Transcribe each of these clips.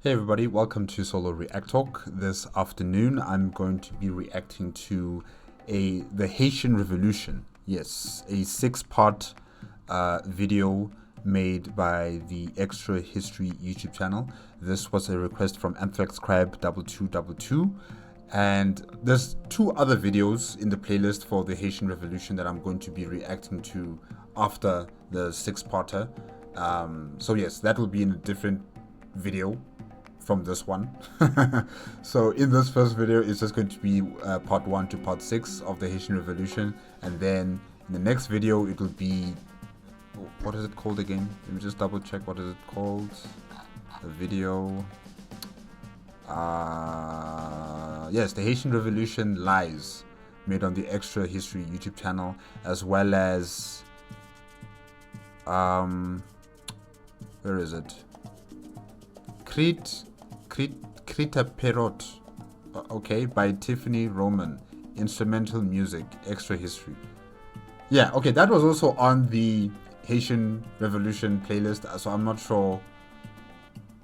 Hey everybody, welcome to Solo ReacTalk. This afternoon I'm going to be reacting to the Haitian Revolution. Yes, a six-part video made by the Extra History YouTube channel. This was a request from Anthrax Crab 2222. And there's two other videos in the playlist for the Haitian Revolution that I'm going to be reacting to after the six-parter. So yes, that will be in a different video from this one. So in this first video, it's just going to be part 1 to part 6 of the Haitian Revolution, and then in the next video it will be, what is it called again? Let me just double check. What is it called? The video. Yes, the Haitian Revolution Lies, made on the Extra History YouTube channel, as well as where is it? Crête-à-Pierrot, okay, by Tiffany, Román, instrumental music, Extra History. Yeah, okay, that was also on the Haitian Revolution playlist, so I'm not sure.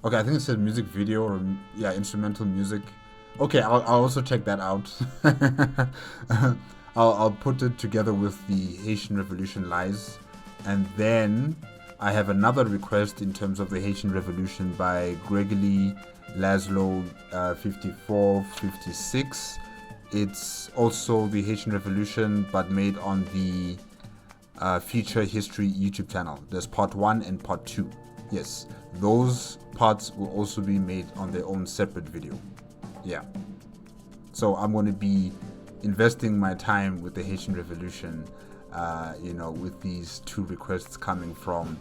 Okay, I think it said music video, or yeah, instrumental music. Okay, I'll also check that out. I'll put it together with the Haitian Revolution Lies, and then I have another request in terms of the Haitian Revolution by Gregory Laszlo 5456. It's also the Haitian Revolution, but made on the Future History YouTube channel. There's part 1 and part 2. Yes, those parts will also be made on their own separate video. Yeah. So I'm going to be investing my time with the Haitian Revolution, with these two requests coming from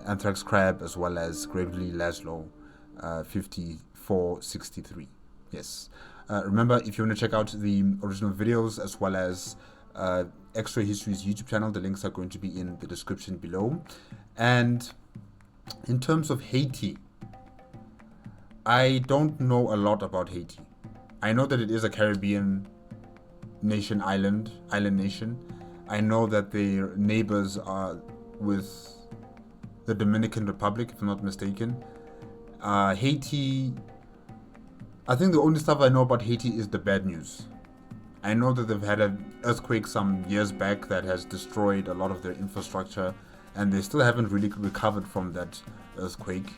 Anthrax Crab as well as Gregory Laszlo 5463. Yes. Remember, if you want to check out the original videos as well as Extra History's YouTube channel, the links are going to be in the description below. And in terms of Haiti, I don't know a lot about Haiti. I know that it is a Caribbean nation, island nation. I know that their neighbors are with the Dominican Republic, if I'm not mistaken. Haiti, I think the only stuff I know about Haiti is the bad news. I know that they've had an earthquake some years back that has destroyed a lot of their infrastructure, and they still haven't really recovered from that earthquake.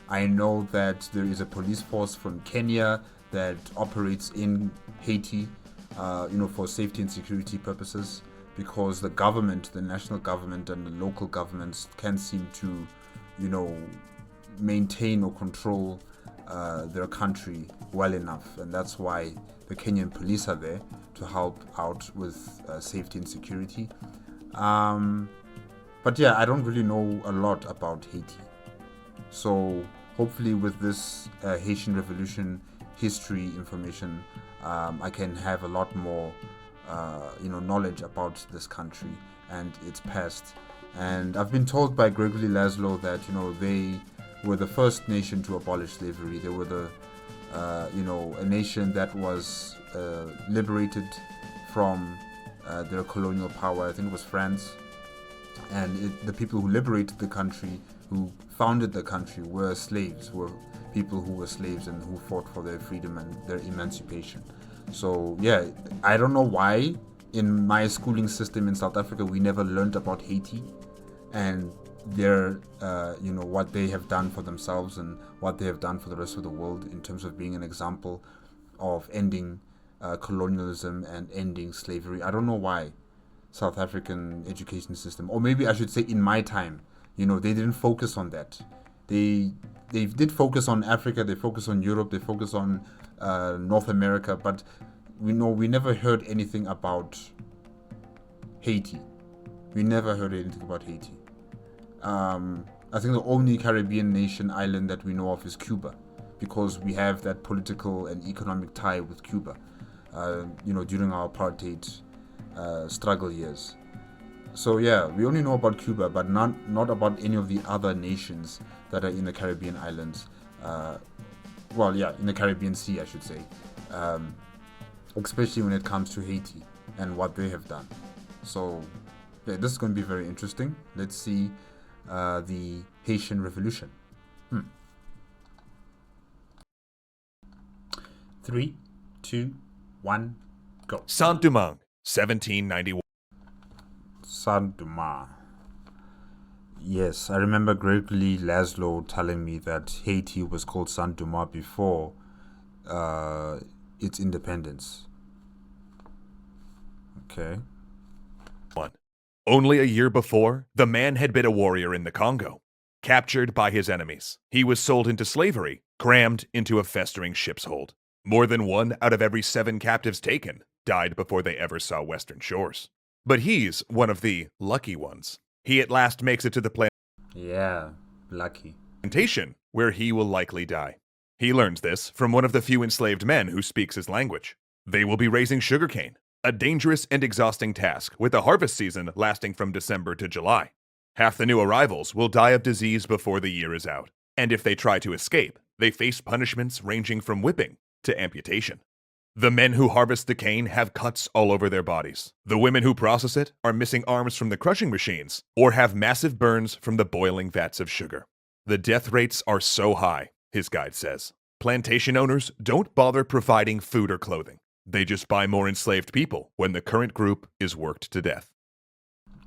I know that there is a police force from Kenya that operates in Haiti, for safety and security purposes, because the government, the national government and the local governments can't seem to, maintain or control their country well enough. And that's why the Kenyan police are there to help out with safety and security. But yeah, I don't really know a lot about Haiti. So hopefully with this Haitian Revolution history information, I can have a lot more knowledge about this country and its past. And I've been told by Gregory Laszlo that they were the first nation to abolish slavery. They were the a nation that was liberated from their colonial power. I think it was France. And the people who liberated the country, who founded the country, were slaves, were people who were slaves and who fought for their freedom and their emancipation. So yeah, I don't know why in my schooling system in South Africa we never learned about Haiti and their what they have done for themselves and what they have done for the rest of the world in terms of being an example of ending colonialism and ending slavery. I don't know why South African education system, or maybe I should say in my time, they didn't focus on that. They did focus on Africa, they focused on Europe, they focused on North America, but we never heard anything about Haiti. We never heard anything about Haiti. I think the only Caribbean nation island that we know of is Cuba, because we have that political and economic tie with Cuba, during our apartheid struggle years. So yeah, we only know about Cuba, but not about any of the other nations that are in the Caribbean islands. In the Caribbean Sea, I should say. Especially when it comes to Haiti and what they have done. So yeah, this is going to be very interesting. Let's see the Haitian Revolution. 3, 2, 1, go. Saint-Domingue, 1791. Saint-Domingue. Yes, I remember Gregory Laszlo telling me that Haiti was called Saint-Domingue before its independence. Okay. Only a year before, the man had been a warrior in the Congo. Captured by his enemies, he was sold into slavery, crammed into a festering ship's hold. More than 1 out of every 7 captives taken died before they ever saw western shores. But he's one of the lucky ones. He at last makes it to the Yeah, lucky. plantation, where he will likely die. He learns this from one of the few enslaved men who speaks his language. They will be raising sugarcane, a dangerous and exhausting task, with a harvest season lasting from December to July. Half the new arrivals will die of disease before the year is out, and if they try to escape, they face punishments ranging from whipping to amputation. The men who harvest the cane have cuts all over their bodies. The women who process it are missing arms from the crushing machines or have massive burns from the boiling vats of sugar. The death rates are so high, his guide says. Plantation owners don't bother providing food or clothing. They just buy more enslaved people when the current group is worked to death.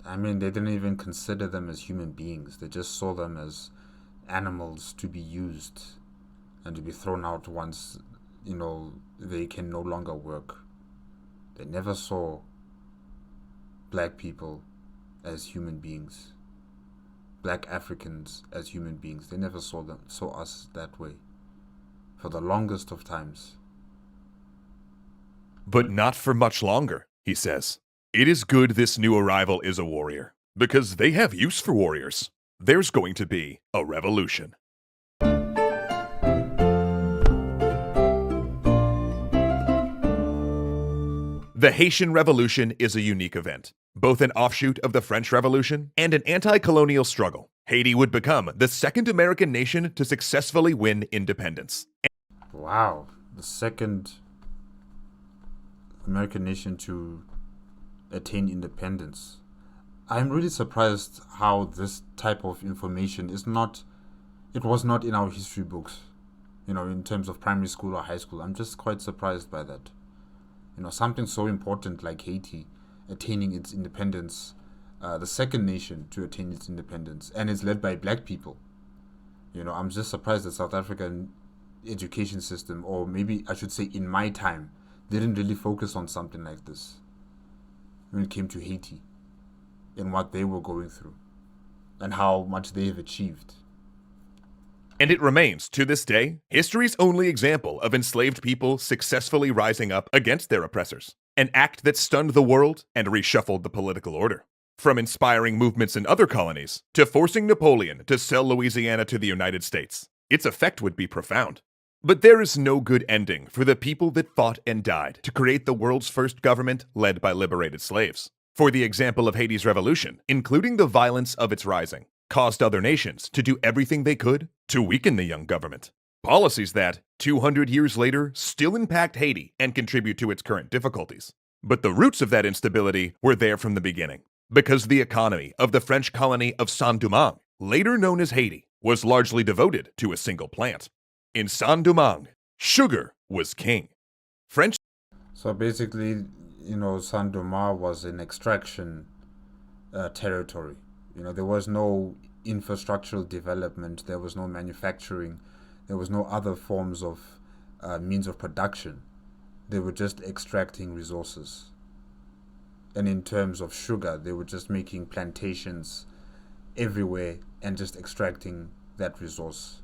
I mean, they didn't even consider them as human beings. They just saw them as animals to be used and to be thrown out once, they can no longer work. They never saw black people as human beings, black Africans as human beings. They never saw us that way for the longest of times. But not for much longer, he says. It is good this new arrival is a warrior, because they have use for warriors. There's going to be a revolution. The Haitian Revolution is a unique event, both an offshoot of the French Revolution and an anti-colonial struggle. Haiti would become the second American nation to successfully win independence. Wow, the second American nation to attain independence. I'm really surprised how this type of information was not in our history books, in terms of primary school or high school. I'm just quite surprised by that. Something so important like Haiti attaining its independence, the second nation to attain its independence, and it's led by black people. I'm just surprised that South African education system, or maybe I should say in my time, didn't really focus on something like this when it came to Haiti and what they were going through and how much they have achieved. And it remains, to this day, history's only example of enslaved people successfully rising up against their oppressors, an act that stunned the world and reshuffled the political order. From inspiring movements in other colonies to forcing Napoleon to sell Louisiana to the United States, its effect would be profound. But there is no good ending for the people that fought and died to create the world's first government led by liberated slaves. For the example of Haiti's revolution, including the violence of its rising, caused other nations to do everything they could to weaken the young government. Policies that, 200 years later, still impact Haiti and contribute to its current difficulties. But the roots of that instability were there from the beginning, because the economy of the French colony of Saint-Domingue, later known as Haiti, was largely devoted to a single plant. In Saint-Domingue, sugar was king. So basically, Saint-Domingue was an extraction territory. There was no infrastructural development, there was no manufacturing, there was no other forms of means of production. They were just extracting resources. And in terms of sugar, they were just making plantations everywhere and just extracting that resource.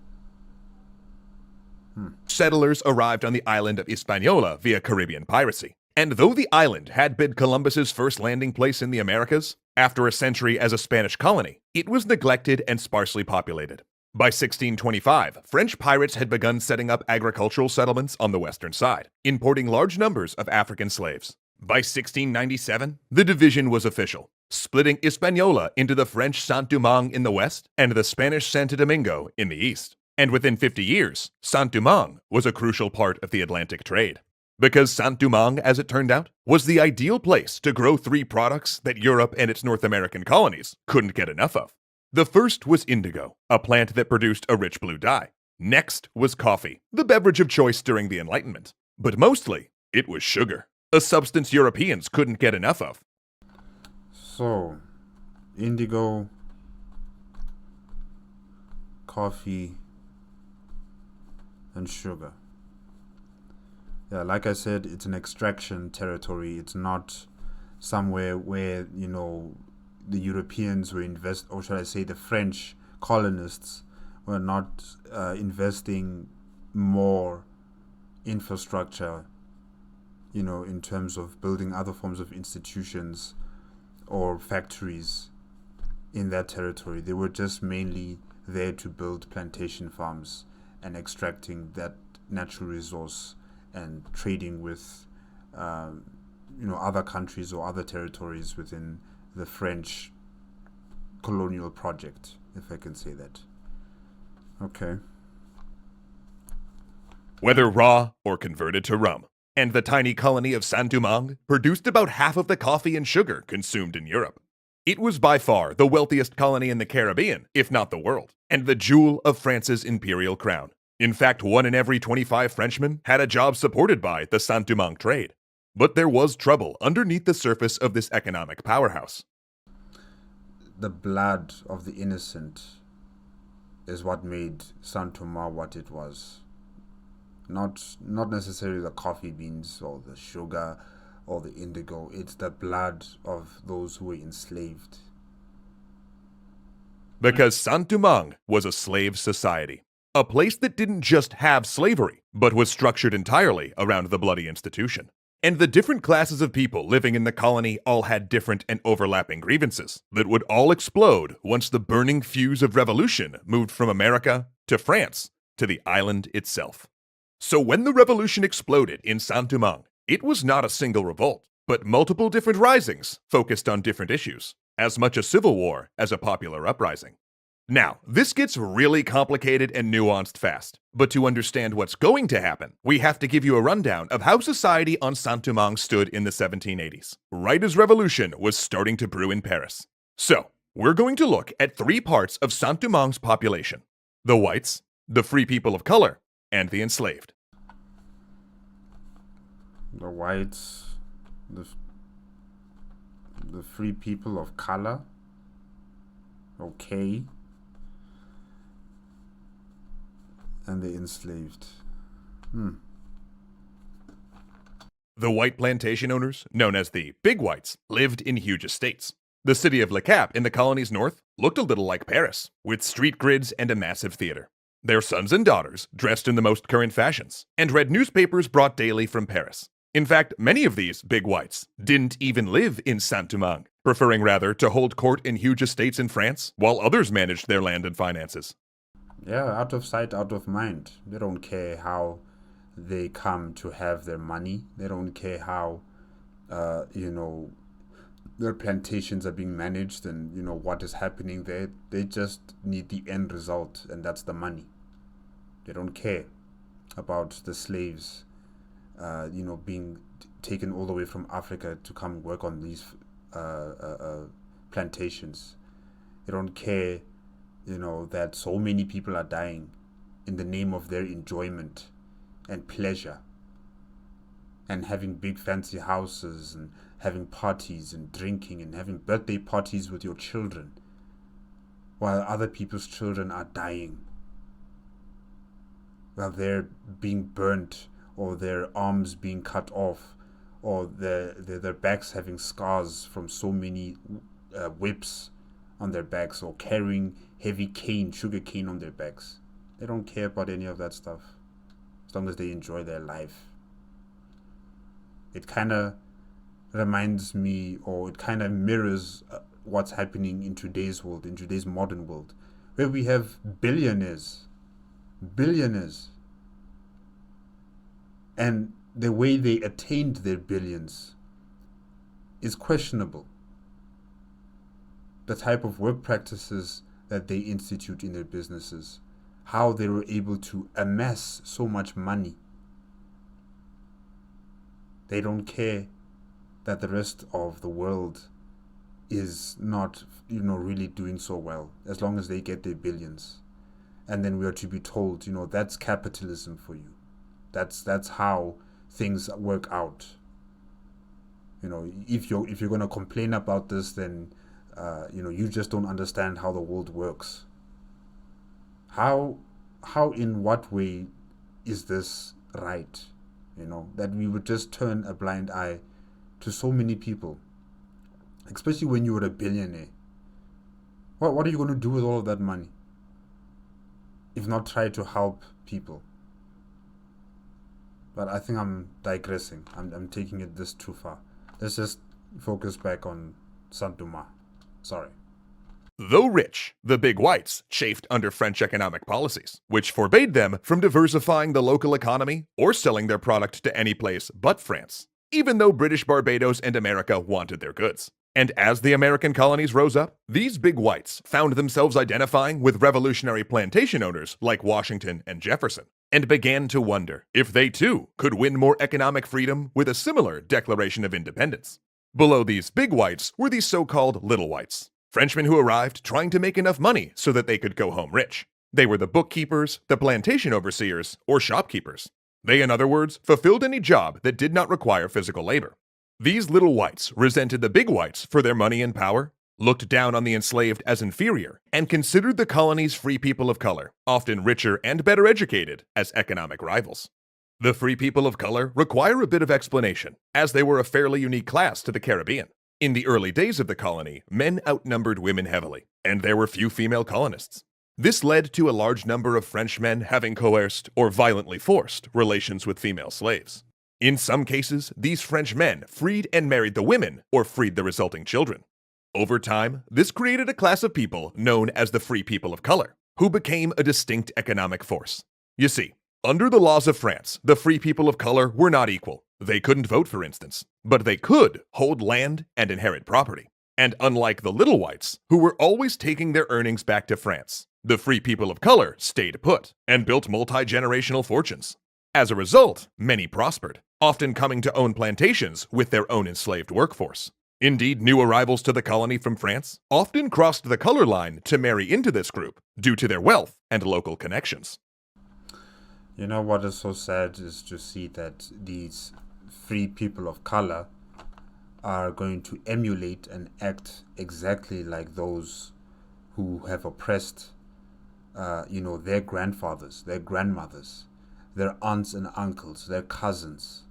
Settlers arrived on the island of Hispaniola via Caribbean piracy. And though the island had been Columbus's first landing place in the Americas, after a century as a Spanish colony, it was neglected and sparsely populated. By 1625, French pirates had begun setting up agricultural settlements on the western side, importing large numbers of African slaves. By 1697, the division was official, splitting Hispaniola into the French Saint-Domingue in the west and the Spanish Santo Domingo in the east. And within 50 years, Saint-Domingue was a crucial part of the Atlantic trade. Because Saint-Domingue, as it turned out, was the ideal place to grow 3 products that Europe and its North American colonies couldn't get enough of. The first was indigo, a plant that produced a rich blue dye. Next was coffee, the beverage of choice during the Enlightenment. But mostly, it was sugar, a substance Europeans couldn't get enough of. So, indigo, coffee, and sugar. Yeah, like I said, it's an extraction territory. It's not somewhere where, the Europeans were or should I say the French colonists were not investing more infrastructure, in terms of building other forms of institutions or factories in that territory. They were just mainly there to build plantation farms and extracting that natural resource and trading with, other countries or other territories within the French colonial project, if I can say that. Okay. Whether raw or converted to rum, and the tiny colony of Saint-Domingue produced about half of the coffee and sugar consumed in Europe. It was by far the wealthiest colony in the Caribbean, if not the world, and the jewel of France's imperial crown. In fact, 1 in every 25 Frenchmen had a job supported by the Saint-Domingue trade. But there was trouble underneath the surface of this economic powerhouse. The blood of the innocent is what made Saint-Domingue what it was. Not necessarily the coffee beans or the sugar or the indigo. It's the blood of those who were enslaved. Because Saint-Domingue was a slave society. A place that didn't just have slavery, but was structured entirely around the bloody institution. And the different classes of people living in the colony all had different and overlapping grievances that would all explode once the burning fuse of revolution moved from America to France to the island itself. So when the revolution exploded in Saint-Domingue, it was not a single revolt, but multiple different risings focused on different issues, as much a civil war as a popular uprising. Now, this gets really complicated and nuanced fast, but to understand what's going to happen, we have to give you a rundown of how society on Saint-Domingue stood in the 1780s, right as revolution was starting to brew in Paris. So, we're going to look at 3 parts of Saint-Domingue's population: the whites, the free people of color, and the enslaved. The whites, the free people of color, okay, and the enslaved. The white plantation owners, known as the Big Whites, lived in huge estates. The city of Le Cap in the colony's north looked a little like Paris, with street grids and a massive theater. Their sons and daughters dressed in the most current fashions, and read newspapers brought daily from Paris. In fact, many of these Big Whites didn't even live in Saint-Domingue, preferring rather to hold court in huge estates in France, while others managed their land and finances. Yeah, out of sight, out of mind. They don't care how they come to have their money. They don't care how, their plantations are being managed and, what is happening there. They just need the end result, and that's the money. They don't care about the slaves, being taken all the way from Africa to come work on these plantations. They don't care, that so many people are dying in the name of their enjoyment and pleasure and having big fancy houses and having parties and drinking and having birthday parties with your children while other people's children are dying, while they're being burnt or their arms being cut off or their backs having scars from so many whips on their backs or carrying heavy sugar cane on their backs. They don't care about any of that stuff as long as they enjoy their life. It kind of reminds me, or it kind of mirrors what's happening in today's world, in today's modern world, where we have billionaires, and the way they attained their billions is questionable. The type of work practices that they institute in their businesses, how they were able to amass so much money. They don't care that the rest of the world is not, really doing so well, as long as they get their billions. And then we are to be told, that's capitalism for you. That's how things work out. If you're going to complain about this, then you just don't understand how the world works. How in what way is this right? That we would just turn a blind eye to so many people, especially when you're a billionaire. What are you going to do with all of that money if not try to help people? But I think I'm digressing. I'm taking it this too far. Let's just focus back on Saint Thomas. Sorry. Though rich, the big whites chafed under French economic policies, which forbade them from diversifying the local economy or selling their product to any place but France, even though British Barbados and America wanted their goods. And as the American colonies rose up, these big whites found themselves identifying with revolutionary plantation owners like Washington and Jefferson, and began to wonder if they too could win more economic freedom with a similar Declaration of Independence. Below these big whites were these so-called little whites, Frenchmen who arrived trying to make enough money so that they could go home rich. They were the bookkeepers, the plantation overseers, or shopkeepers. They, in other words, fulfilled any job that did not require physical labor. These little whites resented the big whites for their money and power, looked down on the enslaved as inferior, and considered the colony's free people of color, often richer and better educated, as economic rivals. The free people of color require a bit of explanation, as they were a fairly unique class to the Caribbean. In the early days of the colony, men outnumbered women heavily, and there were few female colonists. This led to a large number of Frenchmen having coerced or violently forced relations with female slaves. In some cases, these French men freed and married the women or freed the resulting children. Over time, this created a class of people known as the free people of color, who became a distinct economic force. You see, under the laws of France, the free people of color were not equal. They couldn't vote, for instance, but they could hold land and inherit property. And unlike the little whites, who were always taking their earnings back to France, the free people of color stayed put and built multi-generational fortunes. As a result, many prospered, often coming to own plantations with their own enslaved workforce. Indeed, new arrivals to the colony from France often crossed the color line to marry into this group due to their wealth and local connections. What is so sad is to see that these free people of color are going to emulate and act exactly like those who have oppressed, their grandfathers, their grandmothers, their aunts and uncles, their cousins,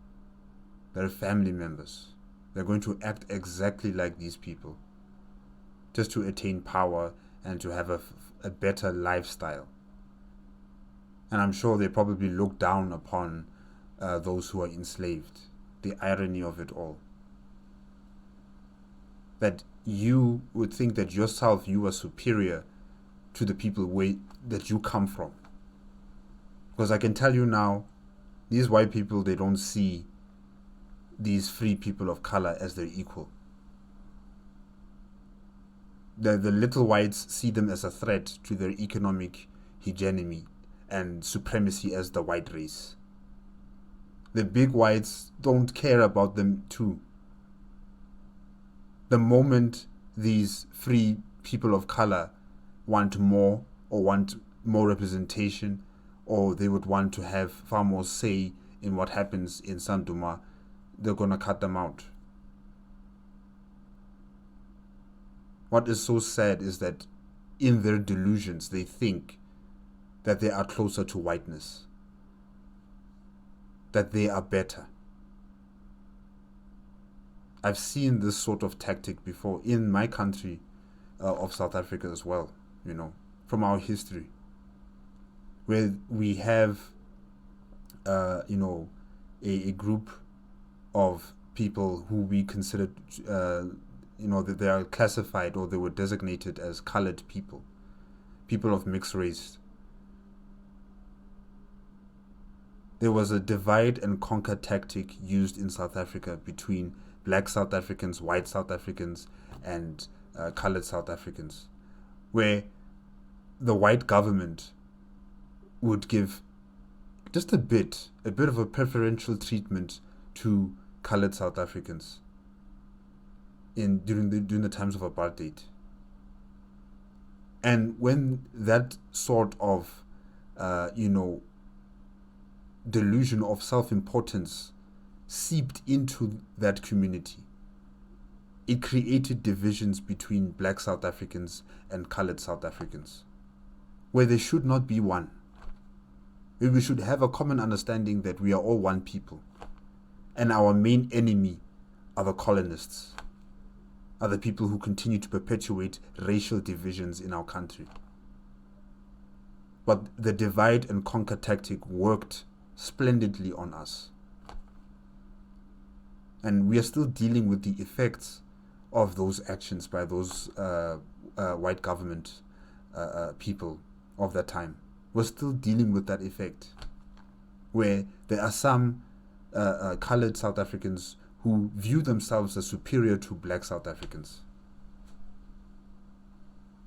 their family members. They're going to act exactly like these people just to attain power and to have a better lifestyle. And I'm sure they probably look down upon those who are enslaved. The irony of it all. That you would think that yourself, you are superior to the people that you come from. Because I can tell you now, these white people, they don't see these free people of color as their equal. The little whites see them as a threat to their economic hegemony and supremacy as the white race. The big whites don't care about them too. The moment these free people of color want more or want more representation, or they would want to have far more say in what happens in Saint Thomas, they're going to cut them out. What is so sad is that in their delusions, they think that they are closer to whiteness, that they are better. I've seen this sort of tactic before in my country of South Africa as well, from our history, where we have, a group of people who we considered, that they are classified or they were designated as colored people of mixed race. There was a divide and conquer tactic used in South Africa between black South Africans, white South Africans, and colored South Africans, where the white government would give just a bit of a preferential treatment to colored South Africans during the times of apartheid. And when that sort of delusion of self-importance seeped into that community. It created divisions between black South Africans and colored South Africans, where there should not be one. Where we should have a common understanding that we are all one people, and our main enemy are the colonists, are the people who continue to perpetuate racial divisions in our country. But the divide and conquer tactic worked splendidly on us. And we are still dealing with the effects of those actions by those white government people of that time. We're still dealing with that effect, where there are some colored South Africans who view themselves as superior to black South Africans.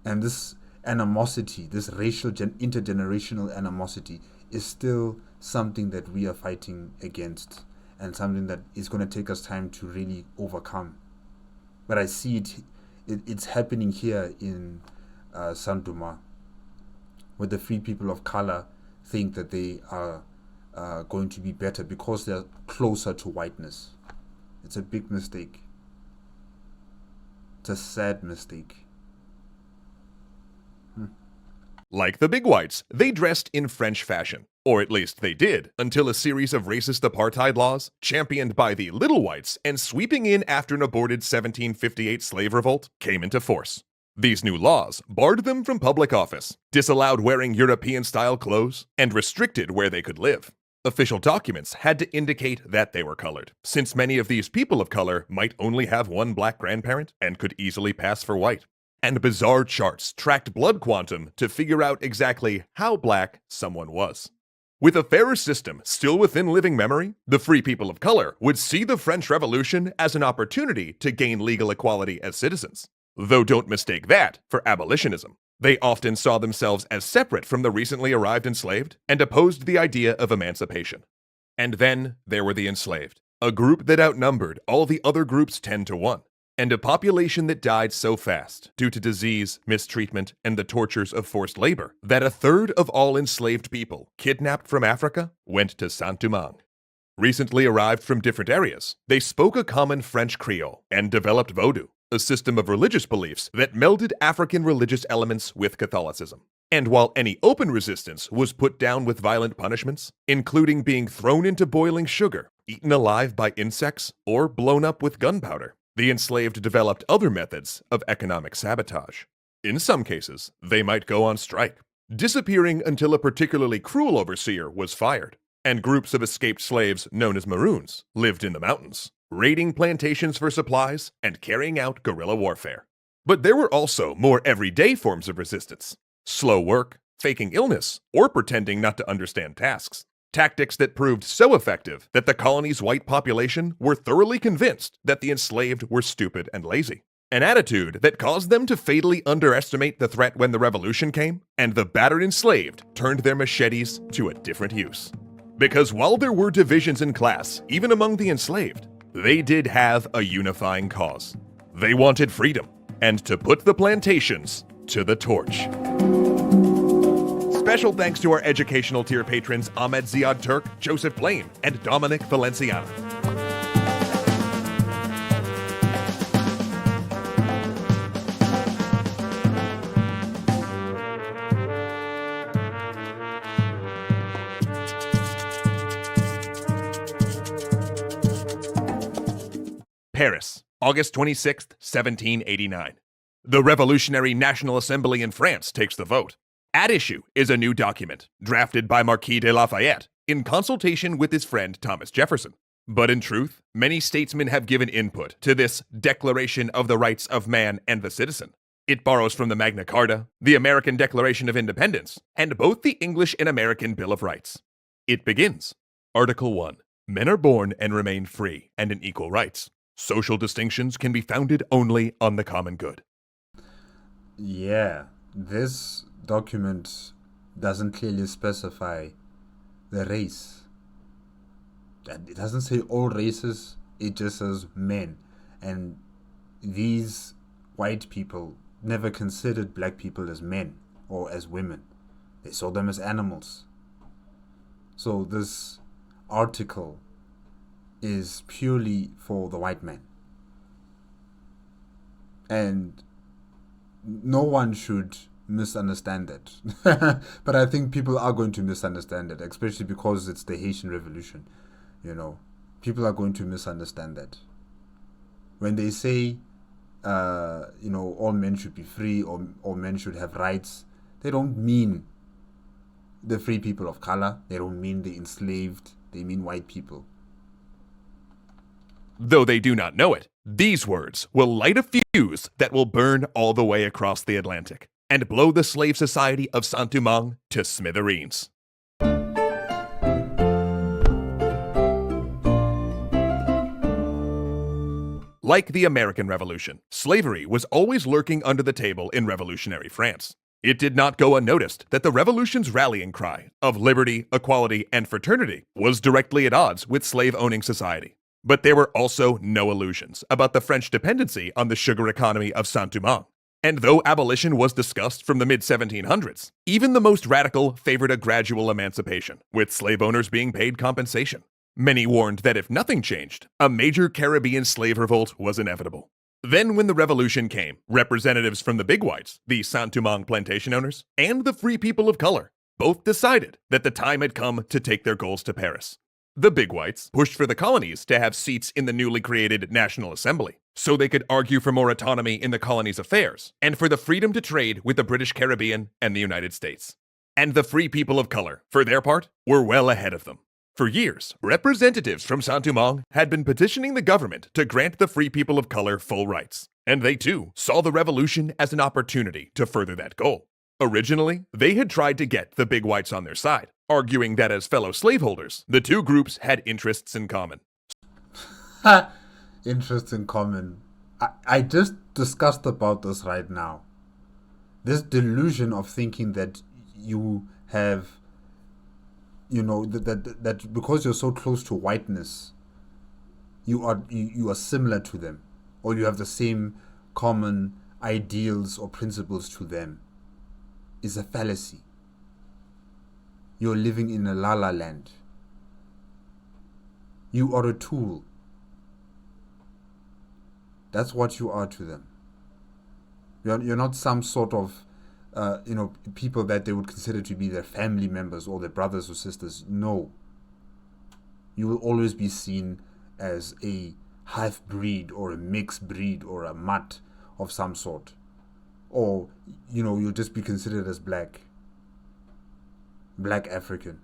And this animosity, this racial intergenerational animosity, is still something that we are fighting against, and something that is going to take us time to really overcome. But I see it's happening here in Sanduma, where the free people of color think that they are going to be better because they're closer to whiteness. It's a big mistake. It's a sad mistake. Like the big whites, they dressed in French fashion. Or at least they did, until a series of racist apartheid laws, championed by the little whites and sweeping in after an aborted 1758 slave revolt, came into force. These new laws barred them from public office, disallowed wearing European-style clothes, and restricted where they could live. Official documents had to indicate that they were colored, since many of these people of color might only have one black grandparent and could easily pass for white. And bizarre charts tracked blood quantum to figure out exactly how black someone was. With a fairer system still within living memory, the free people of color would see the French Revolution as an opportunity to gain legal equality as citizens. Though don't mistake that for abolitionism. They often saw themselves as separate from the recently arrived enslaved and opposed the idea of emancipation. And then there were the enslaved, a group that outnumbered all the other groups 10 to 1. And a population that died so fast due to disease, mistreatment, and the tortures of forced labor that a third of all enslaved people kidnapped from Africa went to Saint-Domingue. Recently arrived from different areas, they spoke a common French Creole and developed Vodou, a system of religious beliefs that melded African religious elements with Catholicism. And while any open resistance was put down with violent punishments, including being thrown into boiling sugar, eaten alive by insects, or blown up with gunpowder, the enslaved developed other methods of economic sabotage. In some cases, they might go on strike, disappearing until a particularly cruel overseer was fired, and groups of escaped slaves known as Maroons lived in the mountains, raiding plantations for supplies and carrying out guerrilla warfare. But there were also more everyday forms of resistance: slow work, faking illness, or pretending not to understand tasks. Tactics that proved so effective that the colony's white population were thoroughly convinced that the enslaved were stupid and lazy. An attitude that caused them to fatally underestimate the threat when the revolution came, and the battered enslaved turned their machetes to a different use. Because while there were divisions in class, even among the enslaved, they did have a unifying cause. They wanted freedom, and to put the plantations to the torch. Special thanks to our educational tier patrons Ahmed Ziad Turk, Joseph Blaine, and Dominic Valenciana. Paris, August 26, 1789. The Revolutionary National Assembly in France takes the vote. At issue is a new document, drafted by Marquis de Lafayette, in consultation with his friend Thomas Jefferson. But in truth, many statesmen have given input to this Declaration of the Rights of Man and the Citizen. It borrows from the Magna Carta, the American Declaration of Independence, and both the English and American Bill of Rights. It begins. Article 1. Men are born and remain free and in equal rights. Social distinctions can be founded only on the common good. Yeah, this document doesn't clearly specify the race. It doesn't say all races, it just says men. And these white people never considered black people as men or as women. They saw them as animals. So this article is purely for the white man. And no one should misunderstand that. But I think people are going to misunderstand it, especially because it's the Haitian Revolution. People are going to misunderstand that. When they say, all men should be free or all men should have rights, they don't mean the free people of color. They don't mean the enslaved. They mean white people. Though they do not know it, these words will light a fuse that will burn all the way across the Atlantic and blow the slave society of Saint-Domingue to smithereens. Like the American Revolution, slavery was always lurking under the table in revolutionary France. It did not go unnoticed that the revolution's rallying cry of liberty, equality, and fraternity was directly at odds with slave-owning society. But there were also no illusions about the French dependency on the sugar economy of Saint-Domingue. And though abolition was discussed from the mid-1700s, even the most radical favored a gradual emancipation, with slave owners being paid compensation. Many warned that if nothing changed, a major Caribbean slave revolt was inevitable. Then when the revolution came, representatives from the big whites, the Saint-Domingue plantation owners, and the free people of color both decided that the time had come to take their goals to Paris. The big whites pushed for the colonies to have seats in the newly created National Assembly, so they could argue for more autonomy in the colonies' affairs, and for the freedom to trade with the British Caribbean and the United States. And the free people of color, for their part, were well ahead of them. For years, representatives from Saint-Domingue had been petitioning the government to grant the free people of color full rights, and they too saw the revolution as an opportunity to further that goal. Originally, they had tried to get the big whites on their side, arguing that as fellow slaveholders, the two groups had interests in common. Interests in common. I just discussed about this right now. This delusion of thinking that you have, that because you're so close to whiteness, you are similar to them, or you have the same common ideals or principles to them, is a fallacy. You're living in a la-la land. You are a tool. That's what you are to them. You're not some sort of people that they would consider to be their family members or their brothers or sisters. No. You will always be seen as a half-breed or a mixed breed or a mutt of some sort. Or, you'll just be considered as black African.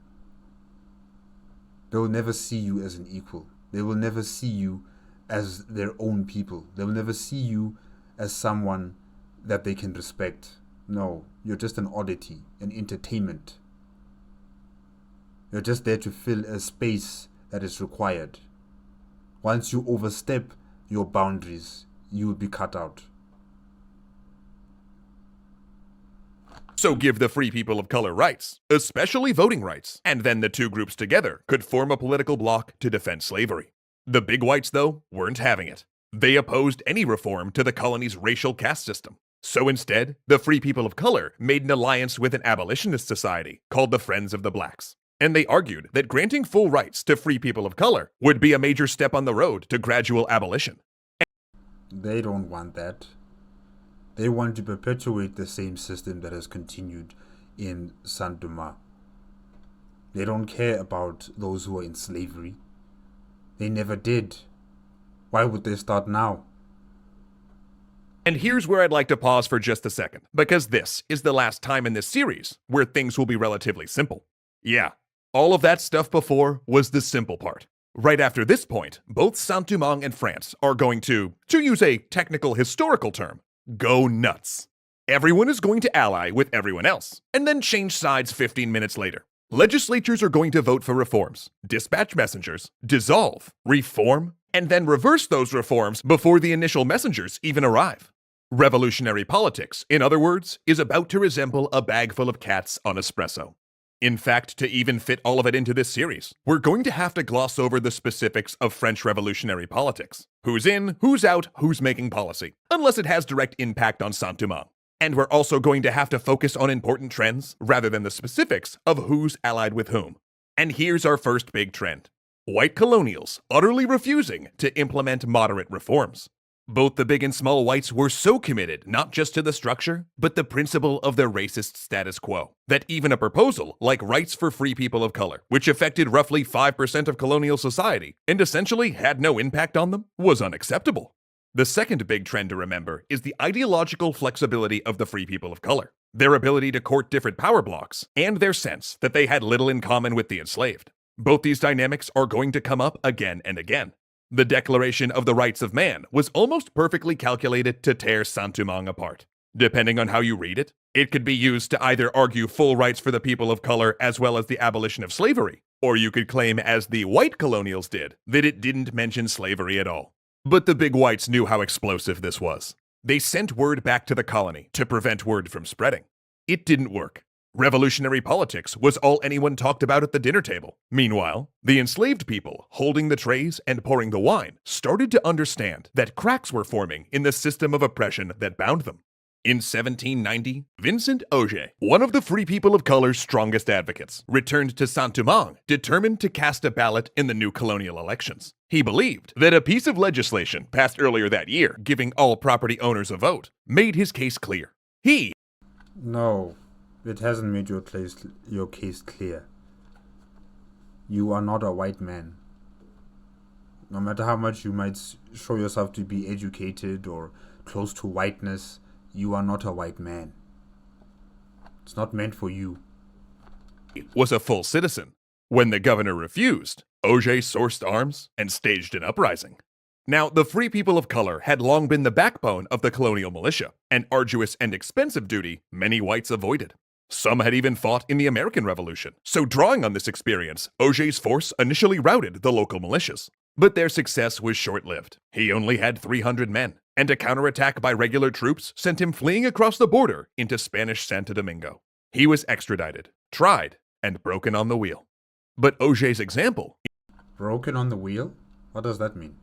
They will never see you as an equal. They will never see you as their own people. They will never see you as someone that they can respect. No, you're just an oddity, an entertainment. You're just there to fill a space that is required. Once you overstep your boundaries, you will be cut out. So give the free people of color rights, especially voting rights, and then the two groups together could form a political bloc to defend slavery. The big whites, though, weren't having it. They opposed any reform to the colony's racial caste system. So instead, the free people of color made an alliance with an abolitionist society called the Friends of the Blacks. And they argued that granting full rights to free people of color would be a major step on the road to gradual abolition. They don't want that. They want to perpetuate the same system that has continued in Saint-Domingue. They don't care about those who are in slavery. They never did. Why would they start now? And here's where I'd like to pause for just a second, because this is the last time in this series where things will be relatively simple. Yeah, all of that stuff before was the simple part. Right after this point, both Saint-Domingue and France are going to use a technical historical term, go nuts. Everyone is going to ally with everyone else, and then change sides 15 minutes later. Legislatures are going to vote for reforms, dispatch messengers, dissolve, reform, and then reverse those reforms before the initial messengers even arrive. Revolutionary politics, in other words, is about to resemble a bag full of cats on espresso. In fact, to even fit all of it into this series, we're going to have to gloss over the specifics of French revolutionary politics. Who's in, who's out, who's making policy, unless it has direct impact on Saint-Domingue. And we're also going to have to focus on important trends rather than the specifics of who's allied with whom. And here's our first big trend. white colonials utterly refusing to implement moderate reforms. Both the big and small whites were so committed not just to the structure, but the principle of their racist status quo, that even a proposal like rights for free people of color, which affected roughly 5% of colonial society and essentially had no impact on them, was unacceptable. The second big trend to remember is the ideological flexibility of the free people of color, their ability to court different power blocks, and their sense that they had little in common with the enslaved. Both these dynamics are going to come up again and again. The Declaration of the Rights of Man was almost perfectly calculated to tear Saint-Domingue apart. Depending on how you read it, it could be used to either argue full rights for the people of color as well as the abolition of slavery, or you could claim, as the white colonials did, that it didn't mention slavery at all. But the big whites knew how explosive this was. They sent word back to the colony to prevent word from spreading. It didn't work. Revolutionary politics was all anyone talked about at the dinner table. Meanwhile, the enslaved people holding the trays and pouring the wine started to understand that cracks were forming in the system of oppression that bound them. In 1790, Vincent Auger, one of the free people of color's strongest advocates, returned to Saint-Domingue determined to cast a ballot in the new colonial elections. He believed that a piece of legislation passed earlier that year, giving all property owners a vote, made his case clear. No, it hasn't made your case clear. You are not a white man. No matter how much you might show yourself to be educated or close to whiteness, you are not a white man. It's not meant for you. Was a full citizen. When the governor refused, Auger sourced arms and staged an uprising. Now, the free people of color had long been the backbone of the colonial militia, an arduous and expensive duty many whites avoided. Some had even fought in the American Revolution, so drawing on this experience, Auger's force initially routed the local militias. But their success was short-lived. He only had 300 men, and a counterattack by regular troops sent him fleeing across the border into Spanish Santo Domingo. He was extradited, tried, and broken on the wheel. But Auger's example Broken on the wheel? What does that mean?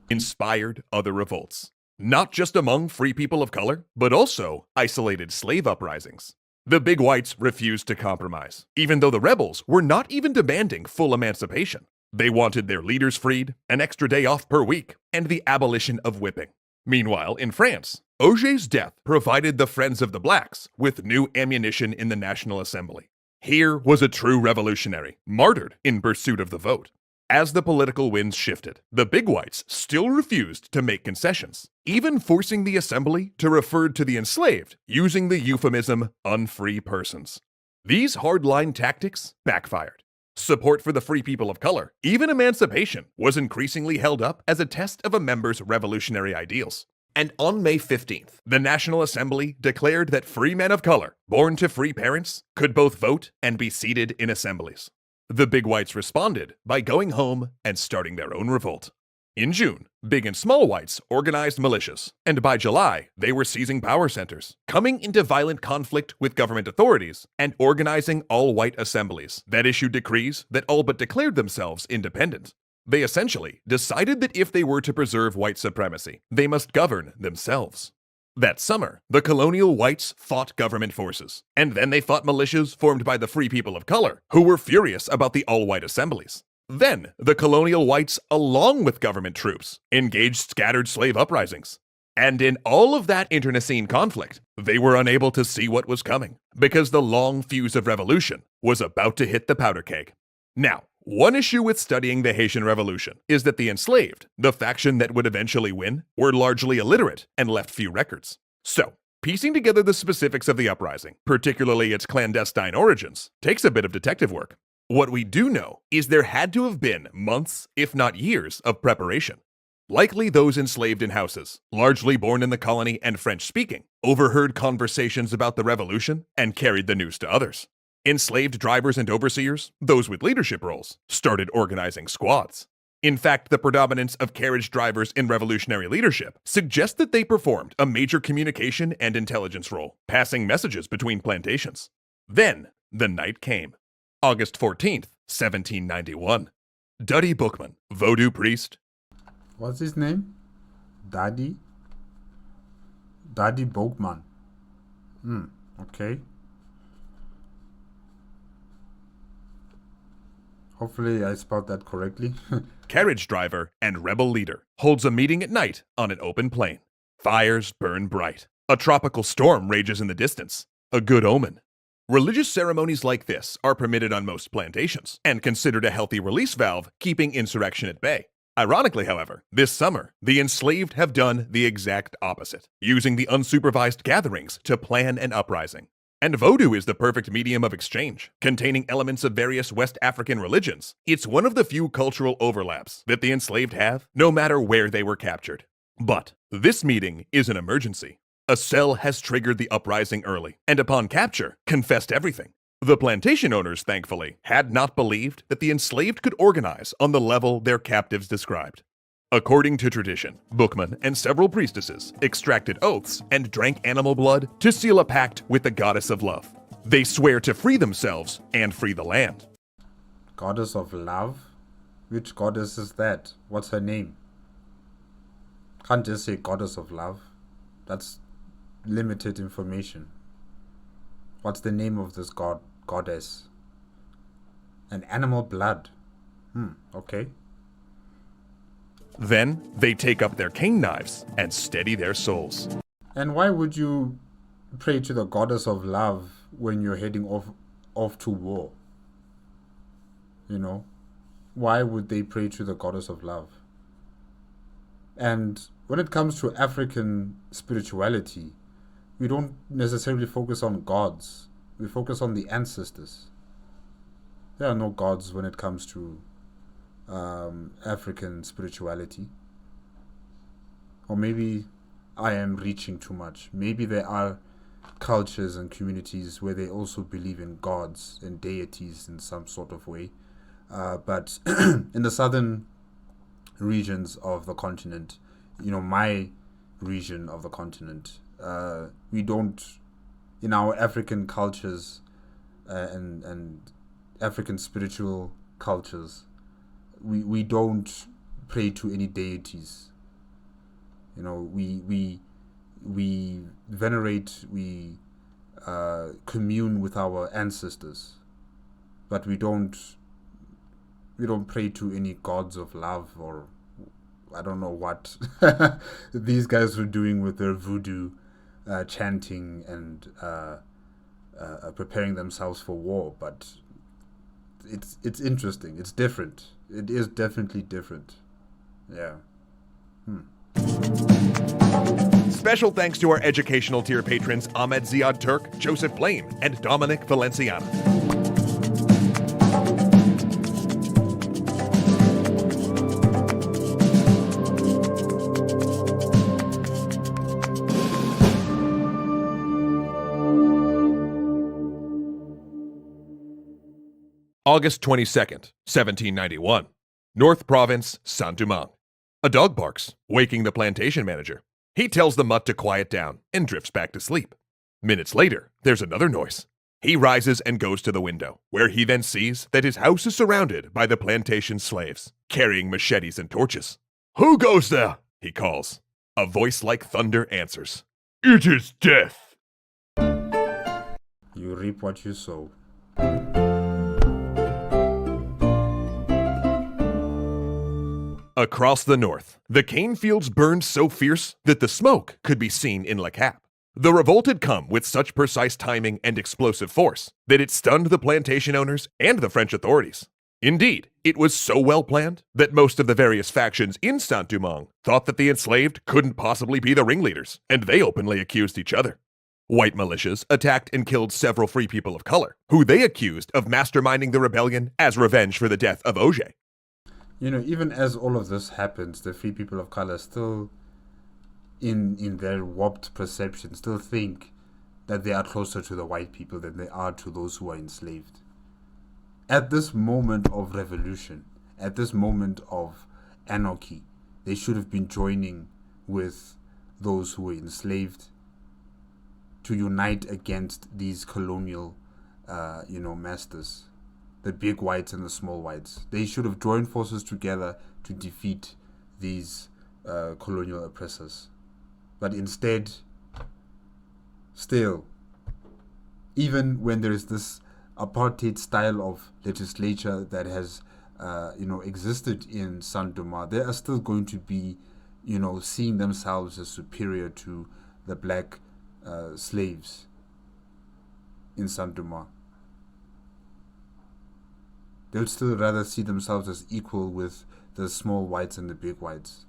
Inspired other revolts, not just among free people of color, but also isolated slave uprisings. The big whites refused to compromise, even though the rebels were not even demanding full emancipation. They wanted their leaders freed, an extra day off per week, and the abolition of whipping. Meanwhile, in France, Auger's death provided the Friends of the Blacks with new ammunition in the National Assembly. Here was a true revolutionary, martyred in pursuit of the vote. As the political winds shifted, the big whites still refused to make concessions, even forcing the assembly to refer to the enslaved using the euphemism unfree persons. These hardline tactics backfired. Support for the free people of color, even emancipation, was increasingly held up as a test of a member's revolutionary ideals. And on May 15th, the National Assembly declared that free men of color, born to free parents, could both vote and be seated in assemblies. The big whites responded by going home and starting their own revolt. In June, big and small whites organized militias, and by July, they were seizing power centers, coming into violent conflict with government authorities, and organizing all-white assemblies that issued decrees that all but declared themselves independent. They essentially decided that if they were to preserve white supremacy, they must govern themselves. That summer, the colonial whites fought government forces, and then they fought militias formed by the free people of color, who were furious about the all-white assemblies. Then, the colonial whites, along with government troops, engaged scattered slave uprisings. And in all of that internecine conflict, they were unable to see what was coming, because the long fuse of revolution was about to hit the powder keg. Now, one issue with studying the Haitian Revolution is that the enslaved, the faction that would eventually win, were largely illiterate and left few records. So, piecing together the specifics of the uprising, particularly its clandestine origins, takes a bit of detective work. What we do know is there had to have been months, if not years, of preparation. Likely those enslaved in houses, largely born in the colony and French-speaking, overheard conversations about the revolution and carried the news to others. Enslaved drivers and overseers, those with leadership roles, started organizing squads. In fact, the predominance of carriage drivers in revolutionary leadership suggests that they performed a major communication and intelligence role, passing messages between plantations. Then, the night came. August 14th, 1791. Duddy Bookman, Vodou priest. What's his name? Daddy? Daddy Bookman. Okay. Hopefully I spelled that correctly. Carriage driver and rebel leader holds a meeting at night on an open plain. Fires burn bright. A tropical storm rages in the distance. A good omen. Religious ceremonies like this are permitted on most plantations and considered a healthy release valve keeping insurrection at bay. Ironically, however, this summer, the enslaved have done the exact opposite, using the unsupervised gatherings to plan an uprising. And voodoo is the perfect medium of exchange, containing elements of various West African religions. It's one of the few cultural overlaps that the enslaved have, no matter where they were captured. But this meeting is an emergency. A cell has triggered the uprising early, and upon capture, confessed everything. The plantation owners, thankfully, had not believed that the enslaved could organize on the level their captives described. According to tradition, bookmen and several priestesses extracted oaths and drank animal blood to seal a pact with the goddess of love. They swear to free themselves and free the land. Goddess of love? Which goddess is that? What's her name? Can't just say goddess of love. That's limited information. What's the name of this goddess? An animal blood. Okay. Then they take up their cane knives and steady their souls. And why would you pray to the goddess of love when you're heading off to war? You know? Why would they pray to the goddess of love? And when it comes to African spirituality, we don't necessarily focus on gods. We focus on the ancestors. There are no gods when it comes to African spirituality. Or maybe I am reaching too much. Maybe there are cultures and communities where they also believe in gods and deities in some sort of way. But in the southern regions of the continent, my region of the continent, we don't, in our African cultures and African spiritual cultures, we don't pray to any deities. We venerate, we commune with our ancestors, but we don't pray to any gods of love, or I don't know what these guys were doing with their voodoo chanting and preparing themselves for war. But it's interesting. It's different. It is definitely different. Yeah. Special thanks to our educational tier patrons Ahmed Ziad Turk, Joseph Blaine, and Dominic Valenciana. August 22nd, 1791. North Province, Saint-Domingue. A dog barks, waking the plantation manager. He tells the mutt to quiet down and drifts back to sleep. Minutes later, there's another noise. He rises and goes to the window, where he then sees that his house is surrounded by the plantation slaves, carrying machetes and torches. "Who goes there?" he calls. A voice like thunder answers, "It is death." You reap what you sow. Across the north, the cane fields burned so fierce that the smoke could be seen in Le Cap. The revolt had come with such precise timing and explosive force that it stunned the plantation owners and the French authorities. Indeed, it was so well planned that most of the various factions in Saint-Domingue thought that the enslaved couldn't possibly be the ringleaders, and they openly accused each other. White militias attacked and killed several free people of color, who they accused of masterminding the rebellion as revenge for the death of Auger. Even as all of this happens, the free people of color still, in their warped perception, still think that they are closer to the white people than they are to those who are enslaved. At this moment of revolution, at this moment of anarchy, they should have been joining with those who were enslaved to unite against these colonial, masters. The big whites and the small whites. They should have joined forces together to defeat these colonial oppressors. But instead, still, even when there is this apartheid style of legislature that has existed in Saint Domingue, they are still going to be seeing themselves as superior to the black slaves in Saint Domingue. They'll still rather see themselves as equal with the small whites and the big whites.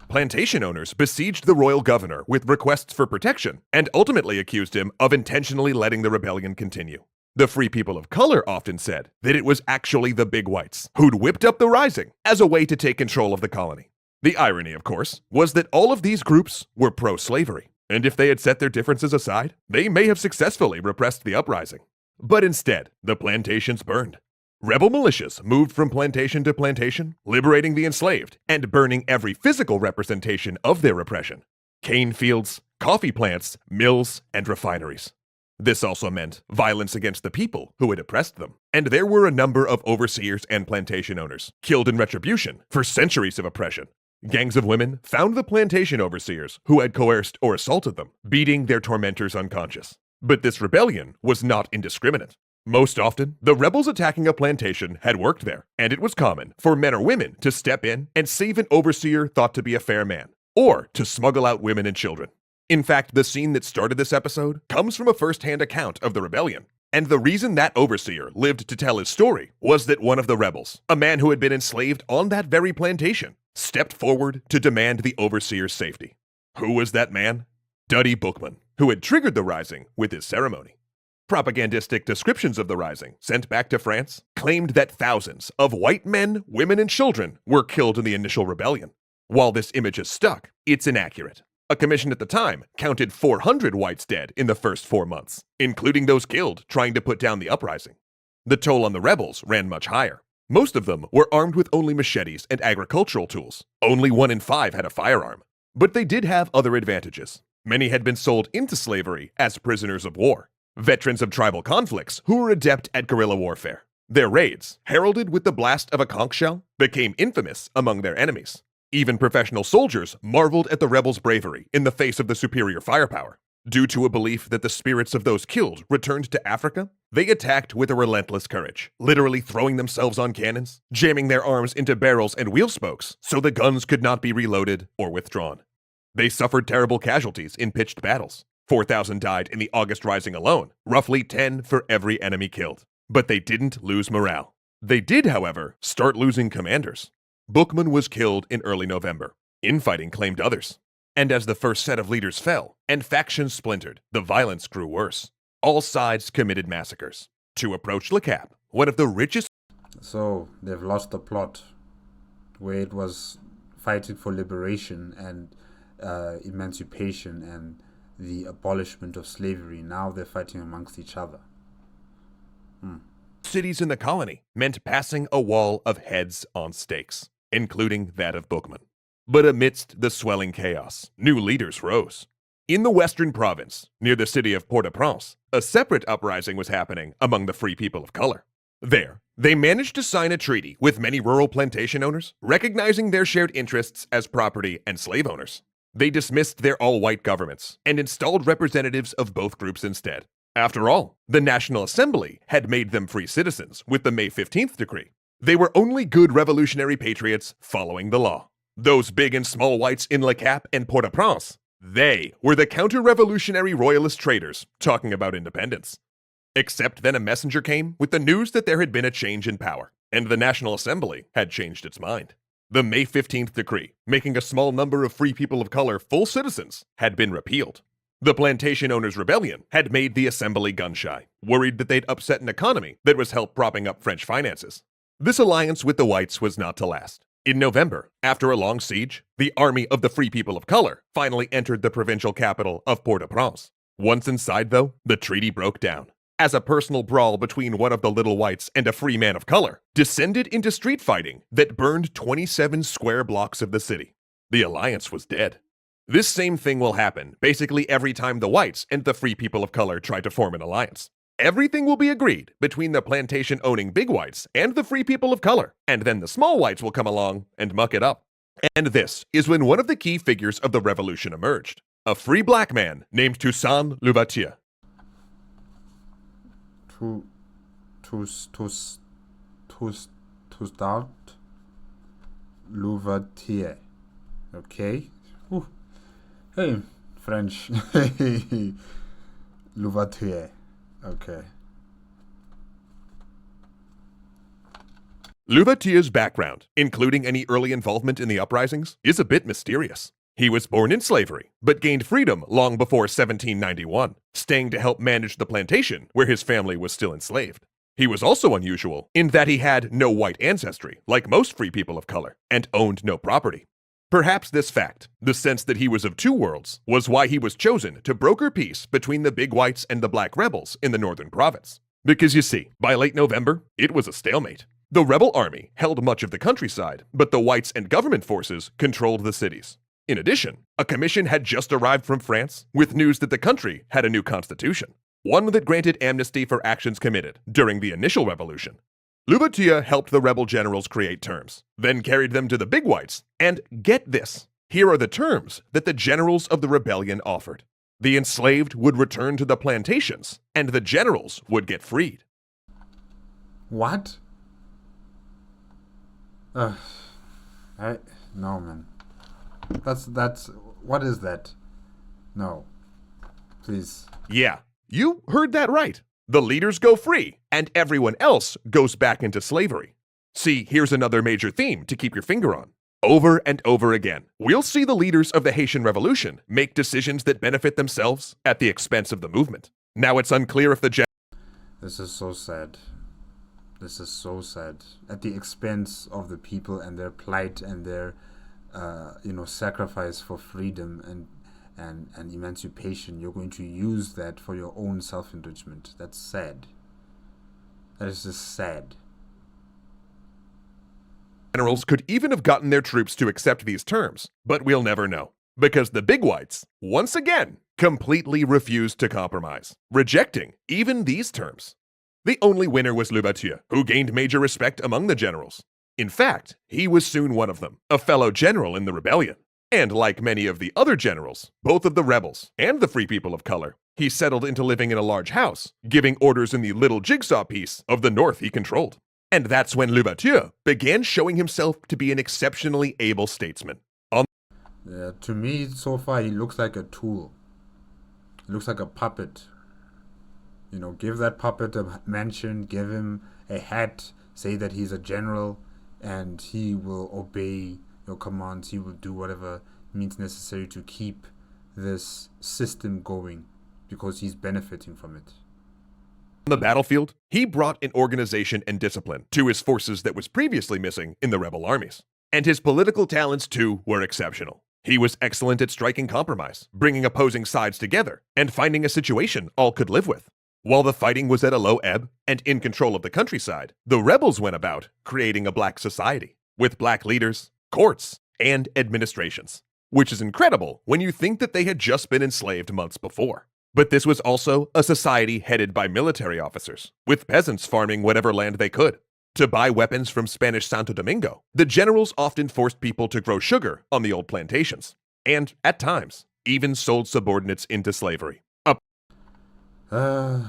Plantation owners besieged the royal governor with requests for protection and ultimately accused him of intentionally letting the rebellion continue. The free people of color often said that it was actually the big whites who'd whipped up the rising as a way to take control of the colony. The irony, of course, was that all of these groups were pro-slavery, and if they had set their differences aside, they may have successfully repressed the uprising. But instead, the plantations burned. Rebel militias moved from plantation to plantation, liberating the enslaved and burning every physical representation of their oppression: cane fields, coffee plants, mills, and refineries. This also meant violence against the people who had oppressed them, and there were a number of overseers and plantation owners killed in retribution for centuries of oppression. Gangs of women found the plantation overseers who had coerced or assaulted them, beating their tormentors unconscious. But this rebellion was not indiscriminate. Most often, the rebels attacking a plantation had worked there, and it was common for men or women to step in and save an overseer thought to be a fair man, or to smuggle out women and children. In fact, the scene that started this episode comes from a first-hand account of the rebellion, and the reason that overseer lived to tell his story was that one of the rebels, a man who had been enslaved on that very plantation, stepped forward to demand the overseer's safety. Who was that man? Duddy Boukman, who had triggered the rising with his ceremony. Propagandistic descriptions of the rising, sent back to France, claimed that thousands of white men, women, and children were killed in the initial rebellion. While this image is stuck, it's inaccurate. A commission at the time counted 400 whites dead in the first 4 months, including those killed trying to put down the uprising. The toll on the rebels ran much higher. Most of them were armed with only machetes and agricultural tools. Only 1 in 5 had a firearm. But they did have other advantages. Many had been sold into slavery as prisoners of war, veterans of tribal conflicts who were adept at guerrilla warfare. Their raids, heralded with the blast of a conch shell, became infamous among their enemies. Even professional soldiers marveled at the rebels' bravery in the face of the superior firepower. Due to a belief that the spirits of those killed returned to Africa, they attacked with a relentless courage, literally throwing themselves on cannons, jamming their arms into barrels and wheel spokes so the guns could not be reloaded or withdrawn. They suffered terrible casualties in pitched battles. 4,000 died in the August Rising alone, roughly 10 for every enemy killed. But they didn't lose morale. They did, however, start losing commanders. Boukman was killed in early November. Infighting claimed others. And as the first set of leaders fell and factions splintered, the violence grew worse. All sides committed massacres. To approach Le Cap, one of the richest... So they've lost the plot, where it was fighting for liberation and emancipation and the abolishment of slavery. Now they're fighting amongst each other. Cities in the colony meant passing a wall of heads on stakes, including that of Boukman. But amidst the swelling chaos, new leaders rose. In the western province, near the city of Port-au-Prince, a separate uprising was happening among the free people of color. There, they managed to sign a treaty with many rural plantation owners, recognizing their shared interests as property and slave owners. They dismissed their all-white governments and installed representatives of both groups instead. After all, the National Assembly had made them free citizens with the May 15th decree. They were only good revolutionary patriots following the law. Those big and small whites in Le Cap and Port-au-Prince, they were the counter-revolutionary royalist traitors talking about independence. Except then a messenger came with the news that there had been a change in power, and the National Assembly had changed its mind. The May 15th decree, making a small number of free people of color full citizens, had been repealed. The plantation owners' rebellion had made the assembly gun-shy, worried that they'd upset an economy that was help propping up French finances. This alliance with the whites was not to last. In November, after a long siege, the army of the free people of color finally entered the provincial capital of Port-au-Prince. Once inside, though, the treaty broke down, as a personal brawl between one of the little whites and a free man of color descended into street fighting that burned 27 square blocks of the city. The alliance was dead. This same thing will happen basically every time the whites and the free people of color try to form an alliance. Everything will be agreed between the plantation-owning big whites and the free people of color, and then the small whites will come along and muck it up. And this is when one of the key figures of the revolution emerged, a free black man named Toussaint Louverture. to to to to to start Louverture. Okay. Ooh. Hey, French. Louverture. Okay. Louverture's background, including any early involvement in the uprisings, is a bit mysterious. He was born in slavery, but gained freedom long before 1791, staying to help manage the plantation where his family was still enslaved. He was also unusual in that he had no white ancestry, like most free people of color, and owned no property. Perhaps this fact, the sense that he was of two worlds, was why he was chosen to broker peace between the big whites and the black rebels in the northern province. Because you see, by late November, it was a stalemate. The rebel army held much of the countryside, but the whites and government forces controlled the cities. In addition, a commission had just arrived from France with news that the country had a new constitution, one that granted amnesty for actions committed during the initial revolution. Louverture helped the rebel generals create terms, then carried them to the big whites, and get this, here are the terms that the generals of the rebellion offered. The enslaved would return to the plantations, and the generals would get freed. What? No, man. That's what is that? No. Please. Yeah, you heard that right. The leaders go free, and everyone else goes back into slavery. See, here's another major theme to keep your finger on. Over and over again, we'll see the leaders of the Haitian Revolution make decisions that benefit themselves at the expense of the movement. Now it's unclear if the This is so sad. This is so sad. At the expense of the people and their plight and their, sacrifice for freedom and emancipation, you're going to use that for your own self-enrichment. That's sad. That is just sad. generals could even have gotten their troops to accept these terms, but we'll never know. Because the big whites, once again, completely refused to compromise, rejecting even these terms. The only winner was Louverture, who gained major respect among the generals. In fact, he was soon one of them, a fellow general in the rebellion. And like many of the other generals, both of the rebels and the free people of color, he settled into living in a large house, giving orders in the little jigsaw piece of the north he controlled. And that's when Louverture began showing himself to be an exceptionally able statesman. To me, so far, he looks like a tool. He looks like a puppet. Give that puppet a mansion, give him a hat, say that he's a general, and he will obey your commands. He will do whatever means necessary to keep this system going because he's benefiting from it. On the battlefield, he brought an organization and discipline to his forces that was previously missing in the rebel armies. And his political talents, too, were exceptional. He was excellent at striking compromise, bringing opposing sides together, and finding a situation all could live with. While the fighting was at a low ebb and in control of the countryside, the rebels went about creating a black society, with black leaders, courts, and administrations. Which is incredible when you think that they had just been enslaved months before. But this was also a society headed by military officers, with peasants farming whatever land they could. To buy weapons from Spanish Santo Domingo, the generals often forced people to grow sugar on the old plantations, and, at times, even sold subordinates into slavery. A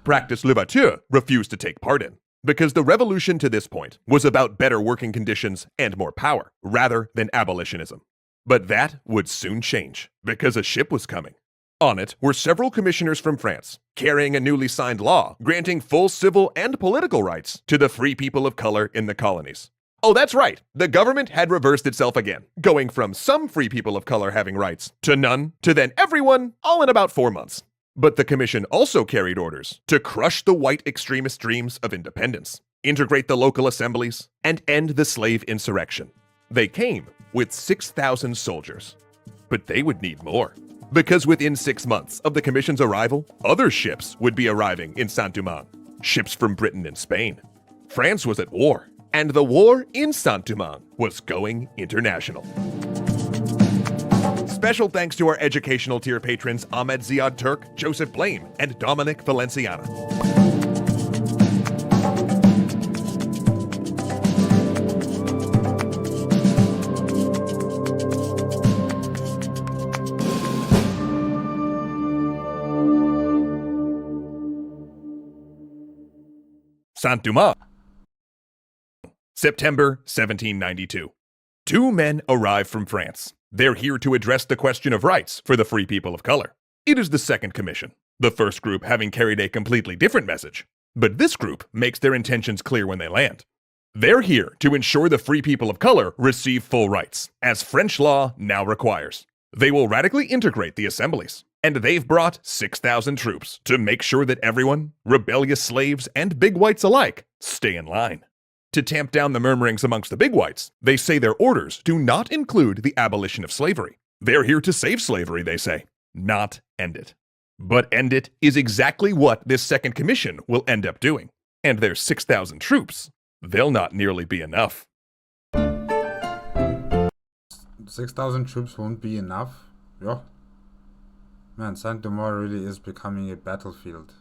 practice Louverture refused to take part in, because the revolution to this point was about better working conditions and more power, rather than abolitionism. But that would soon change, because a ship was coming. On it were several commissioners from France, carrying a newly signed law granting full civil and political rights to the free people of color in the colonies. Oh, that's right, the government had reversed itself again, going from some free people of color having rights to none, to then everyone, all in about 4 months. But the commission also carried orders to crush the white extremist dreams of independence, integrate the local assemblies, and end the slave insurrection. They came with 6,000 soldiers, but they would need more. Because within 6 months of the commission's arrival, other ships would be arriving in Saint-Domingue, ships from Britain and Spain. France was at war, and the war in Saint-Domingue was going international. Special thanks to our educational tier patrons Ahmed Ziad Turk, Joseph Blame, and Dominic Valenciana. Saint-Dumas. September 1792. Two men arrive from France. They're here to address the question of rights for the free people of color. It is the second commission, the first group having carried a completely different message. But this group makes their intentions clear when they land. They're here to ensure the free people of color receive full rights, as French law now requires. They will radically integrate the assemblies, and they've brought 6,000 troops to make sure that everyone, rebellious slaves and big whites alike, stay in line. To tamp down the murmurings amongst the big whites, they say their orders do not include the abolition of slavery. They're here to save slavery, they say, not end it. But end it is exactly what this second commission will end up doing. And their 6,000 troops, they'll not nearly be enough. 6,000 troops won't be enough? Yeah. Man, Saint-Dumas really is becoming a battlefield.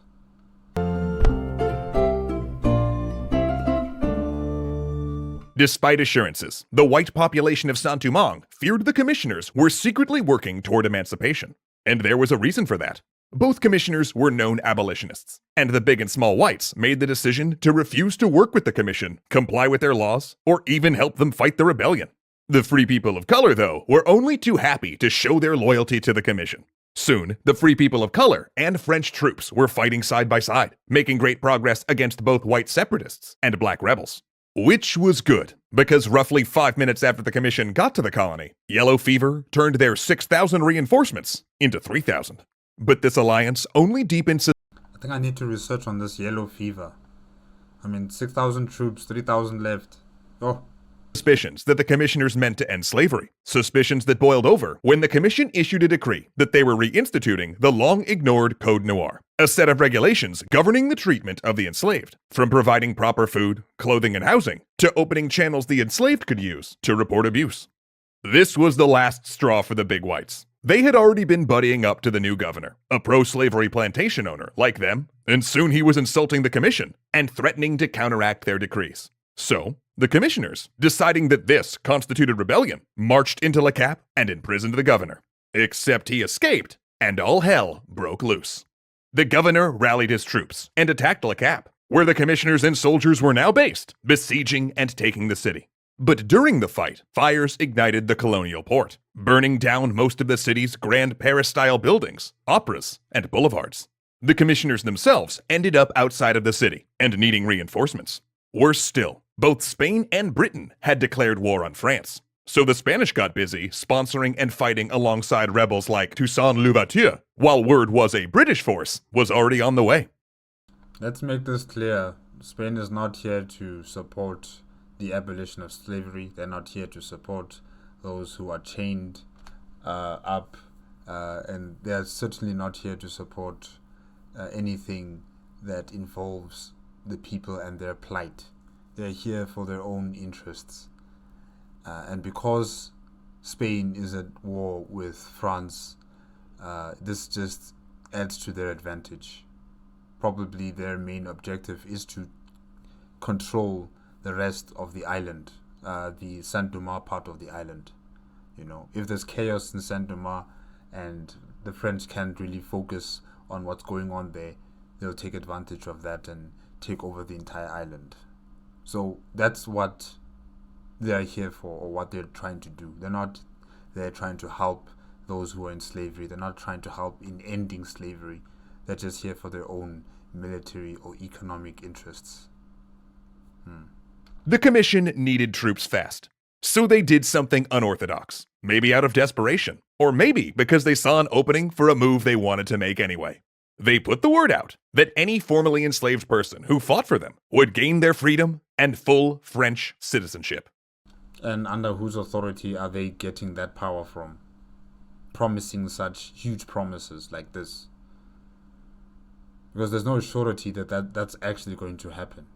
Despite assurances, the white population of Saint-Dumas feared the commissioners were secretly working toward emancipation. And there was a reason for that. Both commissioners were known abolitionists, and the big and small whites made the decision to refuse to work with the commission, comply with their laws, or even help them fight the rebellion. The free people of color, though, were only too happy to show their loyalty to the commission. Soon, the free people of color and French troops were fighting side by side, making great progress against both white separatists and black rebels. Which was good, because roughly 5 minutes after the commission got to the colony, yellow fever turned their 6,000 reinforcements into 3,000. But this alliance only deepened. I think I need to research on this yellow fever. I mean, 6,000 troops, 3,000 left. Oh. Suspicions that the commissioners meant to end slavery. Suspicions that boiled over when the commission issued a decree that they were reinstituting the long-ignored Code Noir, a set of regulations governing the treatment of the enslaved, from providing proper food, clothing, and housing, to opening channels the enslaved could use to report abuse. This was the last straw for the big whites. They had already been buddying up to the new governor, a pro-slavery plantation owner like them, and soon he was insulting the commission and threatening to counteract their decrees. So, the commissioners, deciding that this constituted rebellion, marched into Le Cap and imprisoned the governor. Except he escaped, and all hell broke loose. The governor rallied his troops and attacked Le Cap, where the commissioners and soldiers were now based, besieging and taking the city. But during the fight, fires ignited the colonial port, burning down most of the city's grand Paris-style buildings, operas, and boulevards. The commissioners themselves ended up outside of the city and needing reinforcements. Worse still, both Spain and Britain had declared war on France, so the Spanish got busy sponsoring and fighting alongside rebels like Toussaint Louverture, while word was a British force was already on the way. Let's make this clear. Spain is not here to support the abolition of slavery. They're not here to support those who are chained up, and they're certainly not here to support anything that involves the people and their plight. They're here for their own interests. And because Spain is at war with France, this just adds to their advantage. Probably their main objective is to control the rest of the island, the Saint-Dumas part of the island. You know, if there's chaos in Saint-Dumas and the French can't really focus on what's going on there, they'll take advantage of that and take over the entire island. So that's what they're here for, or what they're trying to do. They're not there trying to help those who are in slavery. They're not trying to help in ending slavery. They're just here for their own military or economic interests. The commission needed troops fast, so they did something unorthodox, maybe out of desperation, or maybe because they saw an opening for a move they wanted to make anyway. They put the word out that any formerly enslaved person who fought for them would gain their freedom and full French citizenship. And under whose authority are they getting that power from? Promising such huge promises like this. Because there's no surety that that's actually going to happen.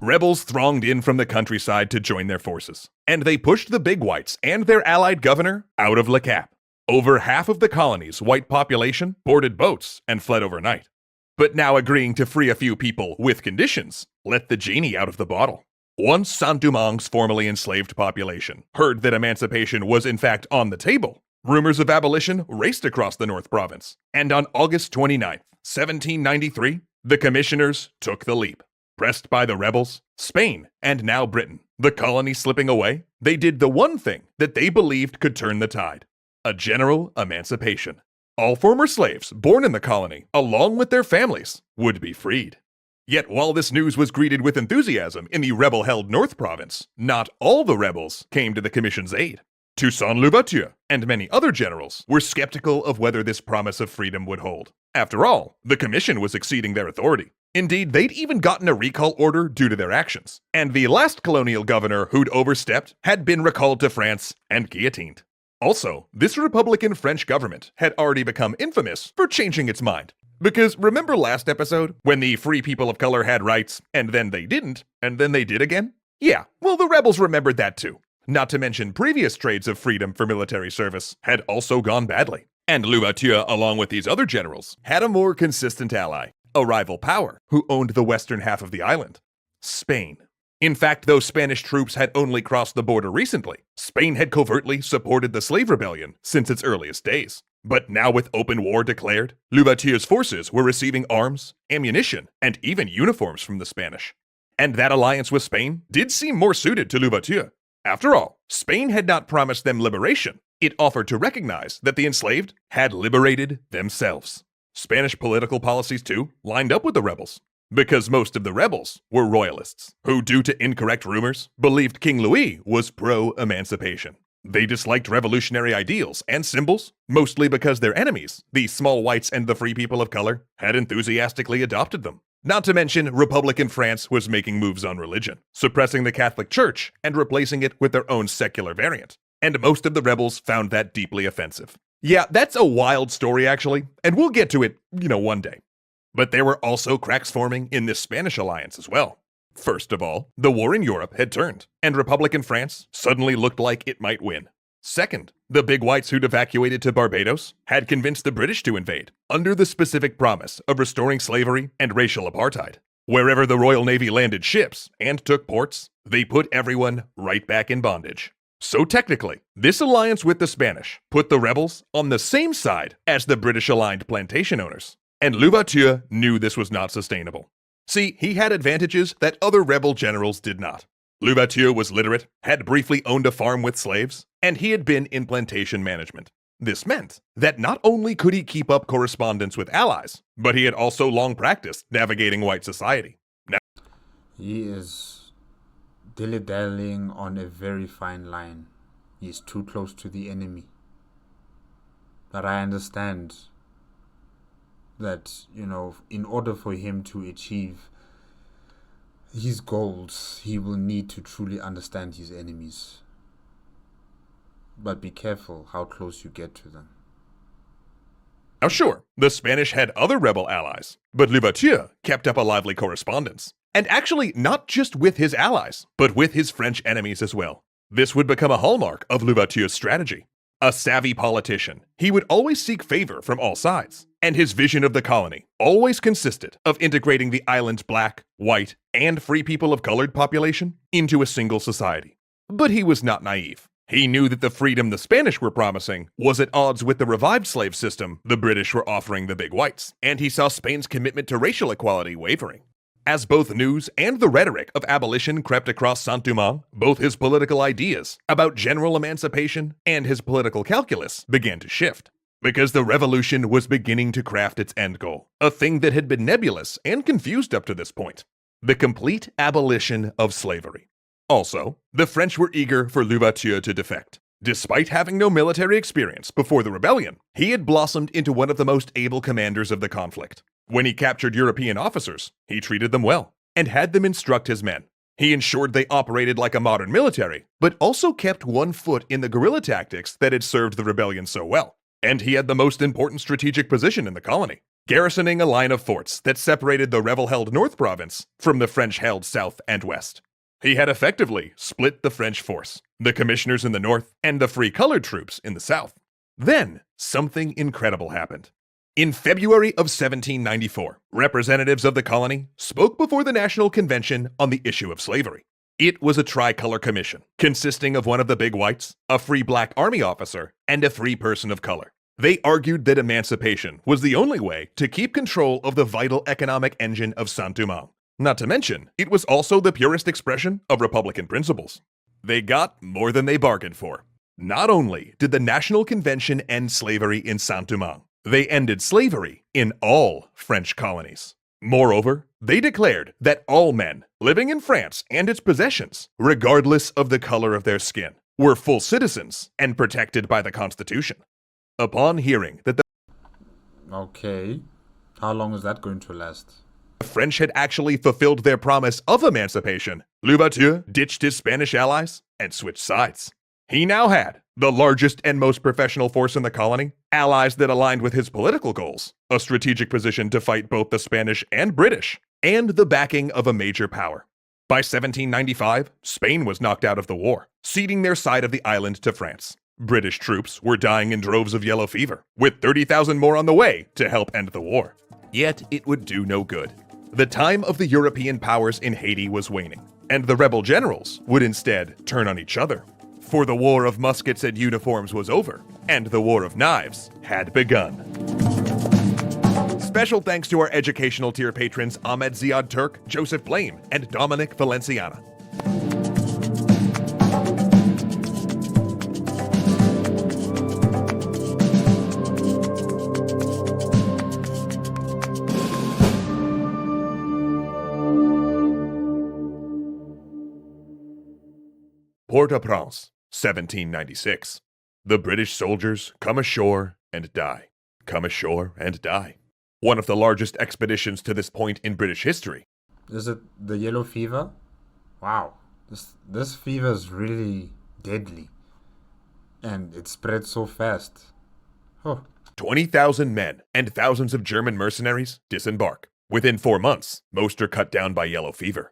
Rebels thronged in from the countryside to join their forces, and they pushed the big whites and their allied governor out of Le Cap. Over half of the colony's white population boarded boats and fled overnight. But now agreeing to free a few people with conditions let the genie out of the bottle. Once Saint-Dumas' formerly enslaved population heard that emancipation was in fact on the table, rumors of abolition raced across the North Province, and on August 29, 1793, The commissioners took the leap. Pressed by the rebels, Spain, and now Britain, the colony slipping away, they did the one thing that they believed could turn the tide: a general emancipation. All former slaves born in the colony, along with their families, would be freed. Yet while this news was greeted with enthusiasm in the rebel-held North Province, not all the rebels came to the Commission's aid. Toussaint Louverture and many other generals were skeptical of whether this promise of freedom would hold. After all, the Commission was exceeding their authority. Indeed, they'd even gotten a recall order due to their actions, and the last colonial governor who'd overstepped had been recalled to France and guillotined. Also, this Republican French government had already become infamous for changing its mind. Because remember last episode, when the free people of color had rights, and then they didn't, and then they did again? Yeah, well, the rebels remembered that too. Not to mention previous trades of freedom for military service had also gone badly. And Louverture, along with these other generals, had a more consistent ally, a rival power, who owned the western half of the island: Spain. In fact, though Spanish troops had only crossed the border recently, Spain had covertly supported the slave rebellion since its earliest days. But now with open war declared, Louverture's forces were receiving arms, ammunition, and even uniforms from the Spanish. And that alliance with Spain did seem more suited to Louverture. After all, Spain had not promised them liberation. It offered to recognize that the enslaved had liberated themselves. Spanish political policies, too, lined up with the rebels, because most of the rebels were royalists, who, due to incorrect rumors, believed King Louis was pro-emancipation. They disliked revolutionary ideals and symbols, mostly because their enemies, the small whites and the free people of color, had enthusiastically adopted them. Not to mention, Republican France was making moves on religion, suppressing the Catholic Church and replacing it with their own secular variant. And most of the rebels found that deeply offensive. Yeah, that's a wild story actually, and we'll get to it, one day. But there were also cracks forming in this Spanish alliance as well. First of all, the war in Europe had turned, and Republican France suddenly looked like it might win. Second, the big whites who'd evacuated to Barbados had convinced the British to invade, under the specific promise of restoring slavery and racial apartheid. Wherever the Royal Navy landed ships and took ports, they put everyone right back in bondage. So technically, this alliance with the Spanish put the rebels on the same side as the British-aligned plantation owners. And Louverture knew this was not sustainable. See, he had advantages that other rebel generals did not. Louverture was literate, had briefly owned a farm with slaves, and he had been in plantation management. This meant that not only could he keep up correspondence with allies, but he had also long practiced navigating white society. He is dilly-dallying on a very fine line. He is too close to the enemy. But I understand that, in order for him to achieve his goals, he will need to truly understand his enemies. But be careful how close you get to them. Now sure, the Spanish had other rebel allies, but Louverture kept up a lively correspondence. And actually not just with his allies, but with his French enemies as well. This would become a hallmark of Louverture's strategy. A savvy politician, he would always seek favor from all sides, and his vision of the colony always consisted of integrating the island's black, white, and free people of colored population into a single society. But he was not naive. He knew that the freedom the Spanish were promising was at odds with the revived slave system the British were offering the big whites, and he saw Spain's commitment to racial equality wavering. As both news and the rhetoric of abolition crept across Saint-Domingue, both his political ideas about general emancipation and his political calculus began to shift. Because the revolution was beginning to craft its end goal, a thing that had been nebulous and confused up to this point: the complete abolition of slavery. Also, the French were eager for Louverture to defect. Despite having no military experience before the rebellion, he had blossomed into one of the most able commanders of the conflict. When he captured European officers, he treated them well, and had them instruct his men. He ensured they operated like a modern military, but also kept one foot in the guerrilla tactics that had served the rebellion so well. And he had the most important strategic position in the colony, garrisoning a line of forts that separated the rebel-held North Province from the French-held South and West. He had effectively split the French force, the commissioners in the north and the free-colored troops in the south. Then, something incredible happened. In February of 1794, representatives of the colony spoke before the National Convention on the issue of slavery. It was a tricolor commission, consisting of one of the big whites, a free black army officer, and a free person of color. They argued that emancipation was the only way to keep control of the vital economic engine of Saint-Domingue. Not to mention, it was also the purest expression of Republican principles. They got more than they bargained for. Not only did the National Convention end slavery in Saint-Domingue, they ended slavery in all French colonies. Moreover, they declared that all men living in France and its possessions, regardless of the color of their skin, were full citizens and protected by the Constitution. Upon hearing that the Okay. How long is that going to last? French had actually fulfilled their promise of emancipation, Louverture ditched his Spanish allies and switched sides. He now had the largest and most professional force in the colony, allies that aligned with his political goals, a strategic position to fight both the Spanish and British, and the backing of a major power. By 1795, Spain was knocked out of the war, ceding their side of the island to France. British troops were dying in droves of yellow fever, with 30,000 more on the way to help end the war. Yet it would do no good. The time of the European powers in Haiti was waning, and the rebel generals would instead turn on each other. For the war of muskets and uniforms was over, and the war of knives had begun. Special thanks to our educational tier patrons Ahmed Ziad Turk, Joseph Blame, and Dominic Valenciana. Port-au-Prince, 1796. The British soldiers come ashore and die. Come ashore and die. One of the largest expeditions to this point in British history. Is it the yellow fever? Wow. This fever is really deadly. And it spread so fast. Oh. 20,000 men and thousands of German mercenaries disembark. Within 4 months, most are cut down by yellow fever.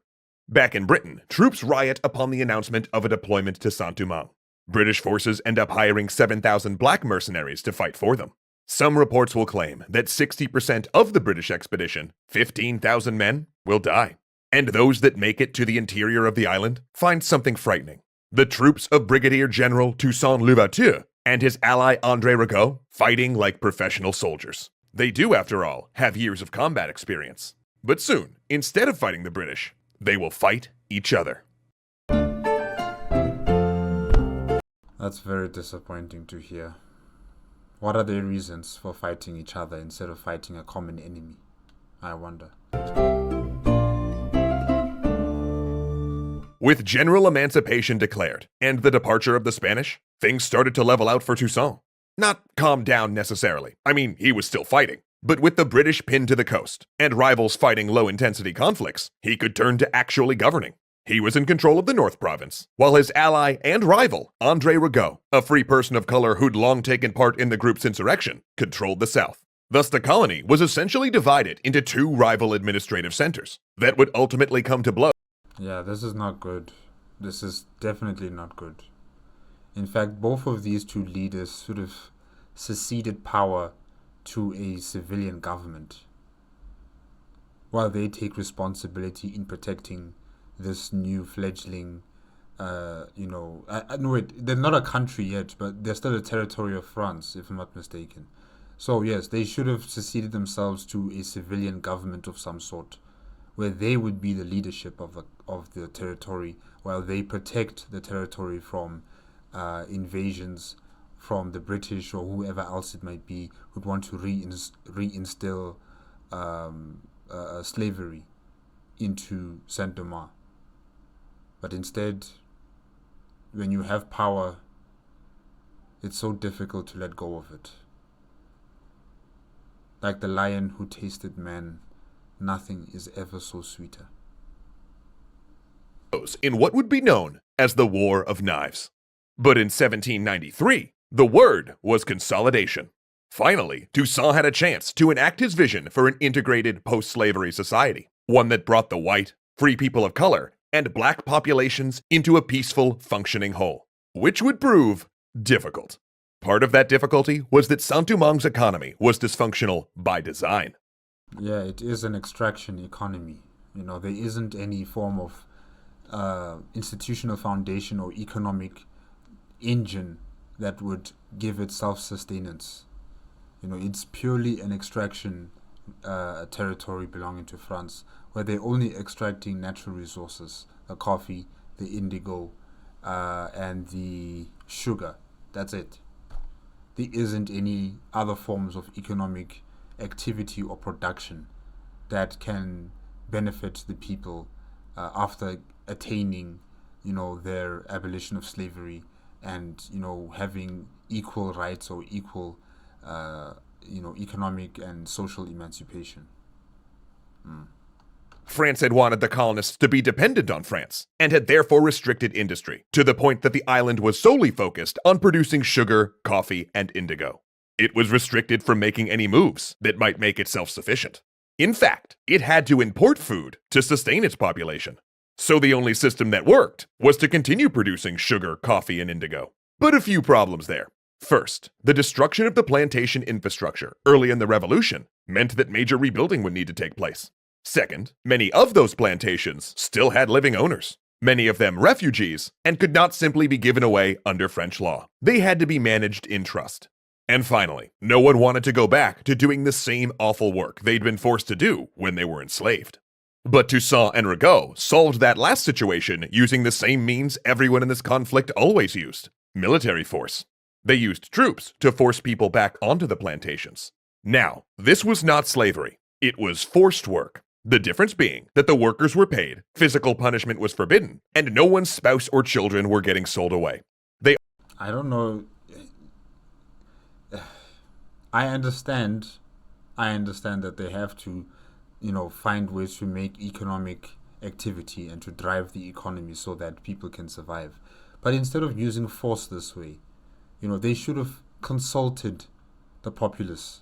Back in Britain, troops riot upon the announcement of a deployment to Saint-Domingue. British forces end up hiring 7,000 black mercenaries to fight for them. Some reports will claim that 60% of the British expedition, 15,000 men, will die. And those that make it to the interior of the island find something frightening. The troops of Brigadier General Toussaint Louverture and his ally André Rigaud fighting like professional soldiers. They do, after all, have years of combat experience. But soon, instead of fighting the British, they will fight each other. That's very disappointing to hear. What are their reasons for fighting each other instead of fighting a common enemy? I wonder. With general emancipation declared and the departure of the Spanish, things started to level out for Toussaint. Not calm down necessarily. I mean, he was still fighting. But with the British pinned to the coast, and rivals fighting low-intensity conflicts, he could turn to actually governing. He was in control of the North Province, while his ally and rival, André Rigaud, a free person of color who'd long taken part in the group's insurrection, controlled the South. Thus the colony was essentially divided into 2 rival administrative centers that would ultimately come to blows. Yeah, this is not good. This is definitely not good. In fact, both of these 2 leaders sort of seceded power to a civilian government, while they take responsibility in protecting this new fledgling, no, wait, they're not a country yet, but they're still a territory of France, if I'm not mistaken. So yes, they should have seceded themselves to a civilian government of some sort, where they would be the leadership of the territory, while they protect the territory from invasions from the British or whoever else it might be who'd want to reinstill slavery into Saint-Domingue. But instead, when you have power, it's so difficult to let go of it. Like the lion who tasted man, nothing is ever so sweeter. In what would be known as the War of Knives. But in 1793, the word was consolidation. Finally, Toussaint had a chance to enact his vision for an integrated post-slavery society, one that brought the white, free people of color, and black populations into a peaceful, functioning whole, which would prove difficult. Part of that difficulty was that Saint-Domingue's economy was dysfunctional by design. Yeah, it is an extraction economy. There isn't any form of institutional foundation or economic engine that would give it self-sustenance. It's purely an extraction territory belonging to France, where they're only extracting natural resources, the coffee, the indigo, and the sugar. That's it. There isn't any other forms of economic activity or production that can benefit the people after attaining, their abolition of slavery and, having equal rights or equal, economic and social emancipation. France had wanted the colonists to be dependent on France, and had therefore restricted industry, to the point that the island was solely focused on producing sugar, coffee, and indigo. It was restricted from making any moves that might make it self-sufficient. In fact, it had to import food to sustain its population. So the only system that worked was to continue producing sugar, coffee, and indigo. But a few problems there. First, the destruction of the plantation infrastructure early in the revolution meant that major rebuilding would need to take place. Second, many of those plantations still had living owners, many of them refugees, and could not simply be given away under French law. They had to be managed in trust. And finally, no one wanted to go back to doing the same awful work they'd been forced to do when they were enslaved. But Toussaint and Rigaud solved that last situation using the same means everyone in this conflict always used: military force. They used troops to force people back onto the plantations. Now, this was not slavery. It was forced work. The difference being that the workers were paid, physical punishment was forbidden, and no one's spouse or children were getting sold away. I don't know. I understand that they have to, find ways to make economic activity and to drive the economy so that people can survive. But instead of using force this way, they should have consulted the populace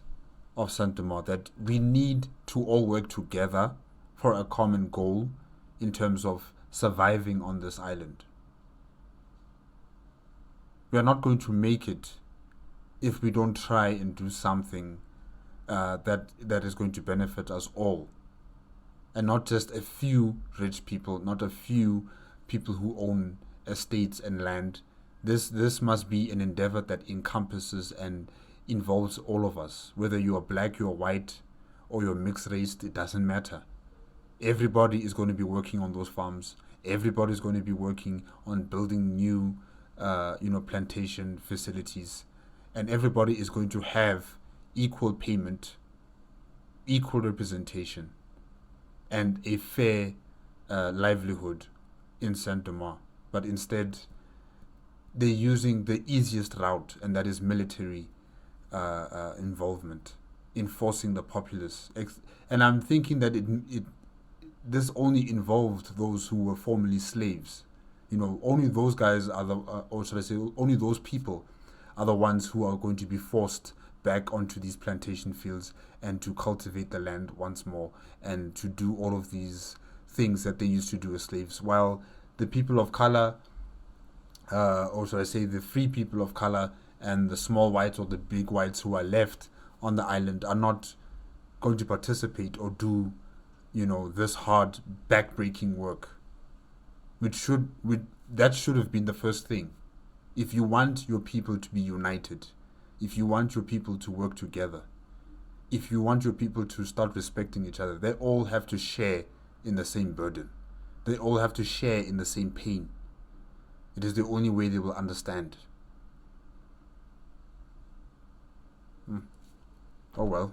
of Saint-Domingue that we need to all work together for a common goal in terms of surviving on this island. We are not going to make it if we don't try and do something that is going to benefit us all, and not just a few rich people, not a few people who own estates and land. This must be an endeavor that encompasses and involves all of us. Whether you are black, you are white, or you're mixed race, it doesn't matter. Everybody is going to be working on those farms. Everybody is going to be working on building new, plantation facilities, and everybody is going to have equal payment, equal representation, and a fair livelihood in Saint-Domingue. But instead, they're using the easiest route, and that is military involvement in forcing the populace. And I'm thinking that this only involved those who were formerly slaves. Only those guys are or should I say, only those people are the ones who are going to be forced back onto these plantation fields and to cultivate the land once more and to do all of these things that they used to do as slaves, while the people of color, or should I say the free people of color, and the small whites or the big whites who are left on the island are not going to participate or do, this hard, backbreaking work, that should have been the first thing. If you want your people to be united, if you want your people to work together, if you want your people to start respecting each other, they all have to share in the same burden. They all have to share in the same pain. It is the only way they will understand. Oh well.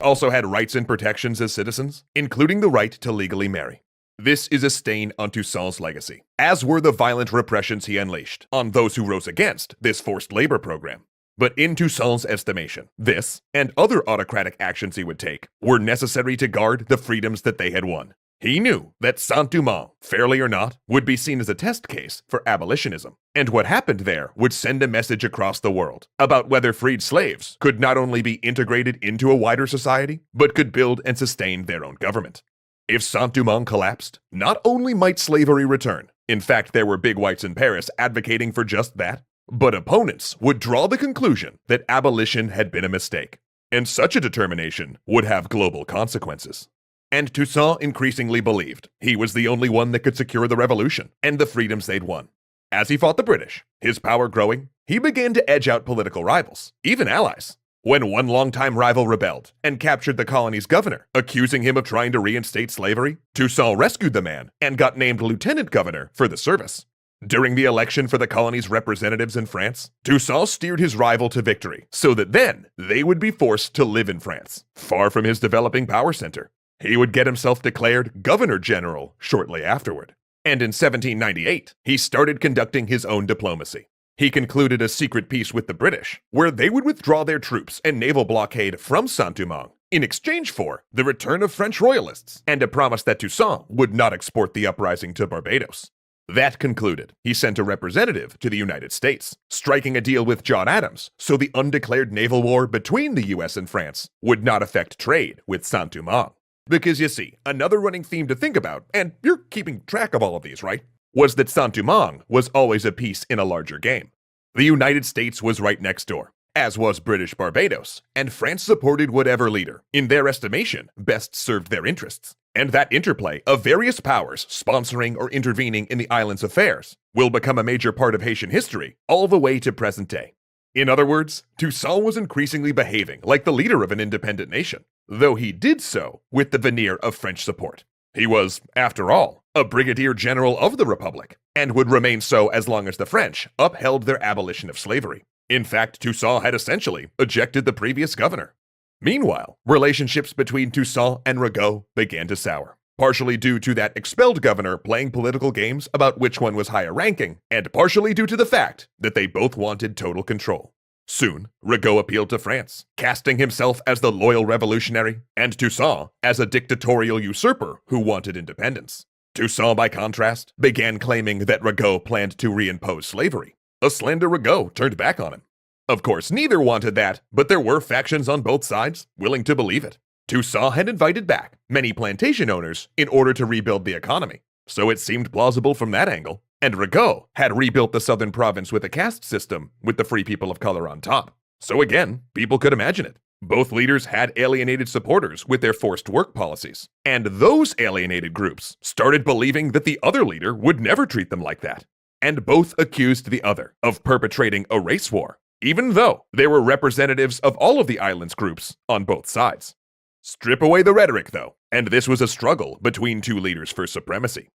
Also had rights and protections as citizens, including the right to legally marry. This is a stain on Toussaint's legacy, as were the violent repressions he unleashed on those who rose against this forced labor program. But in Toussaint's estimation, this, and other autocratic actions he would take, were necessary to guard the freedoms that they had won. He knew that Saint-Domingue, fairly or not, would be seen as a test case for abolitionism, and what happened there would send a message across the world about whether freed slaves could not only be integrated into a wider society, but could build and sustain their own government. If Saint-Domingue collapsed, not only might slavery return, in fact there were big whites in Paris advocating for just that, but opponents would draw the conclusion that abolition had been a mistake, and such a determination would have global consequences. And Toussaint increasingly believed he was the only one that could secure the revolution and the freedoms they'd won. As he fought the British, his power growing, he began to edge out political rivals, even allies. when one longtime rival rebelled and captured the colony's governor, accusing him of trying to reinstate slavery, Toussaint rescued the man and got named lieutenant governor for the service. During the election for the colony's representatives in France, Toussaint steered his rival to victory so that then they would be forced to live in France, far from his developing power center. He would get himself declared Governor General shortly afterward. And in 1798, he started conducting his own diplomacy. He concluded a secret peace with the British, where they would withdraw their troops and naval blockade from Saint-Domingue in exchange for the return of French royalists and a promise that Toussaint would not export the uprising to Barbados. That concluded, he sent a representative to the United States, striking a deal with John Adams so the undeclared naval war between the US and France would not affect trade with Saint-Domingue. Because you see, another running theme to think about, and you're keeping track of all of these, right? Was that Saint-Domingue was always a piece in a larger game. The United States was right next door, as was British Barbados, and France supported whatever leader, in their estimation, best served their interests. And that interplay of various powers sponsoring or intervening in the island's affairs will become a major part of Haitian history all the way to present day. In other words, Toussaint was increasingly behaving like the leader of an independent nation, though he did so with the veneer of French support. He was, after all, a brigadier general of the Republic, and would remain so as long as the French upheld their abolition of slavery. In fact, Toussaint had essentially ejected the previous governor. Meanwhile, relationships between Toussaint and Rigaud began to sour, partially due to that expelled governor playing political games about which one was higher ranking, and partially due to the fact that they both wanted total control. Soon, Rigaud appealed to France, casting himself as the loyal revolutionary, and Toussaint as a dictatorial usurper who wanted independence. Toussaint, by contrast, began claiming that Rigaud planned to reimpose slavery, a slander Rigaud turned back on him. Of course, neither wanted that, but there were factions on both sides willing to believe it. Toussaint had invited back many plantation owners in order to rebuild the economy, so it seemed plausible from that angle. And Rigaud had rebuilt the southern province with a caste system with the free people of color on top. So again, people could imagine it. Both leaders had alienated supporters with their forced work policies, and those alienated groups started believing that the other leader would never treat them like that. And both accused the other of perpetrating a race war, even though there were representatives of all of the island's groups on both sides. Strip away the rhetoric, though, and this was a struggle between two leaders for supremacy.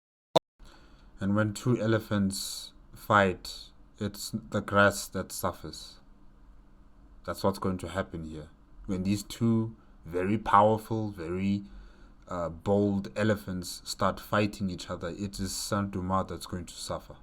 And when two elephants fight, it's the grass that suffers. That's what's going to happen here. When these two very powerful, very bold elephants start fighting each other, it is Saint-Domingue that's going to suffer.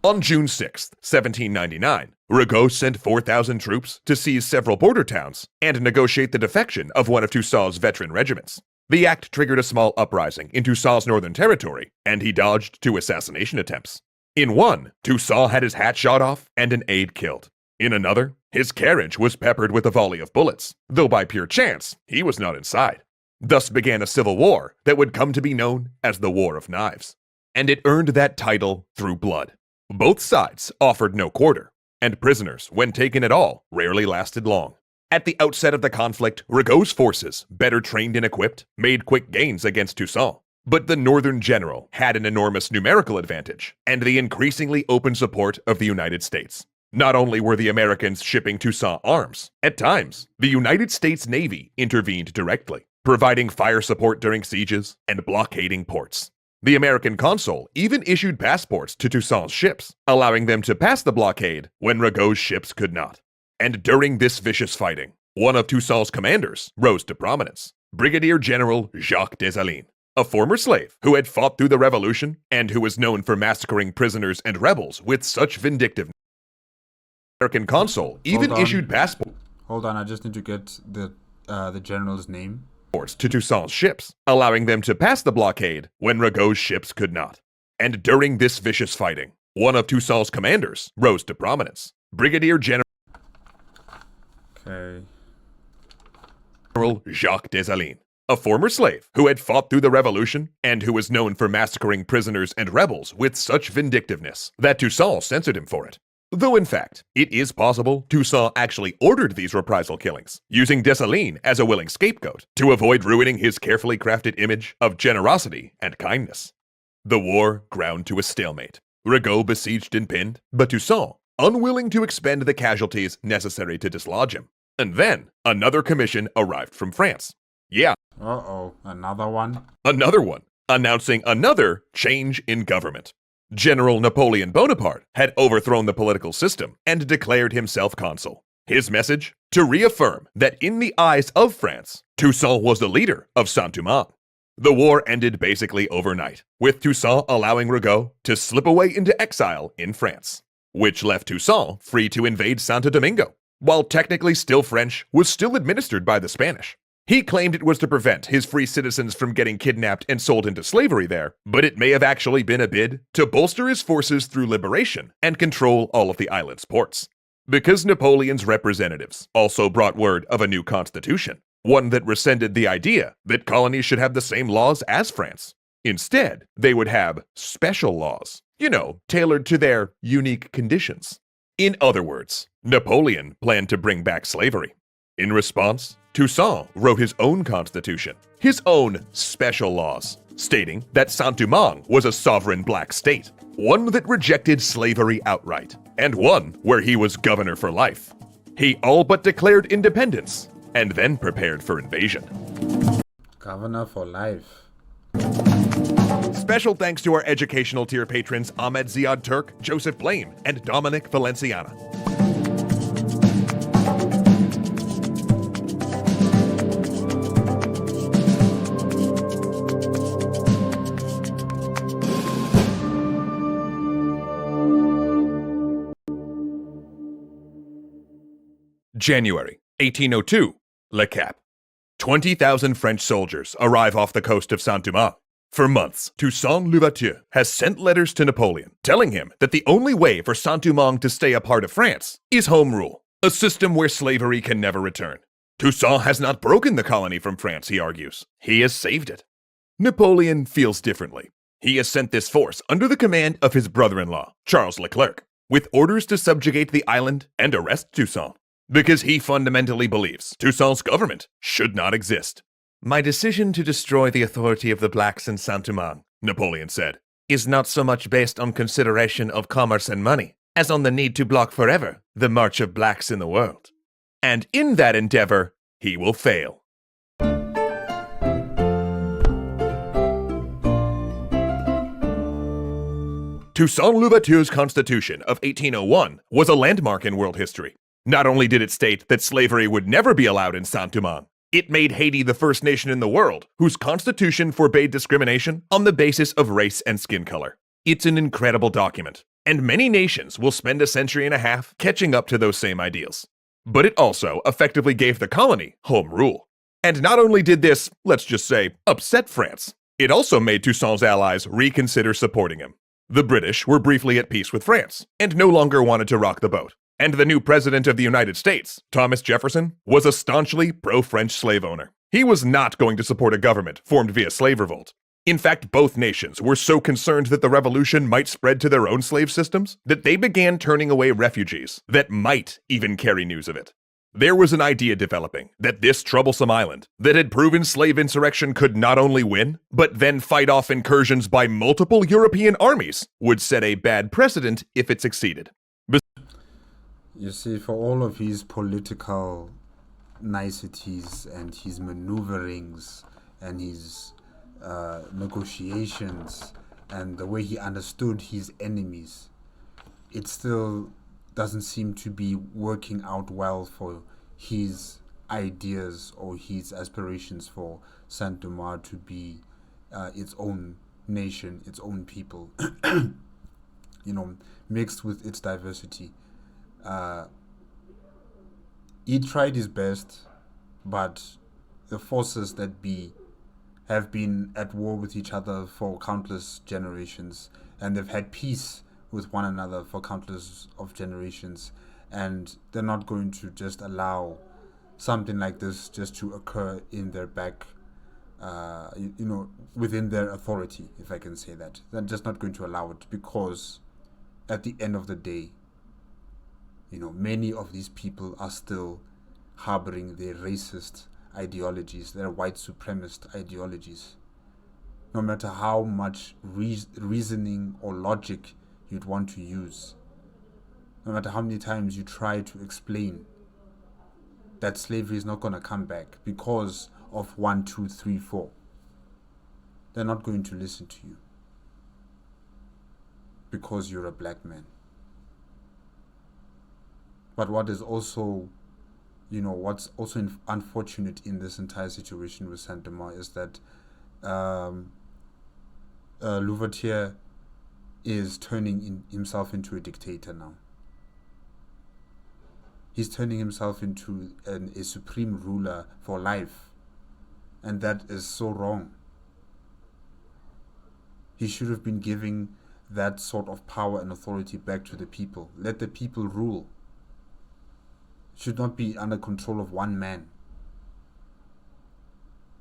On June 6, 1799, Rigaud sent 4,000 troops to seize several border towns and negotiate the defection of one of Toussaint's veteran regiments. The act triggered a small uprising in Toussaint's northern territory, and he dodged 2 assassination attempts. In one, Toussaint had his hat shot off and an aide killed. In another, his carriage was peppered with a volley of bullets, though by pure chance, he was not inside. Thus began a civil war that would come to be known as the War of Knives. And it earned that title through blood. Both sides offered no quarter, and prisoners, when taken at all, rarely lasted long. At the outset of the conflict, Rigaud's forces, better trained and equipped, made quick gains against Toussaint. But the northern general had an enormous numerical advantage, and the increasingly open support of the United States. Not only were the Americans shipping Toussaint arms, at times, the United States Navy intervened directly, providing fire support during sieges and blockading ports. The American consul even issued passports to Toussaint's ships, allowing them to pass the blockade when Rigaud's ships could not. And during this vicious fighting, one of Toussaint's commanders rose to prominence, Brigadier General Jacques Dessalines, a former slave who had fought through the revolution and who was known for massacring prisoners and rebels with such vindictiveness. The American consul even issued passports. Hold on, I just need to get the general's name. To Toussaint's ships, allowing them to pass the blockade when Rigaud's ships could not. And during this vicious fighting, one of Toussaint's commanders rose to prominence, Brigadier General Jacques Dessalines, a former slave who had fought through the revolution and who was known for massacring prisoners and rebels with such vindictiveness that Toussaint censored him for it. Though in fact, it is possible Toussaint actually ordered these reprisal killings, using Dessalines as a willing scapegoat to avoid ruining his carefully crafted image of generosity and kindness. The war ground to a stalemate. Rigaud besieged and pinned, but Toussaint unwilling to expend the casualties necessary to dislodge him. And then, another commission arrived from France. Yeah. Uh-oh, another one? Another one, announcing another change in government. General Napoleon Bonaparte had overthrown the political system and declared himself consul. His message? To reaffirm that in the eyes of France, Toussaint was the leader of Saint-Domingue. The war ended basically overnight, with Toussaint allowing Rigaud to slip away into exile in France, which left Toussaint free to invade Santo Domingo. While technically still French, was still administered by the Spanish. He claimed it was to prevent his free citizens from getting kidnapped and sold into slavery there, but it may have actually been a bid to bolster his forces through liberation and control all of the island's ports. Because Napoleon's representatives also brought word of a new constitution, one that rescinded the idea that colonies should have the same laws as France. Instead, they would have special laws, tailored to their unique conditions. In other words, Napoleon planned to bring back slavery. In response, Toussaint wrote his own constitution, his own special laws, stating that Saint-Domingue was a sovereign black state, one that rejected slavery outright, and one where he was governor for life. He all but declared independence, and then prepared for invasion. Governor for life. Special thanks to our educational tier patrons Ahmed Ziad Turk, Joseph Blame, and Dominic Valenciana. January 1802, Le Cap. 20,000 French soldiers arrive off the coast of Saint-Domingue. For months, Toussaint Louverture has sent letters to Napoleon telling him that the only way for Saint-Domingue to stay a part of France is home rule, a system where slavery can never return. Toussaint has not broken the colony from France, he argues. He has saved it. Napoleon feels differently. He has sent this force under the command of his brother-in-law, Charles Leclerc, with orders to subjugate the island and arrest Toussaint, because he fundamentally believes Toussaint's government should not exist. My decision to destroy the authority of the blacks in Saint-Domingue, Napoleon said, is not so much based on consideration of commerce and money, as on the need to block forever the march of blacks in the world. And in that endeavor, he will fail. Toussaint Louverture's Constitution of 1801 was a landmark in world history. Not only did it state that slavery would never be allowed in Saint-Domingue, it made Haiti the first nation in the world whose constitution forbade discrimination on the basis of race and skin color. It's an incredible document, and many nations will spend a century and a half catching up to those same ideals. But it also effectively gave the colony home rule. And not only did this, let's just say, upset France, it also made Toussaint's allies reconsider supporting him. The British were briefly at peace with France, and no longer wanted to rock the boat. And the new president of the United States, Thomas Jefferson, was a staunchly pro-French slave owner. He was not going to support a government formed via slave revolt. In fact, both nations were so concerned that the revolution might spread to their own slave systems that they began turning away refugees that might even carry news of it. There was an idea developing that this troublesome island that had proven slave insurrection could not only win, but then fight off incursions by multiple European armies would set a bad precedent if it succeeded. You see, for all of his political niceties and his maneuverings and his negotiations and the way he understood his enemies, it still doesn't seem to be working out well for his ideas or his aspirations for Saint-Domingue to be its own nation, its own people, mixed with its diversity. He tried his best, but the forces that be have been at war with each other for countless generations, and they've had peace with one another for countless of generations, and they're not going to just allow something like this just to occur in their back, within their authority, if I can say that. They're just not going to allow it, because at the end of the day, many of these people are still harboring their racist ideologies, their white supremacist ideologies. No matter how much reasoning or logic you'd want to use, no matter how many times you try to explain that slavery is not going to come back because of 1, 2, 3, 4, they're not going to listen to you because you're a black man. But what is also, what's also unfortunate in this entire situation with Saint-Domingue is that Louverture is turning himself into a dictator now. He's turning himself into a supreme ruler for life. And that is so wrong. He should have been giving that sort of power and authority back to the people. Let the people rule. Should not be under control of one man.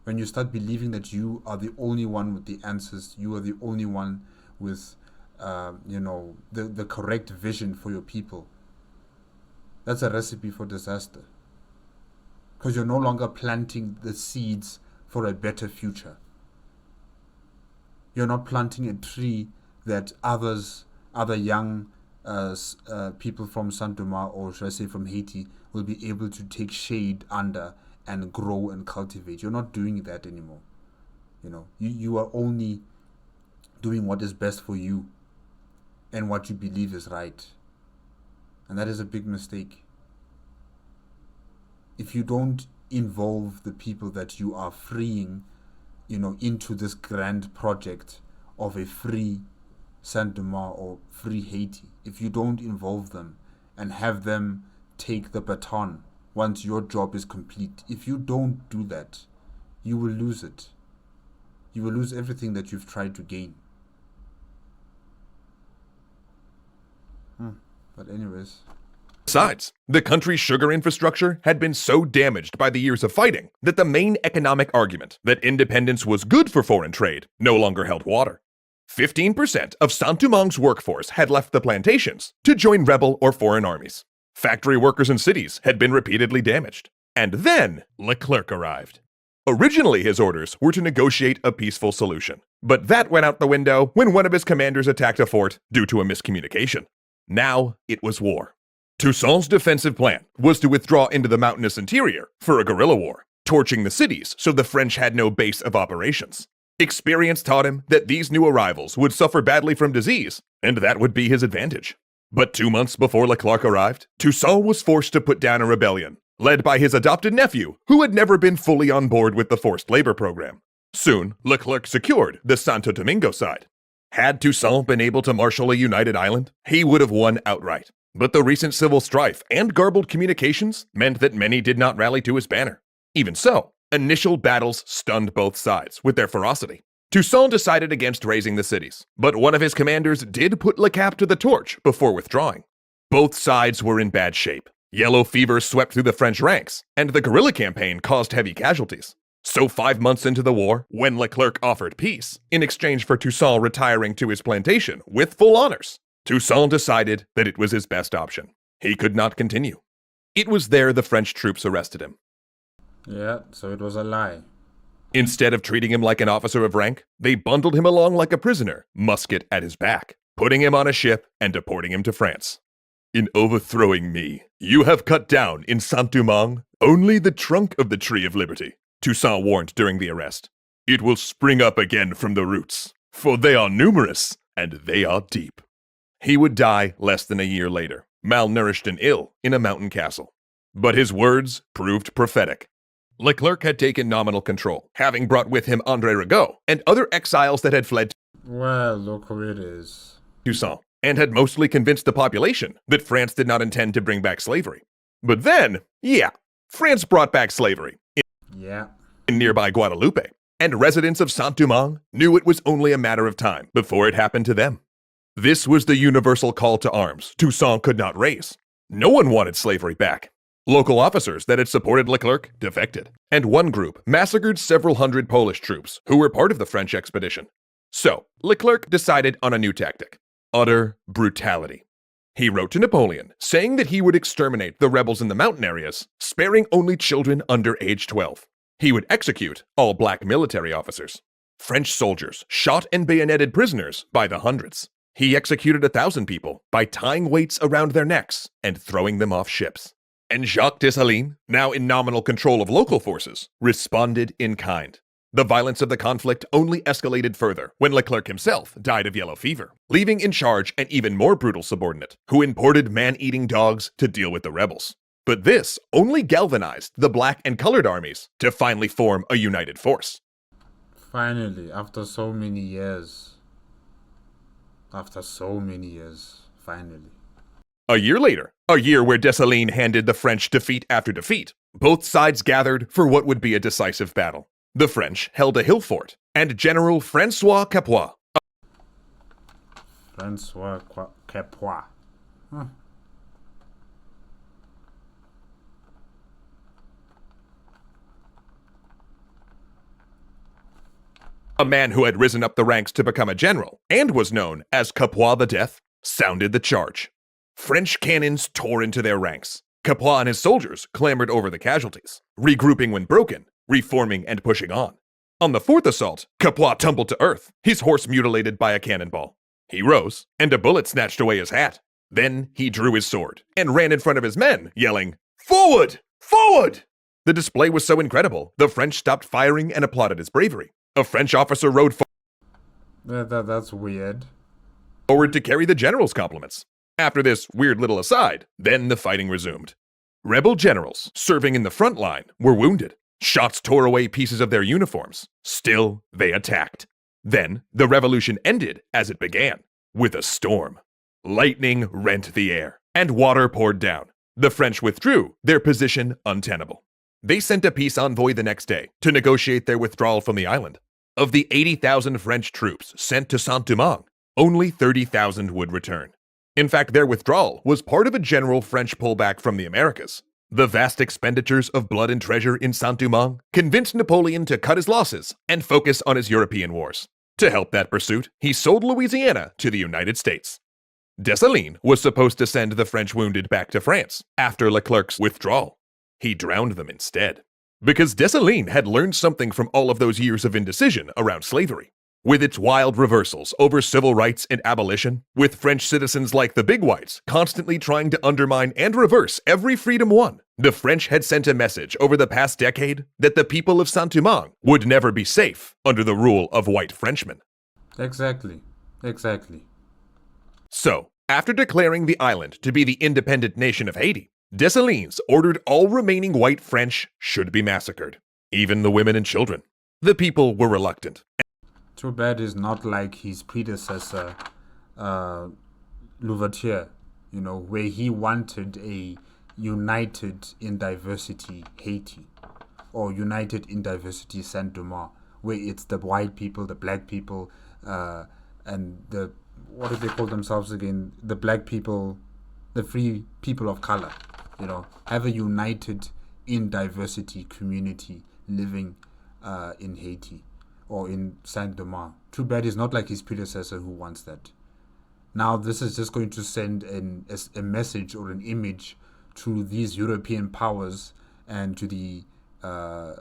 When you start believing that you are the only one with the answers, you are the only one with, the correct vision for your people, that's a recipe for disaster. Because you're no longer planting the seeds for a better future. You're not planting a tree that other young people from Saint-Domingue, or should I say from Haiti, will be able to take shade under and grow and cultivate. You're not doing that anymore. You are only doing what is best for you and what you believe is right. And that is a big mistake. If you don't involve the people that you are freeing, into this grand project of a free Saint-Domingue or free Haiti, if you don't involve them and have them take the baton once your job is complete, if you don't do that, you will lose it. You will lose everything that you've tried to gain. But anyways. Besides, the country's sugar infrastructure had been so damaged by the years of fighting that the main economic argument that independence was good for foreign trade no longer held water. 15% of Saint-Domingue's workforce had left the plantations to join rebel or foreign armies. Factory workers in cities had been repeatedly damaged. And then Leclerc arrived. Originally, his orders were to negotiate a peaceful solution, but that went out the window when one of his commanders attacked a fort due to a miscommunication. Now it was war. Toussaint's defensive plan was to withdraw into the mountainous interior for a guerrilla war, torching the cities so the French had no base of operations. Experience taught him that these new arrivals would suffer badly from disease, and that would be his advantage. But 2 months before Leclerc arrived, Toussaint was forced to put down a rebellion, led by his adopted nephew, who had never been fully on board with the forced labor program. Soon, Leclerc secured the Santo Domingo side. Had Toussaint been able to marshal a united island, he would have won outright. But the recent civil strife and garbled communications meant that many did not rally to his banner. Even so, initial battles stunned both sides with their ferocity. Toussaint decided against raising the cities, but one of his commanders did put Le Cap to the torch before withdrawing. Both sides were in bad shape. Yellow fever swept through the French ranks, and the guerrilla campaign caused heavy casualties. So 5 months into the war, when Leclerc offered peace, in exchange for Toussaint retiring to his plantation with full honors, Toussaint decided that it was his best option. He could not continue. It was there the French troops arrested him. Yeah, so it was a lie. Instead of treating him like an officer of rank, they bundled him along like a prisoner, musket at his back, putting him on a ship and deporting him to France. In overthrowing me, you have cut down in Saint-Domingue only the trunk of the Tree of Liberty, Toussaint warned during the arrest. It will spring up again from the roots, for they are numerous and they are deep. He would die less than a year later, malnourished and ill, in a mountain castle. But his words proved prophetic. Leclerc had taken nominal control, having brought with him André Rigaud and other exiles that had fled Well, look who it is. Toussaint, and had mostly convinced the population that France did not intend to bring back slavery. But then, France brought back slavery in nearby Guadeloupe, and residents of Saint-Domingue knew it was only a matter of time before it happened to them. This was the universal call to arms Toussaint could not raise. No one wanted slavery back. Local officers that had supported Leclerc defected, and one group massacred several hundred Polish troops who were part of the French expedition. So, Leclerc decided on a new tactic: utter brutality. He wrote to Napoleon, saying that he would exterminate the rebels in the mountain areas, sparing only children under age 12. He would execute all black military officers. French soldiers shot and bayoneted prisoners by the hundreds. He executed 1,000 people by tying weights around their necks and throwing them off ships. And Jacques Dessalines, now in nominal control of local forces, responded in kind. The violence of the conflict only escalated further when Leclerc himself died of yellow fever, leaving in charge an even more brutal subordinate who imported man-eating dogs to deal with the rebels. But this only galvanized the black and colored armies to finally form a united force. Finally, after so many years, finally. A year later, a year where Dessalines handed the French defeat after defeat, both sides gathered for what would be a decisive battle. The French held a hill fort, and General François Capua, a man who had risen up the ranks to become a general and was known as Capua the Death, sounded the charge. French cannons tore into their ranks. Capua and his soldiers clambered over the casualties, regrouping when broken, reforming and pushing on. On the fourth assault, Capua tumbled to earth, his horse mutilated by a cannonball. He rose, and a bullet snatched away his hat. Then he drew his sword and ran in front of his men, yelling, "Forward! Forward!" The display was so incredible, the French stopped firing and applauded his bravery. A French officer rode That's weird. forward to carry the general's compliments. After this weird little aside, then the fighting resumed. Rebel generals serving in the front line were wounded. Shots tore away pieces of their uniforms. Still, they attacked. Then, the revolution ended as it began, with a storm. Lightning rent the air, and water poured down. The French withdrew, their position untenable. They sent a peace envoy the next day to negotiate their withdrawal from the island. Of the 80,000 French troops sent to Saint-Domingue, only 30,000 would return. In fact, their withdrawal was part of a general French pullback from the Americas. The vast expenditures of blood and treasure in Saint-Domingue convinced Napoleon to cut his losses and focus on his European wars. To help that pursuit, he sold Louisiana to the United States. Dessalines was supposed to send the French wounded back to France after Leclerc's withdrawal. He drowned them instead. Because Dessalines had learned something from all of those years of indecision around slavery. With its wild reversals over civil rights and abolition, with French citizens like the Big Whites constantly trying to undermine and reverse every freedom won, the French had sent a message over the past decade that the people of Saint-Domingue would never be safe under the rule of white Frenchmen. Exactly. So, after declaring the island to be the independent nation of Haiti, Dessalines ordered all remaining white French should be massacred, even the women and children. The people were reluctant. Too bad it's not like his predecessor, Louverture, where he wanted a united in diversity Haiti, or united in diversity Saint-Domingue, where it's the white people, the black people, and the, what do they call themselves again? The black people, the free people of color, have a united in diversity community living in Haiti or in Saint-Domingue. Too bad it's not like his predecessor who wants that. Now this is just going to send a message or an image to these European powers and to the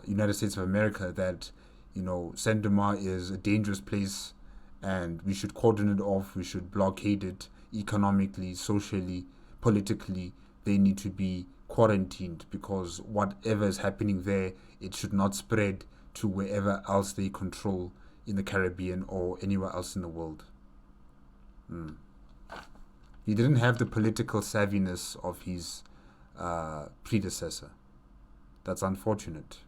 United States of America that, Saint-Domingue is a dangerous place and we should cordon it off, we should blockade it economically, socially, politically. They need to be quarantined because whatever is happening there, it should not spread to wherever else they control in the Caribbean or anywhere else in the world. He didn't have the political savviness of his predecessor. That's unfortunate.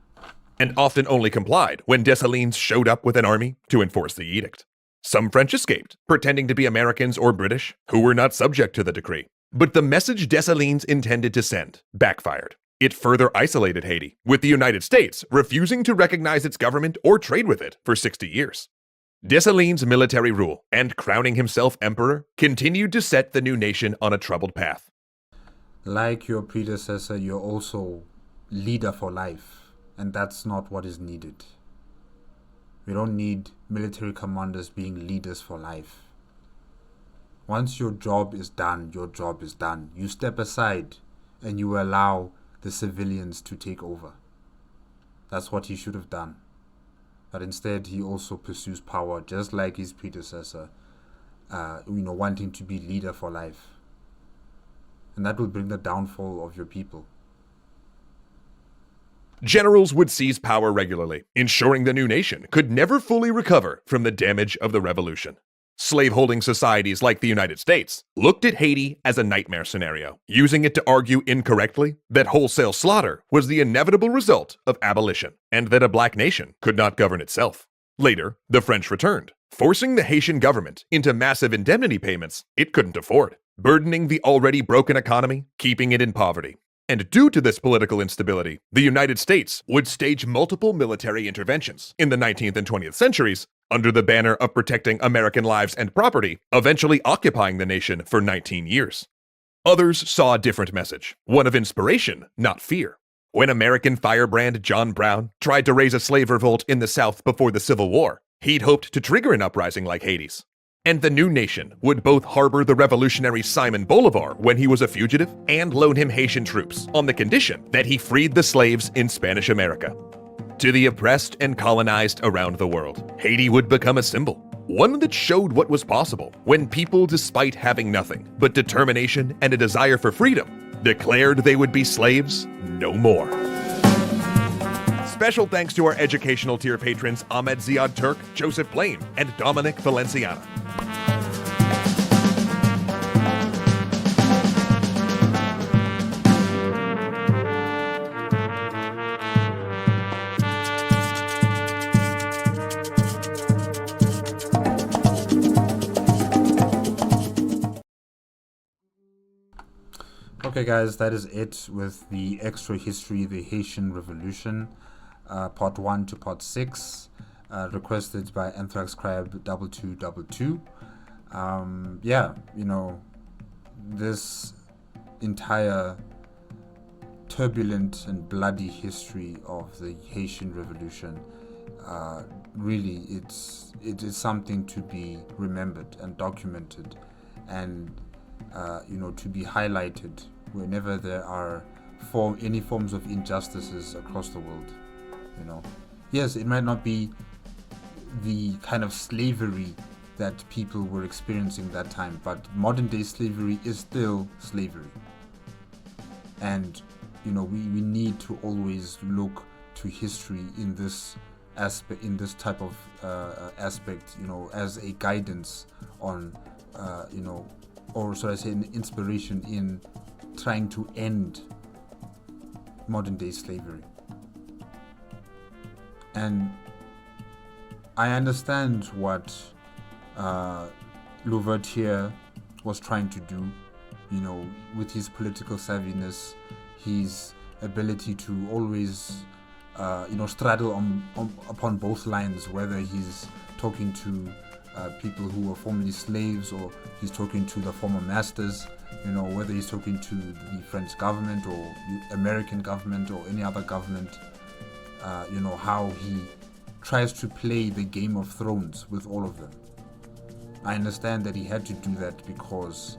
And often only complied when Dessalines showed up with an army to enforce the edict. Some French escaped, pretending to be Americans or British, who were not subject to the decree. But the message Dessalines intended to send backfired. It further isolated Haiti, with the United States refusing to recognize its government or trade with it for 60 years. Dessalines' military rule and crowning himself emperor continued to set the new nation on a troubled path. Like your predecessor, you're also leader for life, and that's not what is needed. We don't need military commanders being leaders for life. Once your job is done, your job is done. You step aside and you allow the civilians to take over. That's what he should have done. But instead, he also pursues power, just like his predecessor, wanting to be leader for life. And that will bring the downfall of your people. Generals would seize power regularly, ensuring the new nation could never fully recover from the damage of the revolution. Slaveholding societies like the United States looked at Haiti as a nightmare scenario, using it to argue incorrectly that wholesale slaughter was the inevitable result of abolition, and that a black nation could not govern itself. Later, the French returned, forcing the Haitian government into massive indemnity payments it couldn't afford, burdening the already broken economy, keeping it in poverty. And due to this political instability, the United States would stage multiple military interventions in the 19th and 20th centuries under the banner of protecting American lives and property, eventually occupying the nation for 19 years. Others saw a different message, one of inspiration, not fear. When American firebrand John Brown tried to raise a slave revolt in the South before the Civil War, he'd hoped to trigger an uprising like Haiti's. And the new nation would both harbor the revolutionary Simon Bolivar when he was a fugitive and loan him Haitian troops on the condition that he freed the slaves in Spanish America. To the oppressed and colonized around the world, Haiti would become a symbol, one that showed what was possible when people, despite having nothing but determination and a desire for freedom, declared they would be slaves no more. Special thanks to our educational tier patrons Ahmed Ziad Turk, Joseph Blaine, and Dominic Valenciana. Okay guys, that is it with the extra history, the Haitian Revolution, part 1 to part 6, requested by Anthrax Crab 2222. This entire turbulent and bloody history of the Haitian Revolution, really it is something to be remembered and documented, and to be highlighted whenever there are any forms of injustices across the world. Yes, it might not be the kind of slavery that people were experiencing that time, but modern day slavery is still slavery. And we need to always look to history in this aspect, in this type of aspect, as a guidance on or should I say an inspiration in trying to end modern day slavery. And I understand what Louverture was trying to do, with his political savviness, his ability to always straddle upon both lines, whether he's talking to people who were formerly slaves, or he's talking to the former masters, whether he's talking to the French government or the American government or any other government, how he tries to play the Game of Thrones with all of them. I understand that he had to do that because,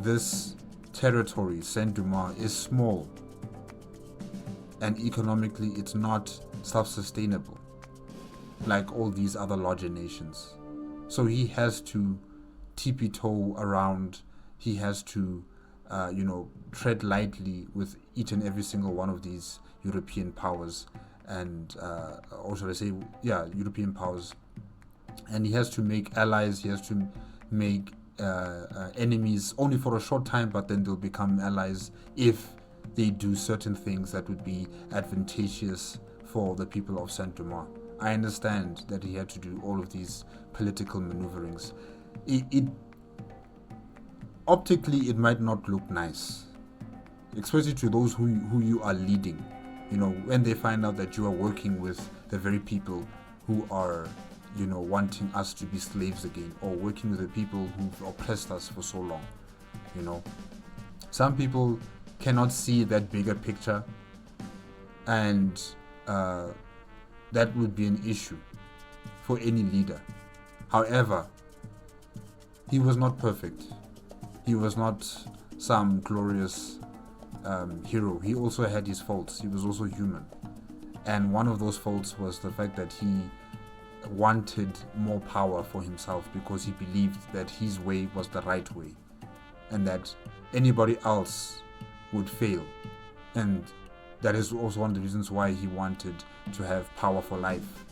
this territory, Saint-Domingue, is small, and economically it's not self-sustainable like all these other larger nations. So he has to tippy-toe around, he has to tread lightly with each and every single one of these European powers, and or should I say, European powers. And he has to make allies, he has to make enemies only for a short time, but then they'll become allies if they do certain things that would be advantageous for the people of Saint-Domingue. I understand that he had to do all of these political maneuverings. Optically, it might not look nice, especially to those who you are leading. When they find out that you are working with the very people who are, wanting us to be slaves again, or working with the people who've oppressed us for so long. Some people cannot see that bigger picture, and that would be an issue for any leader. However, he was not perfect. He was not some glorious hero. He also had his faults. He was also human. And one of those faults was the fact that he wanted more power for himself because he believed that his way was the right way and that anybody else would fail. And that is also one of the reasons why he wanted to have power for life.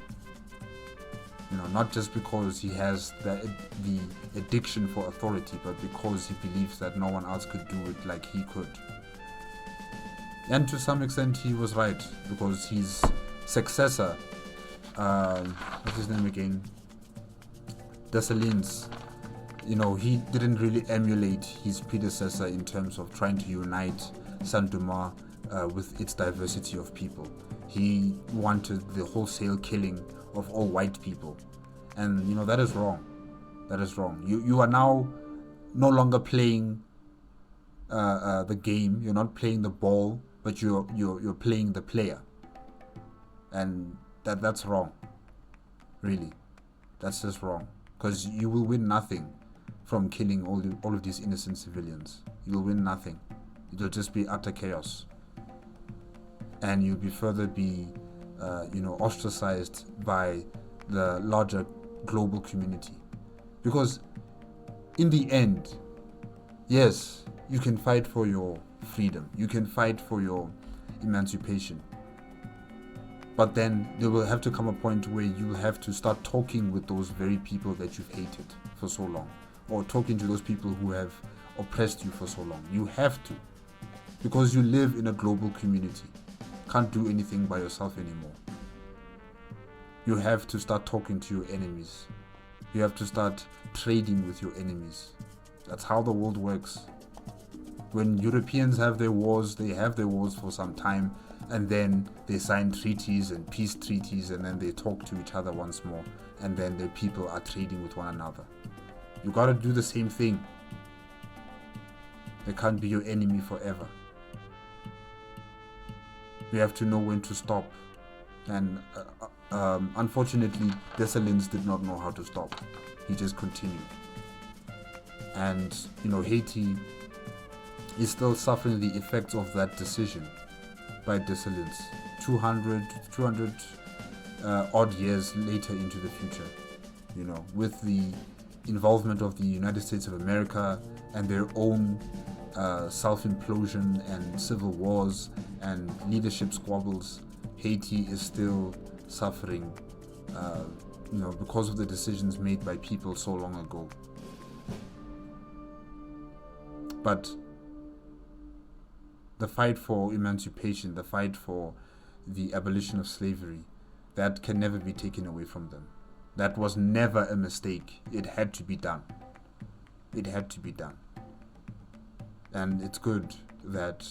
Not just because he has the addiction for authority, but because he believes that no one else could do it like he could. And to some extent he was right, because his successor, what's his name again? Dessalines, he didn't really emulate his predecessor in terms of trying to unite Saint-Domingue with its diversity of people. He wanted the wholesale killing of all white people. And, that is wrong. That is wrong. You are now no longer playing the game. You're not playing the ball, but you're playing the player. And that's wrong. Really. That's just wrong. Because you will win nothing from killing all of these innocent civilians. You will win nothing. It will just be utter chaos. And you'll be further ostracized by the larger global community. Because in the end, yes, you can fight for your freedom. You can fight for your emancipation. But then there will have to come a point where you'll have to start talking with those very people that you've hated for so long, or talking to those people who have oppressed you for so long. You have to, because you live in a global community. Can't do anything by yourself anymore. You have to start talking to your enemies. You have to start trading with your enemies. That's how the world works. When Europeans have their wars, they have their wars for some time, and then they sign treaties and peace treaties, and then they talk to each other once more, and then the people are trading with one another. You gotta do the same thing. They can't be your enemy forever. You have to know when to stop. And unfortunately, Dessalines did not know how to stop. He just continued. And, Haiti is still suffering the effects of that decision by Dessalines 200 odd years later into the future, with the involvement of the United States of America and their own self-implosion and civil wars and leadership squabbles. Haiti is still suffering, because of the decisions made by people so long ago. But the fight for emancipation, the fight for the abolition of slavery, that can never be taken away from them. That was never a mistake. It had to be done. It had to be done. And it's good that,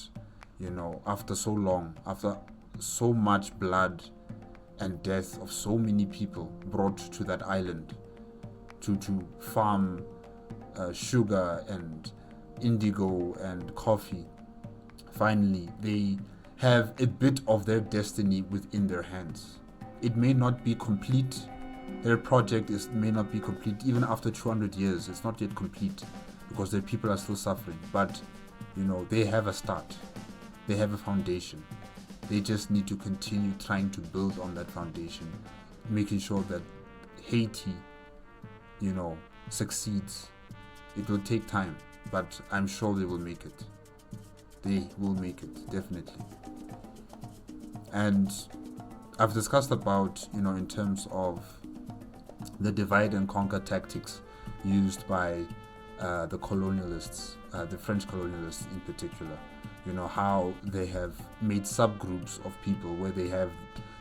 after so long, after so much blood and death of so many people brought to that island to farm sugar and indigo and coffee, finally they have a bit of their destiny within their hands. It may not be complete. Their project may not be complete even after 200 years. It's not yet complete because their people are still suffering. But, they have a start. They have a foundation. They just need to continue trying to build on that foundation, making sure that Haiti, succeeds. It will take time, but I'm sure they will make it. They will make it, definitely. And I've discussed about, in terms of the divide and conquer tactics used by the colonialists, the French colonialists in particular. How they have made subgroups of people where they have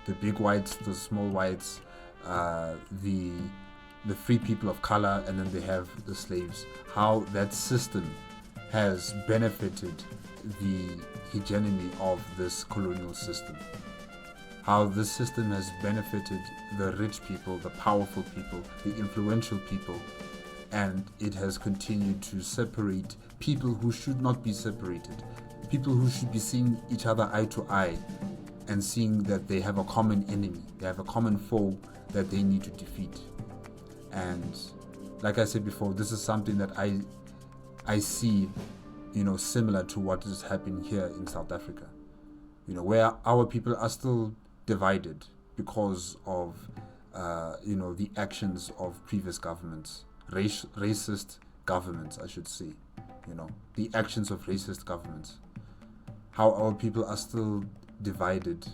the big whites, the small whites, the free people of color, and then they have the slaves. How that system has benefited the hegemony of this colonial system. How this system has benefited the rich people, the powerful people, the influential people, and it has continued to separate people who should not be separated. People who should be seeing each other eye to eye and seeing that they have a common enemy, they have a common foe that they need to defeat. And like I said before, this is something that I see, similar to what is happening here in South Africa, where our people are still divided because of the actions of previous governments, racist governments, I should say, the actions of racist governments, how our people are still divided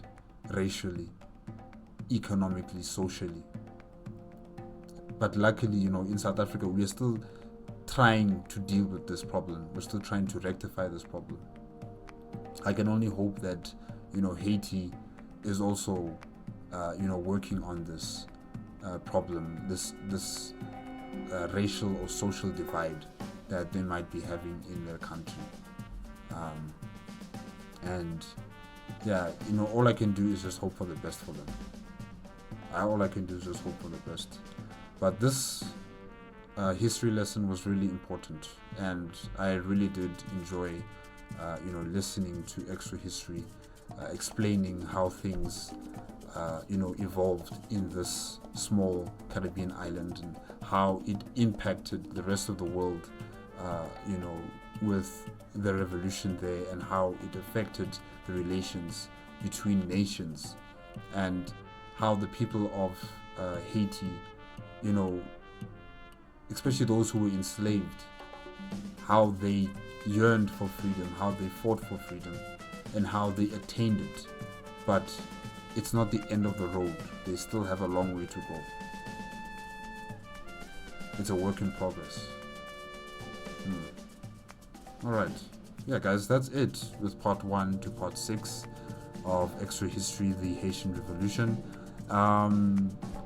racially, economically, socially. But luckily, in South Africa, we are still trying to deal with this problem. We're still trying to rectify this problem. I can only hope that, Haiti is also, working on this problem, this racial or social divide that they might be having in their country. And yeah, all I can do is just hope for the best for them. All I can do is just hope for the best. But this history lesson was really important, and I really did enjoy, listening to Extra History, explaining how things, evolved in this small Caribbean island and how it impacted the rest of the world, with the revolution there, and how it affected the relations between nations, and how the people of Haiti, especially those who were enslaved, how they yearned for freedom, how they fought for freedom, and how they attained it. But it's not the end of the road. They still have a long way to go. It's a work in progress. Alright. Yeah, guys, that's it with part 1 to part 6 of Extra History, the Haitian Revolution.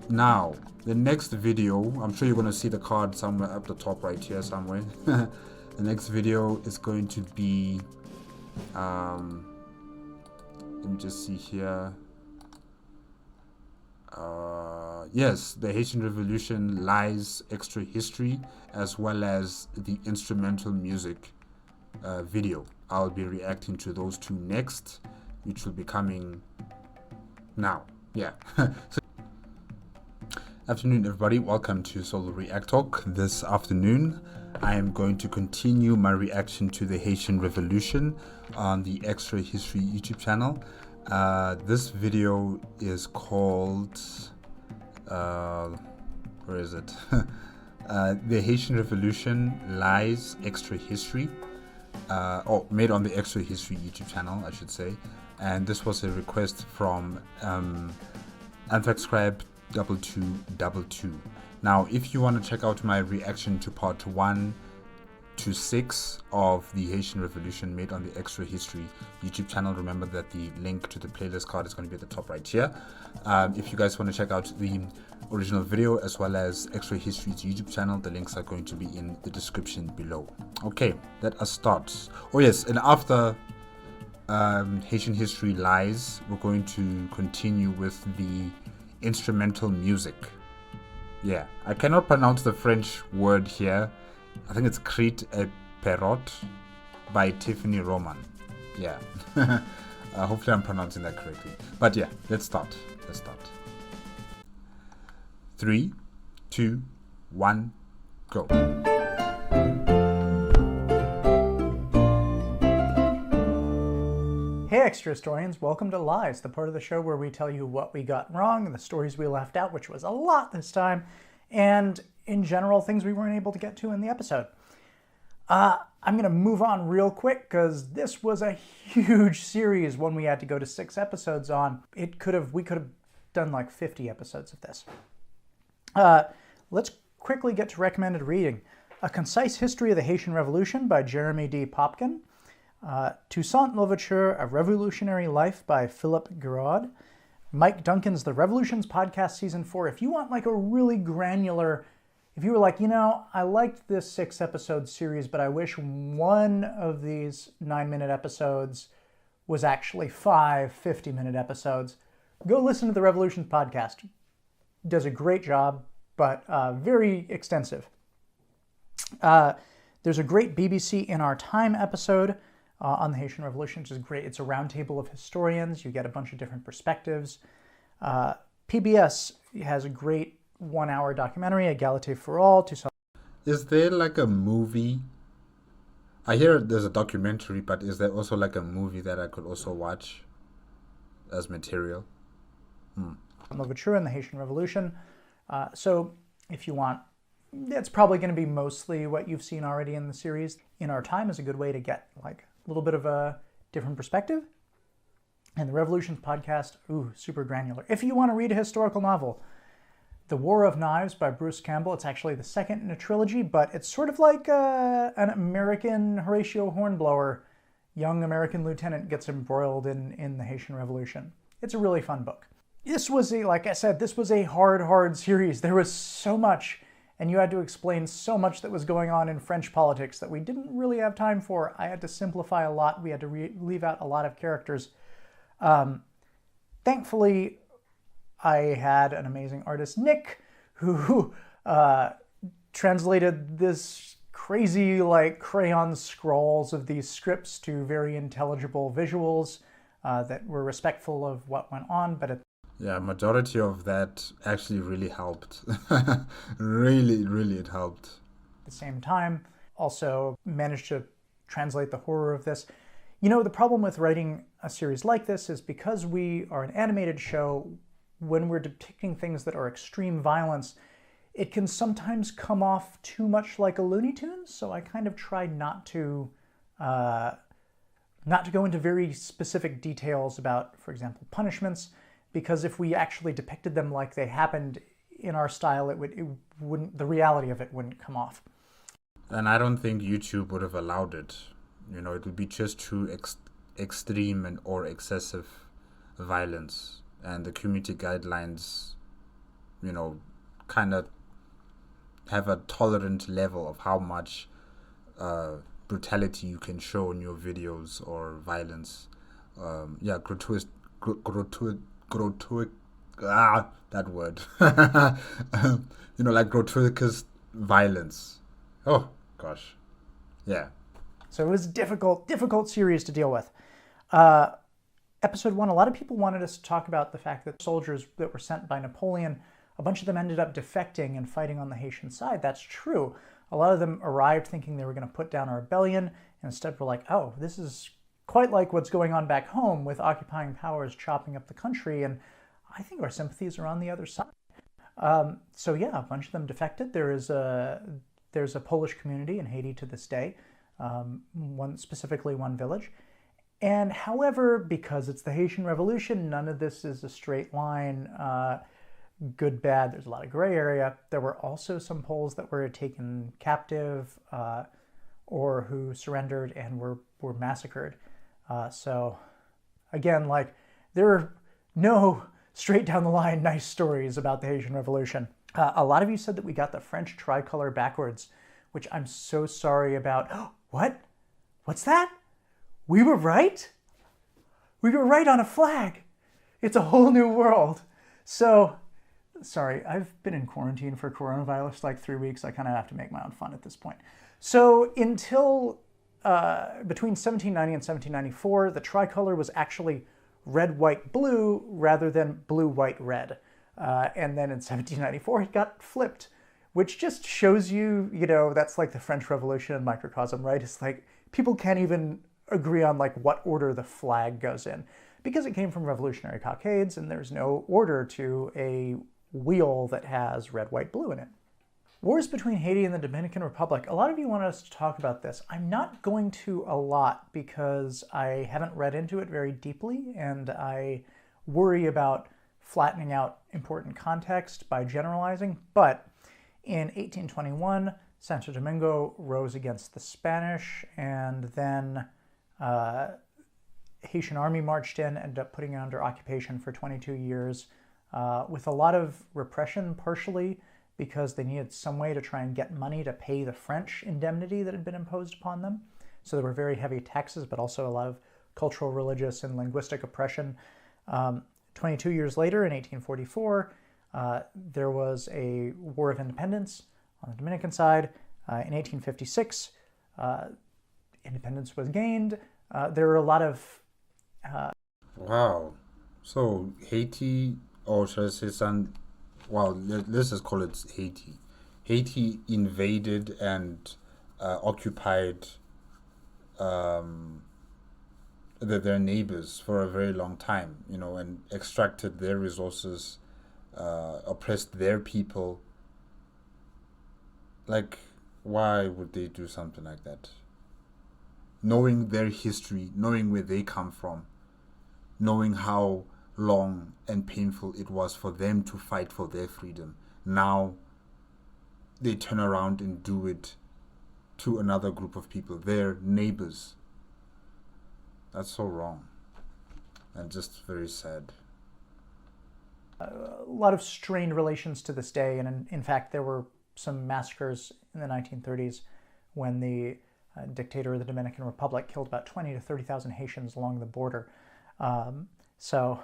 Now, the next video, I'm sure you're going to see the card somewhere up the top right here somewhere. The next video is going to be, let me just see here. Yes, the Haitian Revolution, Lies, Extra History, as well as the instrumental music video. I'll be reacting to those two next, which will be coming now. Yeah. Afternoon, everybody. Welcome to Solo ReacTalk. This afternoon, I am going to continue my reaction to the Haitian Revolution on the Extra History YouTube channel. This video is called, where is it? The Haitian Revolution, Lies, Extra History. Made on the Extra History YouTube channel, I should say. And this was a request from AnthraxScribe2222. Now, if you want to check out my reaction to part 1 to 6 of the Haitian Revolution made on the Extra History YouTube channel, remember that the link to the playlist card is going to be at the top right here. If you guys want to check out the original video as well as Extra History's YouTube channel, the links are going to be in the description below. Okay, let us start. Oh yes, and after Haitian History Lies, we're going to continue with the instrumental music. Yeah, I cannot pronounce the French word here. I think it's Crête-à-Pierrot by Tiffany Román. Yeah. Hopefully I'm pronouncing that correctly. But yeah, let's start. 3, 2, 1, go. Hey Extra Historians, welcome to Lies, the part of the show where we tell you what we got wrong and the stories we left out, which was a lot this time, and in general, things we weren't able to get to in the episode. I'm going to move on real quick because this was a huge series, one we had to go to 6 episodes on. We could have done like 50 episodes of this. Let's quickly get to recommended reading. A Concise History of the Haitian Revolution by Jeremy D. Popkin. Toussaint Louverture, A Revolutionary Life by Philip Giraud. Mike Duncan's The Revolutions Podcast Season 4. If you want like a really granular, if you were like, I liked this 6-episode series, but I wish one of these 9-minute episodes was actually 5 50-minute episodes, go listen to The Revolutions Podcast. Does a great job, but very extensive. There's a great BBC In Our Time episode on the Haitian Revolution, which is great. It's a roundtable of historians. You get a bunch of different perspectives. PBS has a great 1-hour documentary, Égalité for All. Is there like a movie? I hear there's a documentary, but is there also like a movie that I could also watch as material? Louverture and the Haitian Revolution. So if you want, it's probably going to be mostly what you've seen already in the series. In Our Time is a good way to get like a little bit of a different perspective. And the Revolutions podcast, super granular. If you want to read a historical novel, The War of Knives by Bruce Campbell, it's actually the second in a trilogy, but it's sort of like an American Horatio Hornblower. Young American lieutenant gets embroiled in the Haitian Revolution. It's a really fun book. This was like I said, this was a hard series. There was so much, and you had to explain so much that was going on in French politics that we didn't really have time for. I had to simplify a lot. We had to leave out a lot of characters. Thankfully, I had an amazing artist, Nick, who translated this crazy like crayon scrawls of these scripts to very intelligible visuals that were respectful of what went on, but yeah, majority of that actually really helped. really, it helped. At the same time, also managed to translate the horror of this. You know, the problem with writing a series like this is because we are an animated show, when we're depicting things that are extreme violence, it can sometimes come off too much like a Looney Tunes, so I kind of tried not to go into very specific details about, for example, punishments, because if we actually depicted them like they happened in our style, it wouldn't, the reality of it wouldn't come off. And I don't think YouTube would have allowed it. You know, it would be just too extreme and or excessive violence, and the community guidelines, you know, kind of have a tolerant level of how much brutality you can show in your videos or violence. That word. You know, like grotesque violence. Oh gosh, yeah. So it was a difficult series to deal with. Episode 1, a lot of people wanted us to talk about the fact that soldiers that were sent by Napoleon, a bunch of them ended up defecting and fighting on the Haitian side. That's true. A lot of them arrived thinking they were going to put down a rebellion, and instead were like, oh, this is quite like what's going on back home with occupying powers chopping up the country, and I think our sympathies are on the other side. So yeah, a bunch of them defected. There's a Polish community in Haiti to this day, specifically one village. And however, because it's the Haitian Revolution, none of this is a straight line, good, bad. There's a lot of gray area. There were also some Poles that were taken captive or who surrendered and were massacred. So again, like, there are no straight down the line nice stories about the Haitian Revolution. A lot of you said that we got the French tricolor backwards, which I'm so sorry about. What? What's that? We were right? We were right on a flag. It's a whole new world. So, sorry, I've been in quarantine for coronavirus like 3 weeks. I kind of have to make my own fun at this point. So until between 1790 and 1794, the tricolor was actually red, white, blue rather than blue, white, red. And then in 1794, it got flipped, which just shows you, you know, that's like the French Revolution in microcosm, right? It's like people can't even agree on like what order the flag goes in because it came from revolutionary cockades and there's no order to a wheel that has red, white, blue in it. Wars between Haiti and the Dominican Republic. A lot of you want us to talk about this. I'm not going to a lot because I haven't read into it very deeply and I worry about flattening out important context by generalizing. But in 1821, Santo Domingo rose against the Spanish, and then Haitian army marched in, ended up putting it under occupation for 22 years with a lot of repression, partially because they needed some way to try and get money to pay the French indemnity that had been imposed upon them. So there were very heavy taxes, but also a lot of cultural, religious, and linguistic oppression. 22 years later, in 1844, there was a War of Independence on the Dominican side. In 1856, independence was gained. There were a lot of... Wow. So Haiti, or should I say let's just call it Haiti. Haiti invaded and occupied their neighbors for a very long time, you know, and extracted their resources oppressed their people. Like, why would they do something like that? Knowing their history, knowing where they come from, knowing how long and painful it was for them to fight for their freedom. Now they turn around and do it to another group of people, their neighbors. That's so wrong and just very sad. A lot of strained relations to this day, and in fact there were some massacres in the 1930s when the dictator of the Dominican Republic killed about 20 to 30,000 Haitians along the border. So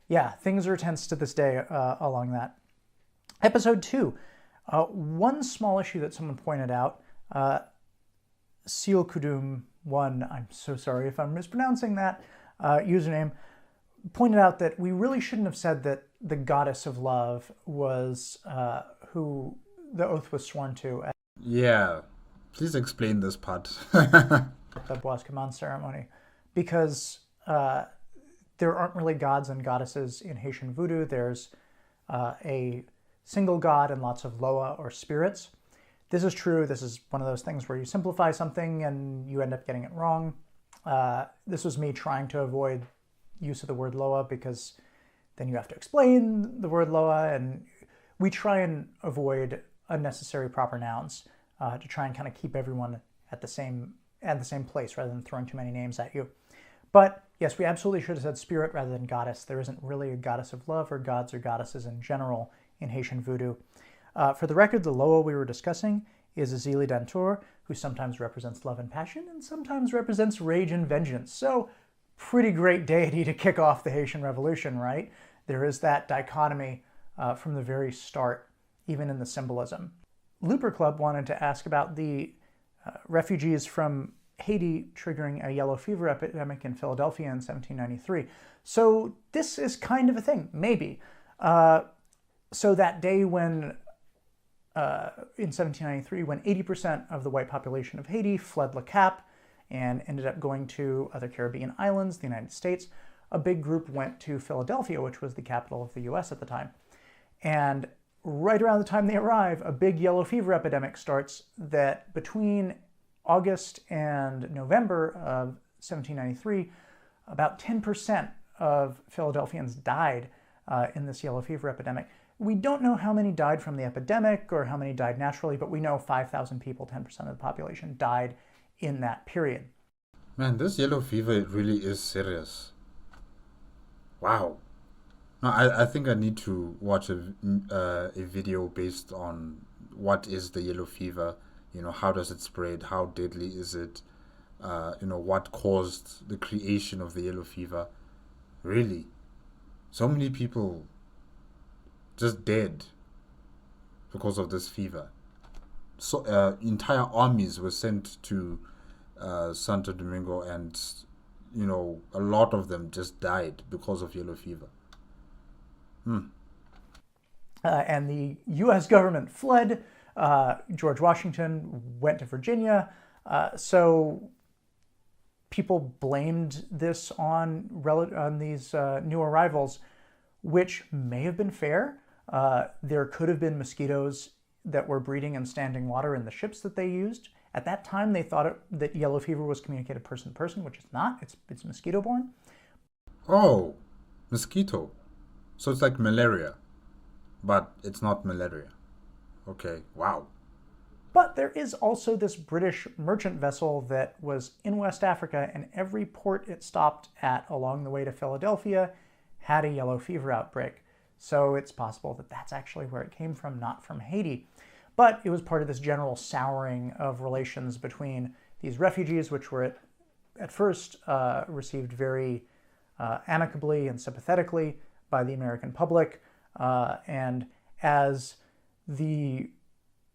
yeah, things are tense to this day along that. Episode 2. One small issue that someone pointed out, Seal Kudum 1, I'm so sorry if I'm mispronouncing that username, pointed out that we really shouldn't have said that the goddess of love was who the oath was sworn to at Yeah, please explain this part. the Bois Command ceremony, because there aren't really gods and goddesses in Haitian voodoo. There's a single god and lots of loa or spirits. This is true. This is one of those things where you simplify something and you end up getting it wrong. This was me trying to avoid use of the word loa, because then you have to explain the word loa, and we try and avoid unnecessary proper nouns to try and kind of keep everyone at the same place rather than throwing too many names at you. But yes, we absolutely should have said spirit rather than goddess. There isn't really a goddess of love or gods or goddesses in general in Haitian voodoo. For the record, the loa we were discussing is Azili Dantour, who sometimes represents love and passion and sometimes represents rage and vengeance. So pretty great deity to kick off the Haitian Revolution, right? There is that dichotomy from the very start, even in the symbolism. Looper Club wanted to ask about the refugees from Haiti triggering a yellow fever epidemic in Philadelphia in 1793. So this is kind of a thing, maybe. So that day when, in 1793, when 80% of the white population of Haiti fled Le Cap and ended up going to other Caribbean islands, the United States, a big group went to Philadelphia, which was the capital of the US at the time. And right around the time they arrive, a big yellow fever epidemic starts that between August and November of 1793, about 10% of Philadelphians died in this yellow fever epidemic. We don't know how many died from the epidemic or how many died naturally, but we know 5,000 people, 10% of the population, died in that period. Man, this yellow fever, it really is serious. Wow. No, I think I need to watch a video based on what is the yellow fever, how does it spread, how deadly is it, what caused the creation of the yellow fever. Really, so many people just dead because of this fever. So entire armies were sent to Santo Domingo, and a lot of them just died because of yellow fever. And the U.S. government fled. George Washington went to Virginia. So people blamed this on these new arrivals, which may have been fair. There could have been mosquitoes that were breeding in standing water in the ships that they used. At that time, they thought that yellow fever was communicated person to person, which it's not. It's mosquito-borne. Oh, mosquito. So it's like malaria, but it's not malaria. Okay, wow. But there is also this British merchant vessel that was in West Africa, and every port it stopped at along the way to Philadelphia had a yellow fever outbreak. So it's possible that that's actually where it came from, not from Haiti. But it was part of this general souring of relations between these refugees, which were at first received very amicably and sympathetically by the American public. And as the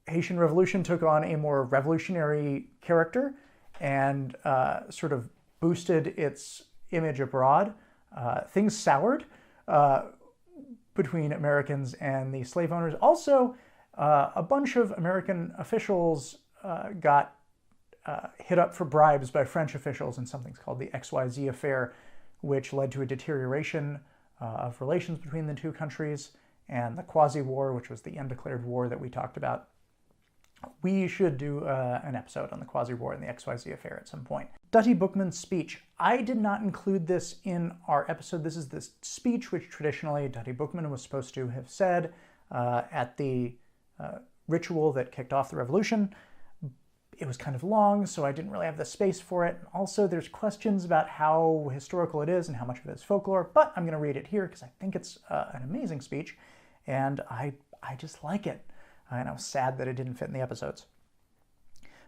Haitian Revolution took on a more revolutionary character and sort of boosted its image abroad, things soured between Americans and the slave owners. Also, a bunch of American officials got hit up for bribes by French officials in something called the XYZ affair, which led to a deterioration of relations between the two countries. and the quasi-war, which was the undeclared war that we talked about. We should do an episode on the quasi-war and the XYZ affair at some point. Dutty Boukman's speech. I did not include this in our episode. This is the speech which traditionally Dutty Boukman was supposed to have said at the ritual that kicked off the revolution. It was kind of long, so I didn't really have the space for it. Also, there's questions about how historical it is and how much of it is folklore, but I'm going to read it here because I think it's an amazing speech, and I just like it. And I was sad that it didn't fit in the episodes.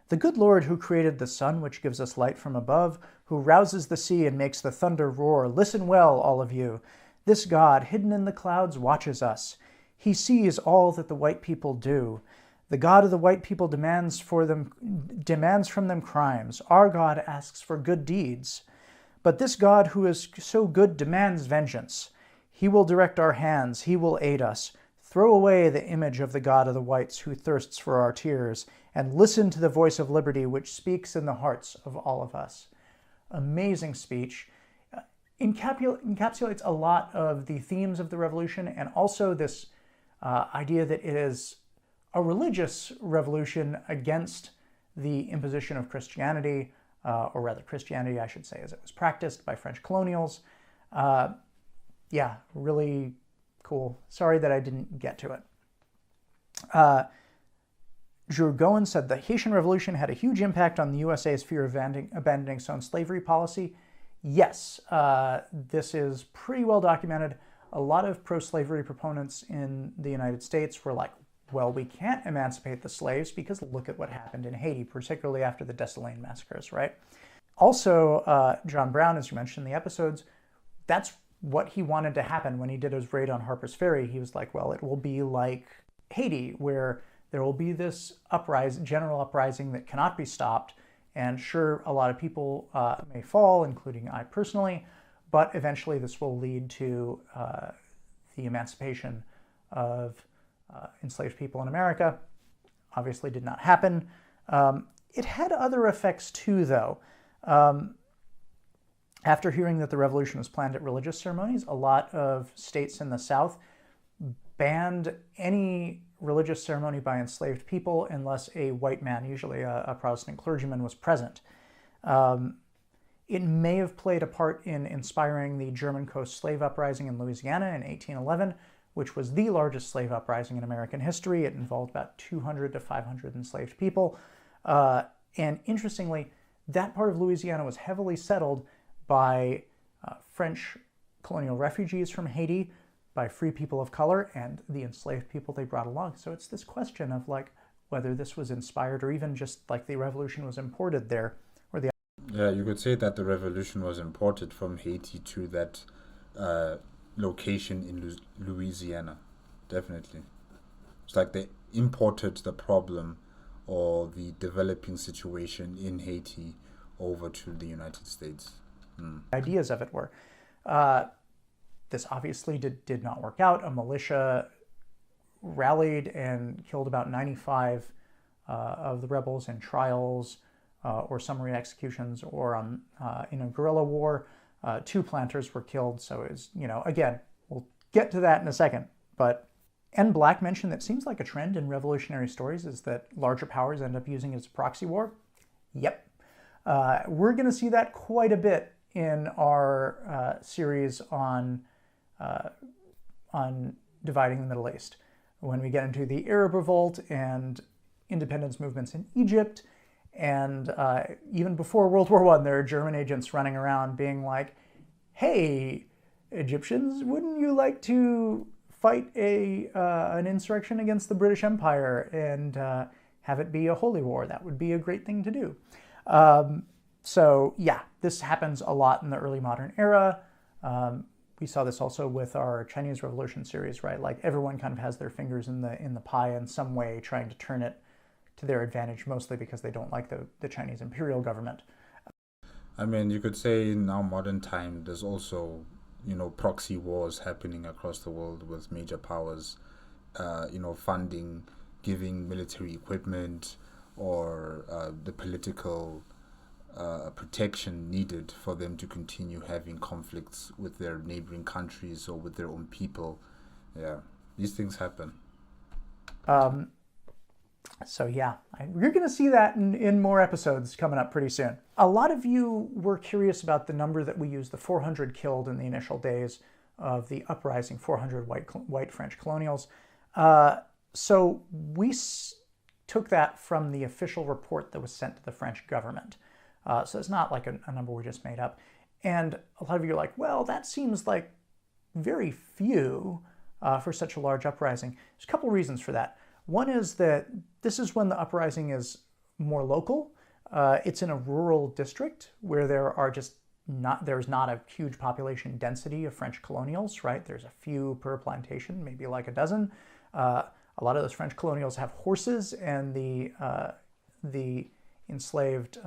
The good Lord who created the sun, which gives us light from above, who rouses the sea and makes the thunder roar, listen well, all of you. This God, hidden in the clouds, watches us. He sees all that the white people do. The God of the white people demands from them crimes. Our God asks for good deeds. But this God who is so good demands vengeance. He will direct our hands. He will aid us. Throw away the image of the God of the whites who thirsts for our tears, and listen to the voice of liberty which speaks in the hearts of all of us. Amazing speech. Encapsulates a lot of the themes of the revolution, and also this idea that it is a religious revolution against the imposition of Christianity, or rather Christianity, I should say, as it was practiced by French colonials. Yeah, really cool. Sorry that I didn't get to it. Jules Goen said the Haitian Revolution had a huge impact on the USA's fear of abandoning its own slavery policy. Yes, this is pretty well documented. A lot of pro-slavery proponents in the United States were like, well, we can't emancipate the slaves because look at what happened in Haiti, particularly after the Dessalines massacres, right? Also, John Brown, as you mentioned in the episodes, that's what he wanted to happen when he did his raid on Harper's Ferry. He was like, well, it will be like Haiti, where there will be this general uprising that cannot be stopped. And sure, a lot of people may fall, including I personally, but eventually this will lead to the emancipation of enslaved people in America. Obviously did not happen. It had other effects too, though. After hearing that the revolution was planned at religious ceremonies, a lot of states in the South banned any religious ceremony by enslaved people unless a white man, usually a Protestant clergyman, was present. It may have played a part in inspiring the German Coast slave uprising in Louisiana in 1811, which was the largest slave uprising in American history. It involved about 200 to 500 enslaved people. And interestingly, that part of Louisiana was heavily settled by French colonial refugees from Haiti, by free people of color, and the enslaved people they brought along. So it's this question of like whether this was inspired or even just like the revolution was imported there. Or the Yeah, you could say that the revolution was imported from Haiti to that location in Louisiana. Definitely. It's like they imported the problem or the developing situation in Haiti over to the United States. ideas of it were. This obviously did not work out. A militia rallied and killed about 95 of the rebels in trials or summary executions or in a guerrilla war. 2 planters were killed. So it was, again, we'll get to that in a second. But N. Black mentioned that seems like a trend in revolutionary stories is that larger powers end up using it as a proxy war. Yep. We're going to see that quite a bit in our series on dividing the Middle East. When we get into the Arab Revolt and independence movements in Egypt, and even before World War I, there are German agents running around being like, hey, Egyptians, wouldn't you like to fight an insurrection against the British Empire and have it be a holy war? That would be a great thing to do. So yeah, this happens a lot in the early modern era. We saw this also with our Chinese Revolution series, right? Like everyone kind of has their fingers in the pie in some way, trying to turn it to their advantage, mostly because they don't like the Chinese imperial government. I mean, you could say in our modern time, there's also, proxy wars happening across the world with major powers, funding, giving military equipment, or the political protection needed for them to continue having conflicts with their neighboring countries or with their own people. Yeah, These things happen. So yeah, you're going to see that in more episodes coming up pretty soon. A lot of you were curious about the number that we used, the 400 killed in the initial days of the uprising, 400 white French colonials. So we took that from the official report that was sent to the French government. So it's not like a number we just made up. And a lot of you are like, well, that seems like very few for such a large uprising. There's a couple reasons for that. One is that this is when the uprising is more local. It's in a rural district where there's not a huge population density of French colonials, right? There's a few per plantation, maybe like a dozen. A lot of those French colonials have horses, and the enslaved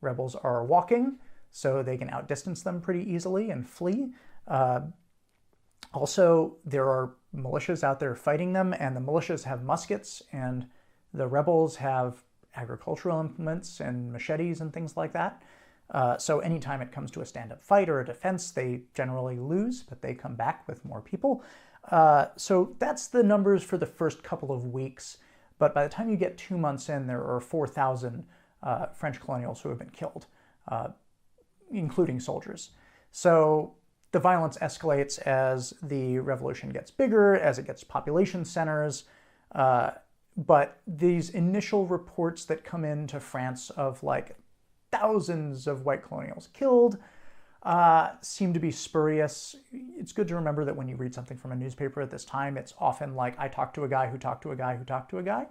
rebels are walking, so they can outdistance them pretty easily and flee. Also, there are militias out there fighting them, and the militias have muskets, and the rebels have agricultural implements and machetes and things like that. So anytime it comes to a stand-up fight or a defense, they generally lose, but they come back with more people. So that's the numbers for the first couple of weeks. But by the time you get 2 months in, there are 4,000 French colonials who have been killed, including soldiers. So the violence escalates as the revolution gets bigger, as it gets population centers. But these initial reports that come into France of like thousands of white colonials killed seem to be spurious. It's good to remember that when you read something from a newspaper at this time, it's often like, I talked to a guy who talked to a guy who talked to a guy.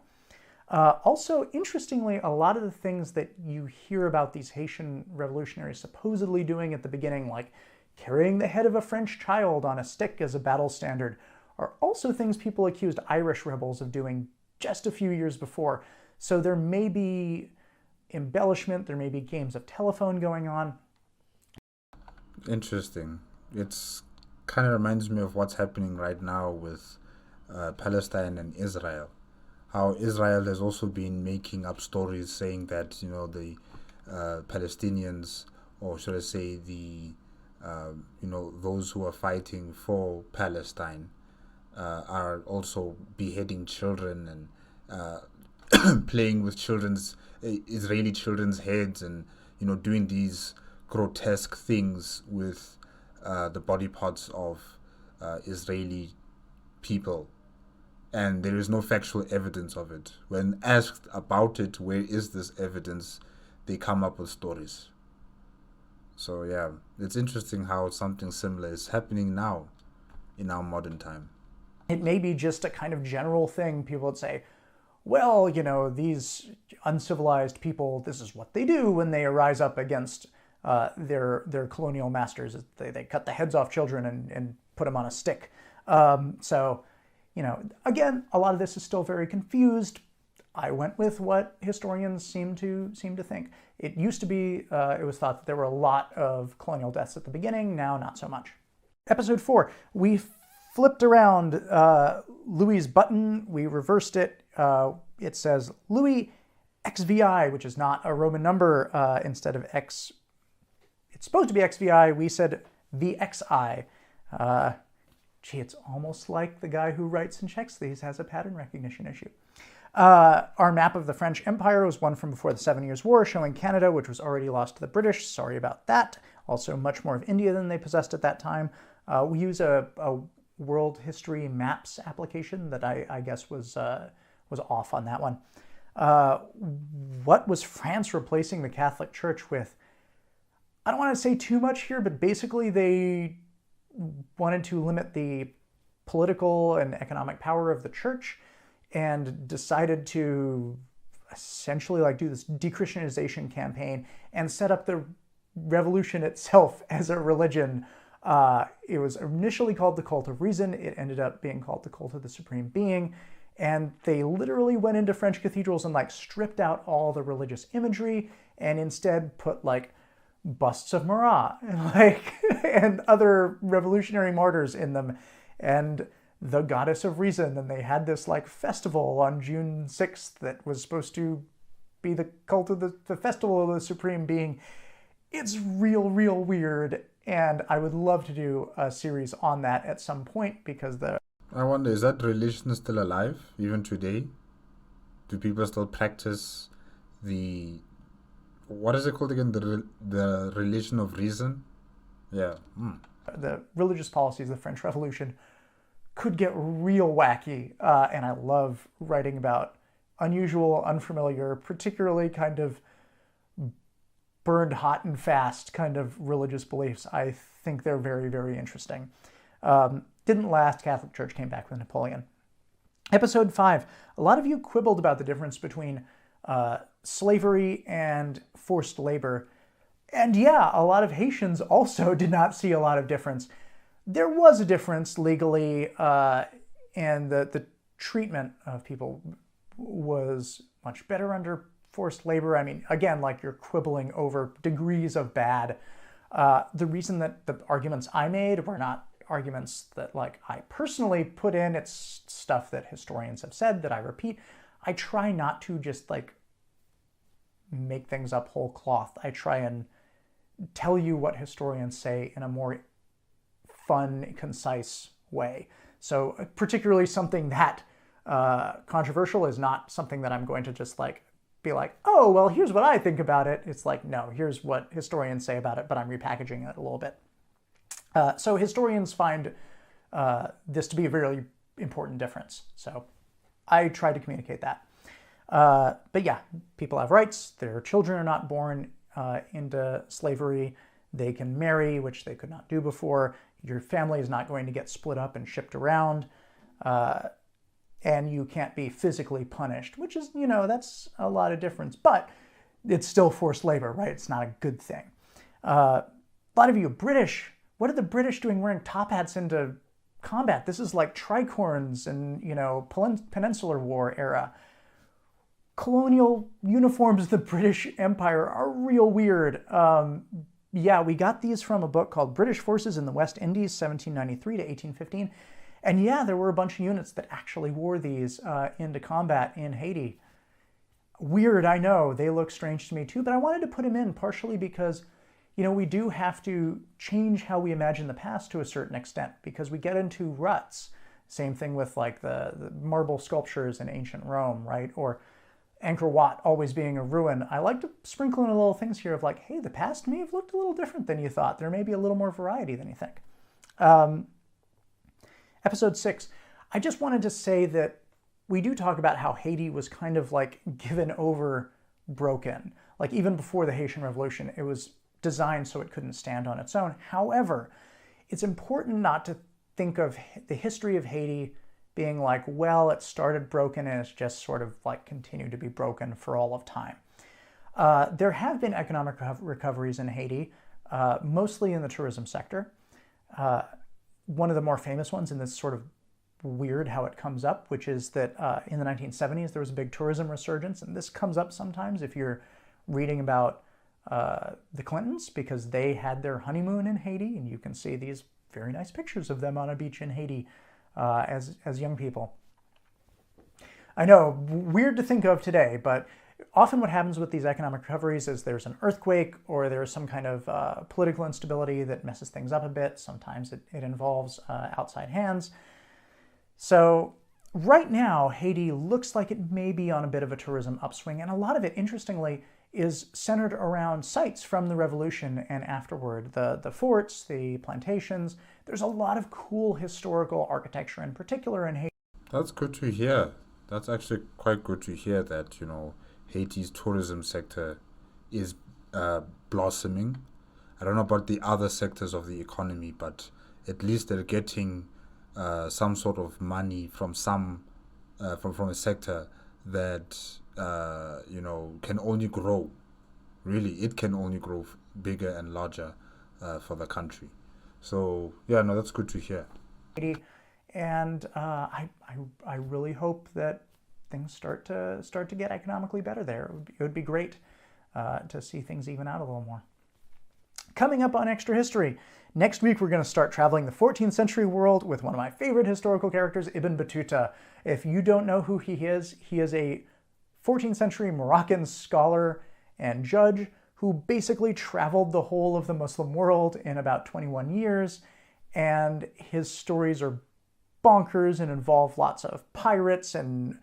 Also, interestingly, a lot of the things that you hear about these Haitian revolutionaries supposedly doing at the beginning, like carrying the head of a French child on a stick as a battle standard, are also things people accused Irish rebels of doing just a few years before. So there may be embellishment, there may be games of telephone going on. Interesting. It's kind of reminds me of what's happening right now with Palestine and Israel. How Israel has also been making up stories saying that, you know, the Palestinians, or should I say the those who are fighting for Palestine are also beheading children and playing with Israeli children's heads, and doing these grotesque things with the body parts of Israeli people, and there is no factual evidence of it. When asked about it, where is this evidence, they come up with stories. So yeah, it's interesting how something similar is happening now in our modern time. It may be just a kind of general thing. People would say, well, these uncivilized people, this is what they do when they rise up against their colonial masters. They cut the heads off children and put them on a stick. So, again, a lot of this is still very confused. I went with what historians seem to think. It used to be, it was thought that there were a lot of colonial deaths at the beginning, now not so much. Episode 4, we flipped around Louis's button, we reversed it. It says Louis XVI, which is not a Roman number. Instead of X, it's supposed to be XVI, we said VXI. It's almost like the guy who writes and checks these has a pattern recognition issue. Our map of the French Empire was one from before the 7 Years' War, showing Canada, which was already lost to the British. Sorry about that. Also much more of India than they possessed at that time. We use a World History Maps application that I guess was off on that one. What was France replacing the Catholic Church with? I don't want to say too much here, but basically they wanted to limit the political and economic power of the church, and decided to essentially do this de-Christianization campaign and set up the revolution itself as a religion. It was initially called the Cult of Reason. It ended up being called the Cult of the Supreme Being. And they literally went into French cathedrals and stripped out all the religious imagery and instead put busts of Marat and other revolutionary martyrs in them, and the goddess of reason. And they had this festival on June 6th that was supposed to be the cult of the festival of the Supreme Being. It's real weird, and I would love to do a series on that at some point, because I wonder, is that religion still alive even today? Do people still practice the what is it called again? The religion of reason? Yeah. The religious policies of the French Revolution could get real wacky, and I love writing about unusual, unfamiliar, particularly kind of burned hot and fast kind of religious beliefs. I think they're very, very interesting. Didn't last. Catholic Church came back with Napoleon. Episode 5. A lot of you quibbled about the difference between slavery and forced labor. And yeah, a lot of Haitians also did not see a lot of difference. There was a difference legally, and the treatment of people was much better under forced labor. I mean, again, like you're quibbling over degrees of bad. The reason that the arguments I made were not arguments that like I personally put in, it's stuff that historians have said that I repeat. I try not to just like make things up whole cloth. I try and tell you what historians say in a more fun, concise way. So particularly something that controversial is not something that I'm going to just like be like, oh, well, here's what I think about it. It's like, no, here's what historians say about it, but I'm repackaging it a little bit. So historians find this to be a very important difference. So I try to communicate that. But yeah, people have rights. Their children are not born into slavery. They can marry, which they could not do before. Your family is not going to get split up and shipped around. And you can't be physically punished, which is, that's a lot of difference. But it's still forced labor, right? It's not a good thing. A lot of you British, what are the British doing wearing top hats into combat? This is like tricorns and, Peninsular War era. Colonial uniforms of the British Empire are real weird. Yeah, we got these from a book called British Forces in the West Indies, 1793 to 1815. And yeah, there were a bunch of units that actually wore these into combat in Haiti. Weird, I know. They look strange to me too, but I wanted to put them in partially because, we do have to change how we imagine the past to a certain extent because we get into ruts. Same thing with like the marble sculptures in ancient Rome, right? Or Angkor Wat always being a ruin. I like to sprinkle in a little things here of like, hey, the past may have looked a little different than you thought. There may be a little more variety than you think. Episode 6, I just wanted to say that we do talk about how Haiti was kind of like given over, broken. Like even before the Haitian Revolution, it was designed so it couldn't stand on its own. However, it's important not to think of the history of Haiti being like, well, it started broken and it's just sort of like continued to be broken for all of time. There have been economic recoveries in Haiti, mostly in the tourism sector. One of the more famous ones, and this sort of weird how it comes up, which is that in the 1970s there was a big tourism resurgence, and this comes up sometimes if you're reading about the Clintons, because they had their honeymoon in Haiti, and you can see these very nice pictures of them on a beach in Haiti as young people. I know, weird to think of today, but often what happens with these economic recoveries is there's an earthquake or there's some kind of political instability that messes things up a bit. Sometimes it involves outside hands. So right now, Haiti looks like it may be on a bit of a tourism upswing, and a lot of it, interestingly, is centered around sites from the revolution and afterward. The forts, the plantations. There's a lot of cool historical architecture in particular in Haiti. That's good to hear. That's actually quite good to hear that, Haiti's tourism sector is blossoming. I don't know about the other sectors of the economy, but at least they're getting some sort of money from from a sector that can only grow. Really, it can only grow bigger and larger for the country. So yeah, no, that's good to hear. And I really hope that things start to get economically better there. It would be great to see things even out a little more. Coming up on Extra History, next week we're going to start traveling the 14th century world with one of my favorite historical characters, Ibn Battuta. If you don't know who he is a 14th century Moroccan scholar and judge who basically traveled the whole of the Muslim world in about 21 years, and his stories are bonkers and involve lots of pirates and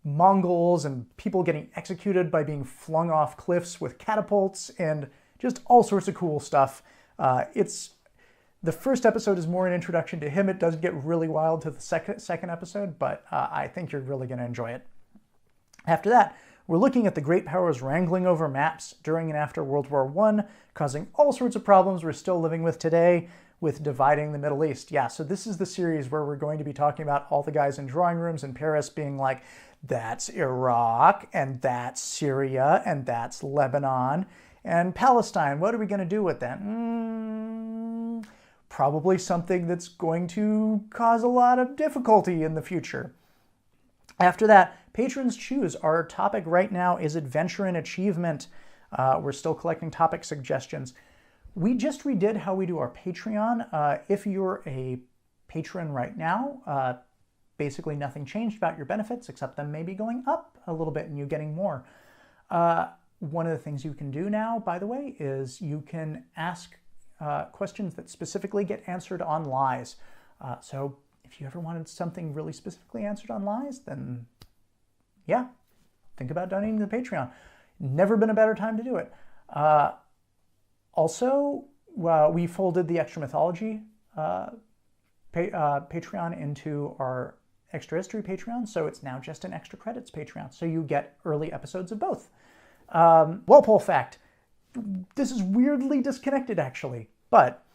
Mongols and people getting executed by being flung off cliffs with catapults and just all sorts of cool stuff. The first episode is more an introduction to him. It does get really wild to the second episode, but I think you're really going to enjoy it. After that, we're looking at the great powers wrangling over maps during and after World War I, causing all sorts of problems we're still living with today with dividing the Middle East. Yeah, so this is the series where we're going to be talking about all the guys in drawing rooms in Paris being like, that's Iraq, and that's Syria, and that's Lebanon, and Palestine. What are we going to do with that? Probably something that's going to cause a lot of difficulty in the future. After that, patrons choose. Our topic right now is adventure and achievement. We're still collecting topic suggestions. We just redid how we do our Patreon. If you're a patron right now, basically nothing changed about your benefits except them maybe going up a little bit and you getting more. One of the things you can do now, by the way, is you can ask questions that specifically get answered on Lies. So if you ever wanted something really specifically answered on Lies, then yeah, think about donating to the Patreon. Never been a better time to do it. Also, we folded the Extra Mythology Patreon into our Extra History Patreon, so it's now just an Extra Credits Patreon, so you get early episodes of both. Walpole fact. This is weirdly disconnected, actually, but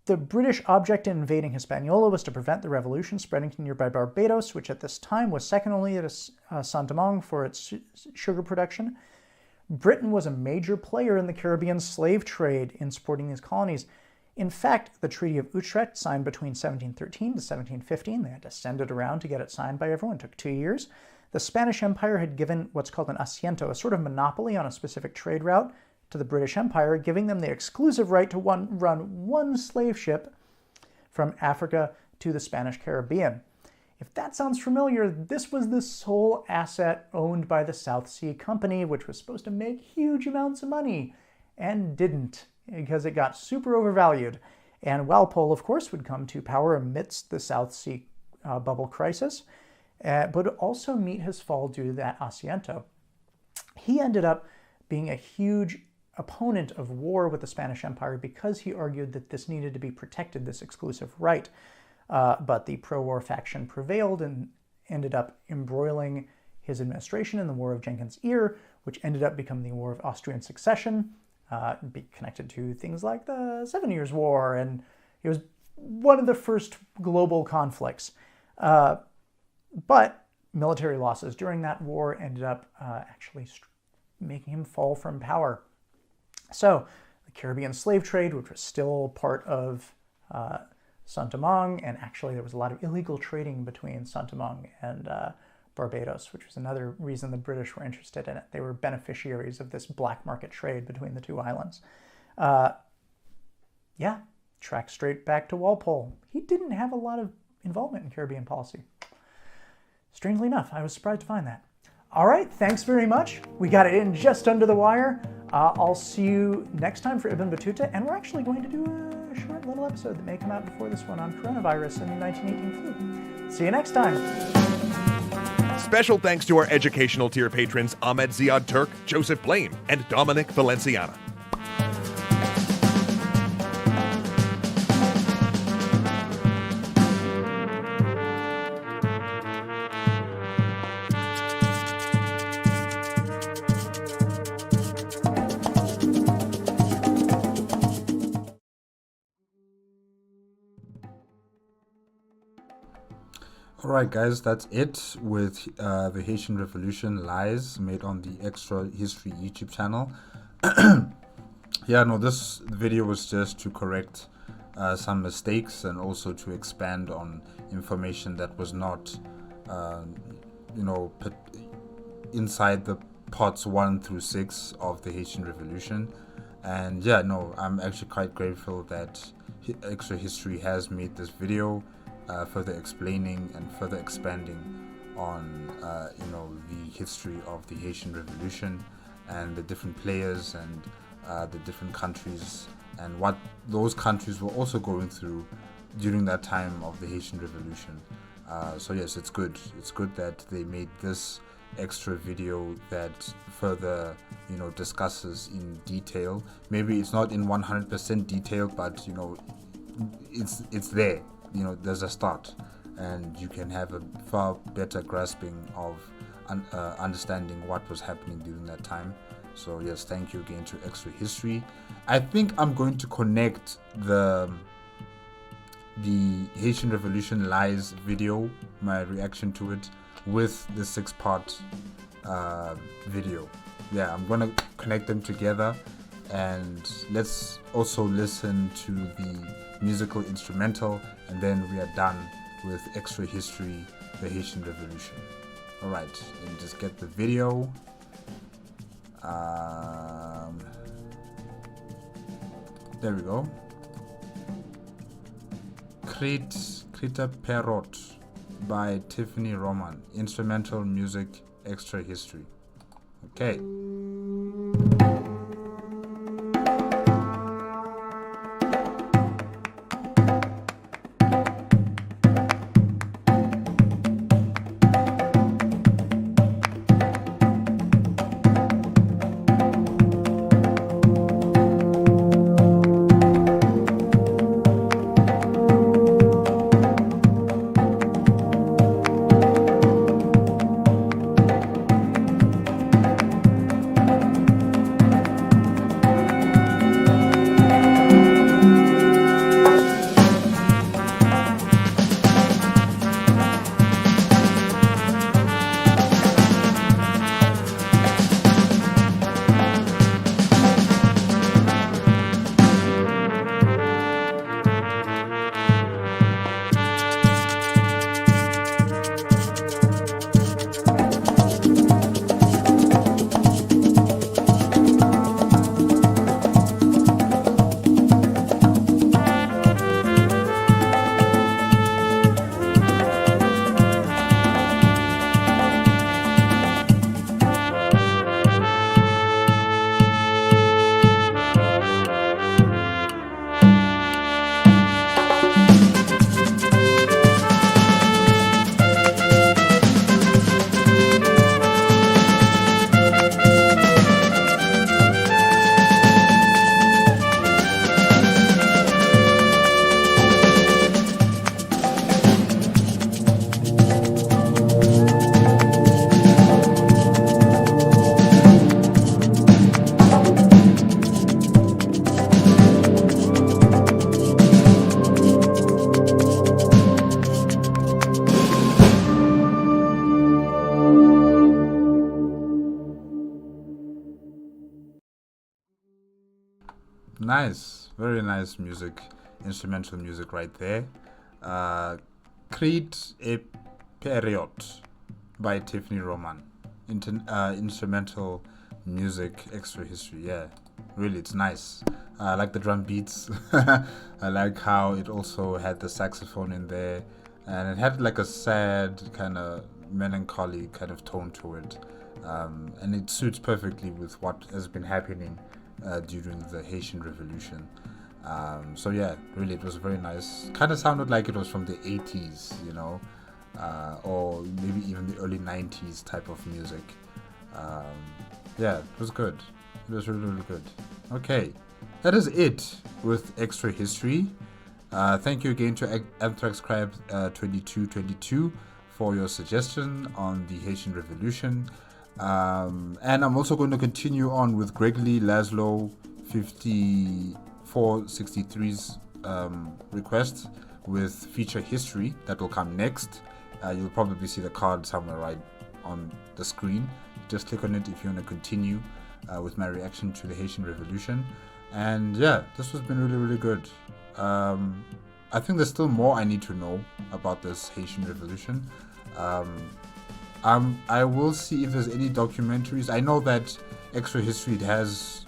the British object in invading Hispaniola was to prevent the revolution spreading to nearby Barbados, which at this time was second only to Saint-Domingue for its sugar production. Britain was a major player in the Caribbean slave trade in supporting these colonies. In fact, the Treaty of Utrecht, signed between 1713 to 1715, they had to send it around to get it signed by everyone, it took 2 years. The Spanish Empire had given what's called an asiento, a sort of monopoly on a specific trade route, to the British Empire, giving them the exclusive right to run one slave ship from Africa to the Spanish Caribbean. If that sounds familiar, this was the sole asset owned by the South Sea Company, which was supposed to make huge amounts of money, and didn't, because it got super overvalued. And Walpole, of course, would come to power amidst the South Sea bubble crisis, but would also meet his fall due to that asiento. He ended up being a huge opponent of war with the Spanish Empire because he argued that this needed to be protected, this exclusive right. But the pro-war faction prevailed and ended up embroiling his administration in the War of Jenkins' Ear, which ended up becoming the War of Austrian Succession, be connected to things like the 7 Years' War, and it was one of the first global conflicts. But military losses during that war ended up actually making him fall from power. So the Caribbean slave trade, which was still part of Saint-Domingue, and actually there was a lot of illegal trading between Saint-Domingue and Barbados, which was another reason the British were interested in it. They were beneficiaries of this black market trade between the two islands. Yeah, track straight back to Walpole. He didn't have a lot of involvement in Caribbean policy. Strangely enough, I was surprised to find that. All right, thanks very much. We got it in just under the wire. I'll see you next time for Ibn Battuta, and we're actually going to do a short little episode that may come out before this one on coronavirus and the 1918 flu. See you next time. Special thanks to our educational tier patrons Ahmed Ziad Turk, Joseph Blaine, and Dominic Valenciana. Alright guys, that's it with the Haitian Revolution Lies made on the Extra History YouTube channel. Yeah, no, this video was just to correct some mistakes and also to expand on information that was not, inside the parts 1 through 6 of the Haitian Revolution. And yeah, no, I'm actually quite grateful that Extra History has made this video, further explaining and further expanding on the history of the Haitian Revolution and the different players and the different countries and what those countries were also going through during that time of the Haitian Revolution. So yes, it's good. It's good that they made this extra video that further, discusses in detail. Maybe it's not in 100% detail, but it's there. There's a start, and you can have a far better grasping of understanding what was happening during that time. So yes, thank you again to Extra History. I think I'm going to connect the Haitian Revolution Lies video, my reaction to it, with the 6-part video. Yeah, I'm gonna connect them together, and let's also listen to the musical instrumental, and then we are done with Extra History, the Haitian Revolution. Alright, let me just get the video. There we go. Crête-à-Pierrot by Tiffany Román. Instrumental music, Extra History. Okay. Nice, very nice music, instrumental music right there. Crête-à-Pierrot by Tiffany Román. Instrumental music, Extra History. Yeah, really, it's nice. I like the drum beats. I like how it also had the saxophone in there, and it had like a sad, kind of melancholy kind of tone to it. And it suits perfectly with what has been happening during the Haitian Revolution. So yeah, really, it was very nice. Kind of sounded like it was from the 80s, or maybe even the early 90s type of music. Yeah, it was good. It was really, really good. Okay, that is it with Extra History. Thank you again to Anthrax Crab 2222 for your suggestion on the Haitian Revolution. And I'm also going to continue on with Gregory Laszlo 5463's request with feature history that will come next. You'll probably see the card somewhere right on the screen. Just click on it if you want to continue with my reaction to the Haitian Revolution. And yeah, this has been really, really good. I think there's still more I need to know about this Haitian Revolution. I will see if there's any documentaries. I know that Extra History has,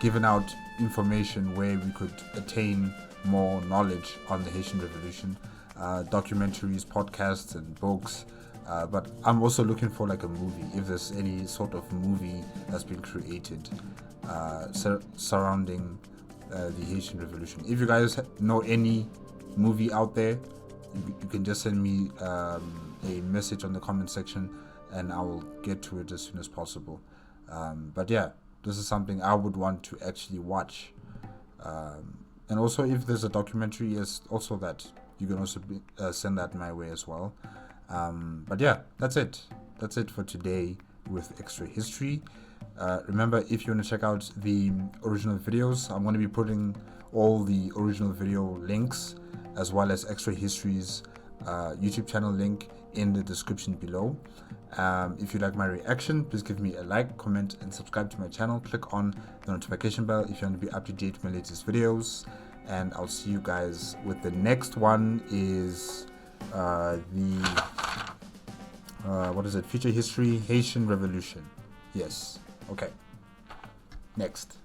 given out information where we could attain more knowledge on the Haitian Revolution, documentaries, podcasts, and books. But I'm also looking for like a movie, if there's any sort of movie that's been created surrounding the Haitian Revolution. If you guys know any movie out there, you can just send me a message on the comment section, and I will get to it as soon as possible. But yeah, this is something I would want to actually watch. And also, if there's a documentary, yes, also that you can also send that my way as well. But yeah, that's it for today with Extra History. Remember, if you want to check out the original videos, I'm going to be putting all the original video links as well as Extra History's YouTube channel link in the description below. If you like my reaction, please give me a like, comment, and subscribe to my channel. Click on the notification bell if you want to be up to date with my latest videos. And I'll see you guys with the next one is what is it? Future History, Haitian Revolution. Yes. Okay. Next.